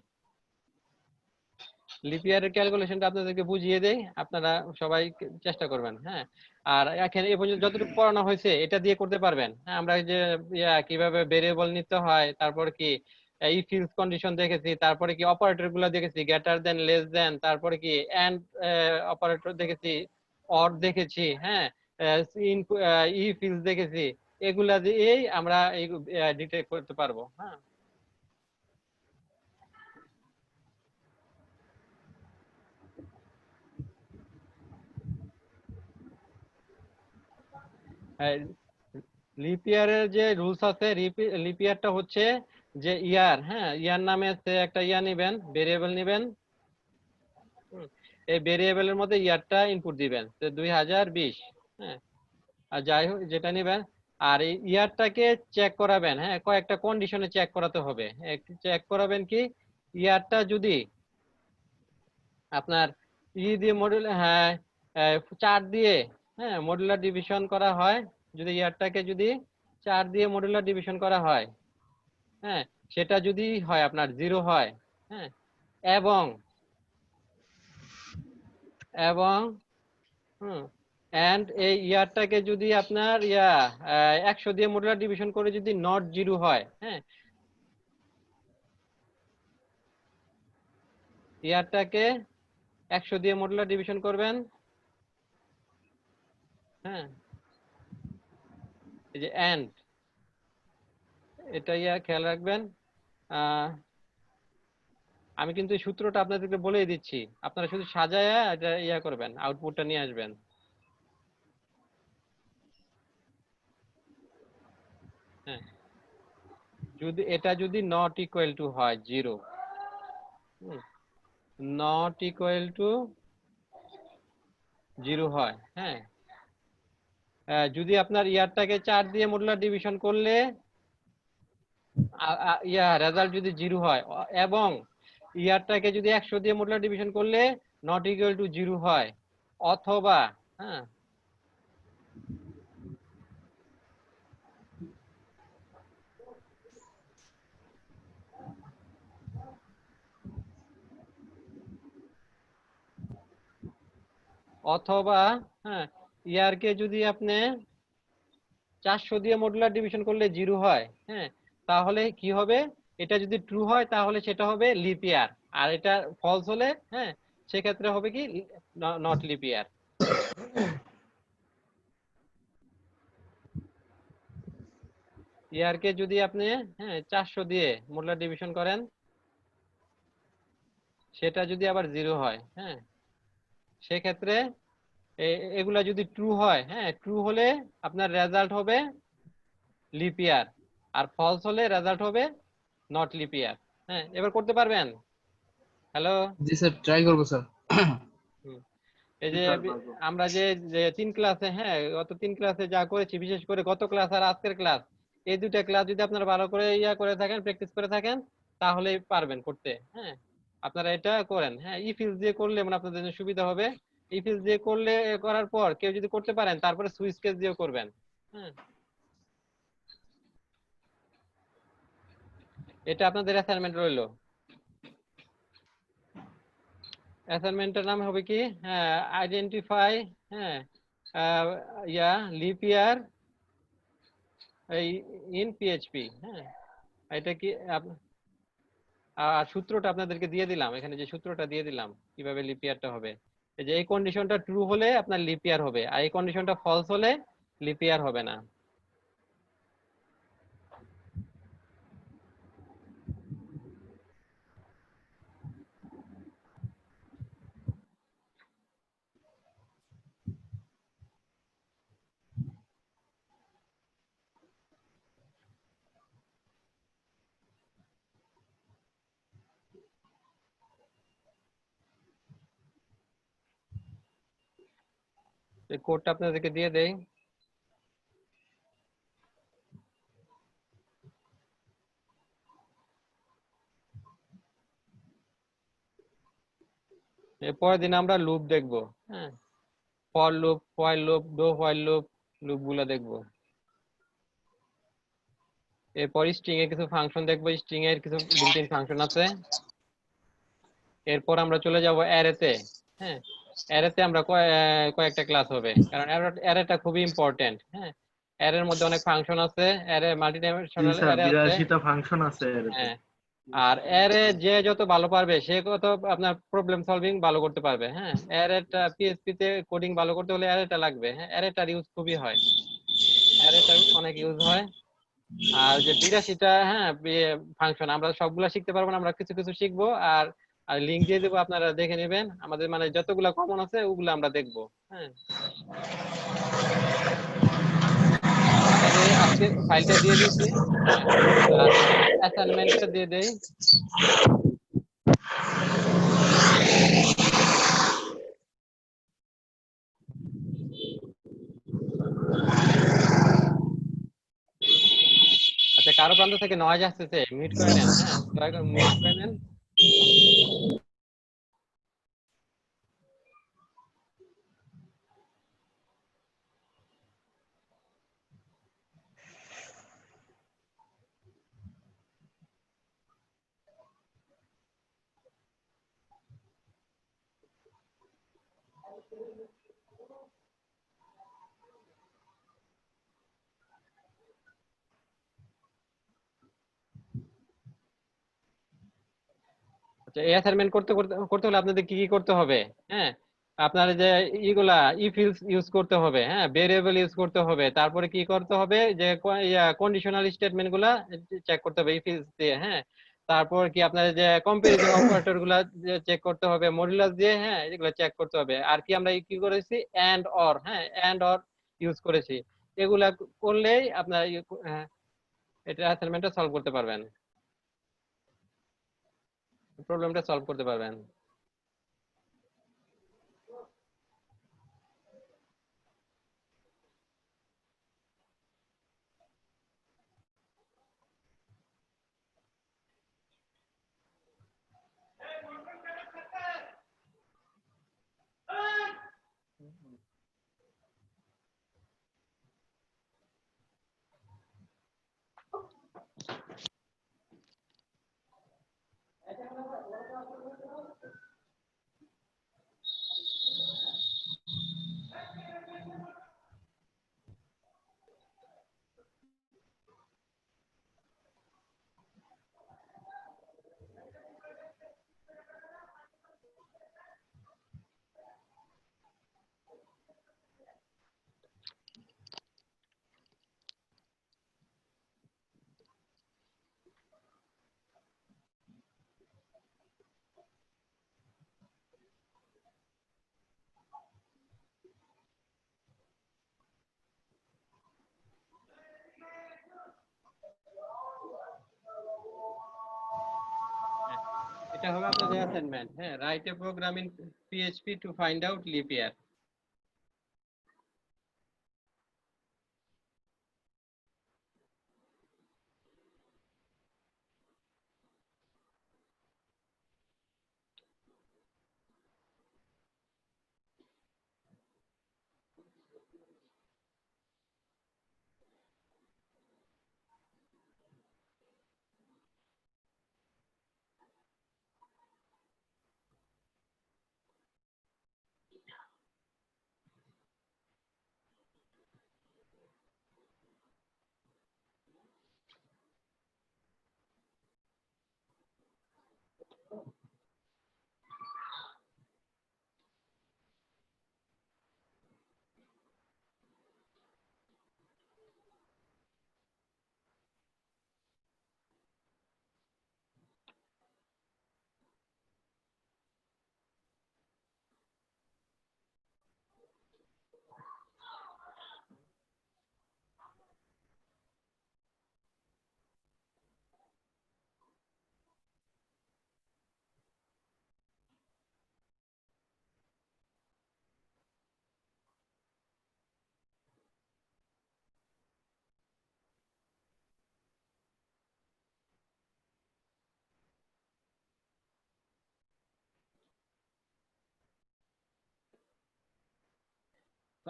লিপ ইয়ারের ক্যালকুলেশনটা আপনাদেরকে বুঝিয়ে দেই, আপনারা সবাই চেষ্টা করবেন, হ্যাঁ। আর এখানে এই পর্যন্ত যতটুকু পড়ানো হয়েছে এটা দিয়ে করতে পারবেন, হ্যাঁ। আমরা এই যে কিভাবে ভেরিয়েবল নিতে হয়, তারপর কি ইফ এলস কন্ডিশন দেখেছি, তারপরে কি অপারেটর গুলো দেখেছি, গ্রেটার দেন, লেস দেন, তারপরে কি এন্ড অপারেটর দেখেছি, অর দেখেছি, হ্যাঁ ইফ এলস দেখেছি। এগুলা দিয়েই আমরা এই ডিটেক্ট করতে পারবো, হ্যাঁ। লিপ ইয়ারের যে রুলস আছে, লিপ ইয়ারটা হচ্ছে যে ইয়ার, হ্যাঁ ইয়ার নামে একটা ইয়ার নিবেন, ভেরিয়েবল নিবেন, এই ভেরিয়েবলের মধ্যে ইয়ারটা ইনপুট দিবেন 2020, হ্যাঁ। আর যাই হোক যেটা নিবেন, আর এই ইয়ারটাকে চেক করাবেন, হ্যাঁ কয়েকটা কন্ডিশনে চেক করাতে হবে। চেক করাবেন কি, ইয়ারটা যদি আপনার দিয়ে মডুল, হ্যাঁ 4 দিয়ে, হ্যাঁ মডুলার ডিভিশন করা হয়, যদি ইয়ারটাকে যদি 4 দিয়ে মডুলার ডিভিশন করা হয়, হ্যাঁ সেটা যদি হয় আপনার 0 হয়, হ্যাঁ এবং এবং এন্ড এই ইয়ারটাকে যদি আপনার 100 দিয়ে মডুলার ডিভিশন করে যদি নট 0 হয়, হ্যাঁ ইয়ারটাকে 100 দিয়ে মডুলার ডিভিশন করবেন, হ্যাঁ এই যে এন্ড, এটা খেয়াল রাখবেন। আমি কিন্তু এই সূত্রটা আপনাদেরকে বলেই দিচ্ছি, আপনারা শুধু সাজায়া এটা করবেন, আউটপুটটা নিয়ে আসবেন। হ্যাঁ যদি এটা যদি নট ইকুয়াল টু হয় 0, নট ইকুয়াল টু 0 হয়, হ্যাঁ যদি আপনার ইয়ারটাকে 4 দিয়ে মডুলার ডিভিশন করলে রেজাল্ট যদি 0 হয়, এবং ইয়ারটাকে যদি 100 দিয়ে মডুলার ডিভিশন করলে নট ইকুয়াল টু 0 হয়, অথবা হ্যাঁ অথবা হ্যাঁ ইয়ারকে যদি আপনি 400 দিয়ে মডুলার ডিভিশন করলে 0 হয়, হ্যাঁ তাহলে কি হবে, এটা যদি ট্রু হয় তাহলে সেটা হবে লিপ ইয়ার, আর এটা ফলস হলে, হ্যাঁ সেক্ষেত্রে হবে কি নট লিপ ইয়ার। ইয়ারকে যদি আপনি 400 দিয়ে মডুলার ডিভিশন করেন, সেটা যদি আবার 0 হয়, হ্যাঁ সেক্ষেত্রে এগুলা যদি ট্রু হয়, হ্যাঁ ট্রু হলে আপনার রেজাল্ট হবে লিপ ইয়ার, আর ফলস হলে রেজাল্ট হবে নট লিপ ইয়ার। হ্যাঁ এবার করতে পারবেন? হ্যালো, জি স্যার, ট্রাই করবো স্যার। এই যে আমরা যে 3 ক্লাসে, হ্যাঁ গত 3 ক্লাসে যা করেছি, বিশেষ করে গত ক্লাস আর আজকের ক্লাস, এই দুইটা ক্লাস যদি আপনারা ভালো করে করে থাকেন, প্র্যাকটিস করে থাকেন, তাহলেই পারবেন করতে, হ্যাঁ আপনারা এটা করেন। হ্যাঁ ইফ এলস দিয়ে করলে মানে আপনাদের জন্য সুবিধা হবে। ইফ এলস দিয়ে করলে, করার পর কেউ যদি করতে পারেন, তারপরে সুইচ কেস দিয়েও করবেন, হ্যাঁ এটা আপনাদের অ্যাসাইনমেন্ট রইলো। অ্যাসাইনমেন্টের নাম হবে কি, হ্যাঁ আইডেন্টিফাই, হ্যাঁ লিপ ইয়ার এই ইন পিএইচপি, হ্যাঁ এটা কি আর সূত্রটা আপনাদেরকে দিয়ে দিলাম, এখানে যে সূত্রটা দিয়ে দিলাম কিভাবে লিপ ইয়ারটা হবে। এই যে এই কন্ডিশনটা ট্রু হলে আপনার লিপ ইয়ার হবে, আর এই কন্ডিশনটা ফলস হলে লিপ ইয়ার হবে না। এই কোডটা আপনাদেরকে দিয়ে দেই। এরপরের দিন আমরা লুপ দেখবো। হ্যাঁ, for loop, while loop, do while loop, loop গুলা দেখবো। এরপর স্ট্রিং এর কিছু ফাংশন দেখবো, স্ট্রিং এর কিছু বিল্ট ইন ফাংশন আছে। এরপর আমরা চলে যাব অ্যারেতে। হ্যাঁ, অ্যারেতে আমরা কয়েকটা ক্লাস হবে, কারণ অ্যারেটা খুবই ইম্পর্টেন্ট। হ্যাঁ, অ্যারের মধ্যে অনেক ফাংশন আছে, অ্যারে জি মাল্টিডাইমেনশনাল স্যার, অ্যারে আছে। 82টা ফাংশন আছে এর। হ্যাঁ, আর অ্যারে যে যত ভালো পারবে সে কত আপনার প্রবলেম সলভিং ভালো করতে পারবে। হ্যাঁ, অ্যারেটা পিএইচপি তে কোডিং ভালো করতে হলে অ্যারেটা লাগবে। হ্যাঁ, অ্যারেটার ইউজ খুবই হয়, অ্যারেটার অনেক ইউজ হয়। আর যে 82টা হ্যাঁ ফাংশন আমরা সবগুলা শিখতে পারবো না, আমরা কিছু কিছু শিখবো। আর আর লিংক দিয়ে দেবো, আপনারা দেখে নেবেন। আমাদের মানে যতগুলা কমন আছে ওগুলো আমরা দেখবো। হ্যাঁ, আপনাদের আজকে ফাইলটা দিয়ে দিয়েছি। হ্যাঁ, আর অ্যাসাইনমেন্টটা দিয়ে দেই। আচ্ছা, কারো প্রান্ত থেকে নয়েজ আসতেছে, মিউট করে নেন। হ্যাঁ, দয়া করে মিউট করে নেন। আচ্ছা, এই অ্যাসাইনমেন্ট করতে করতে করতে হলে আপনাদের কি কি করতে হবে? হ্যাঁ, আপনার যে ইগুলা ইফ ইউজ করতে হবে। হ্যাঁ, ভেরিয়েবল ইউজ করতে হবে। তারপরে কি করতে হবে, যে কন্ডিশনাল স্টেটমেন্ট গুলা চেক করতে হবে ইফ ইউজ দিয়ে। হ্যাঁ, তারপর কি আপনার যে কম্পারিজন অপারেটর গুলা চেক করতে হবে মডুলাস দিয়ে। হ্যাঁ, এগুলো চেক করতে হবে। আর কি আমরা কি করেছি, এন্ড অর। হ্যাঁ, এন্ড অর ইউজ করেছি। এগুলা করলেই আপনার এটা অ্যাসাইনমেন্টটা সলভ করতে পারবেন, প্রবলেমটা সলভ করতে পারবেন। এটা হবে আপনাদের অ্যাসাইনমেন্ট। হ্যাঁ, write a program in PHP to find out leap year.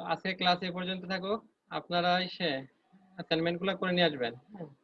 আজকে ক্লাস এ পর্যন্ত থাকুক, আপনারা এসে অ্যাসাইনমেন্ট গুলো করে নিয়ে আসবেন। হ্যাঁ।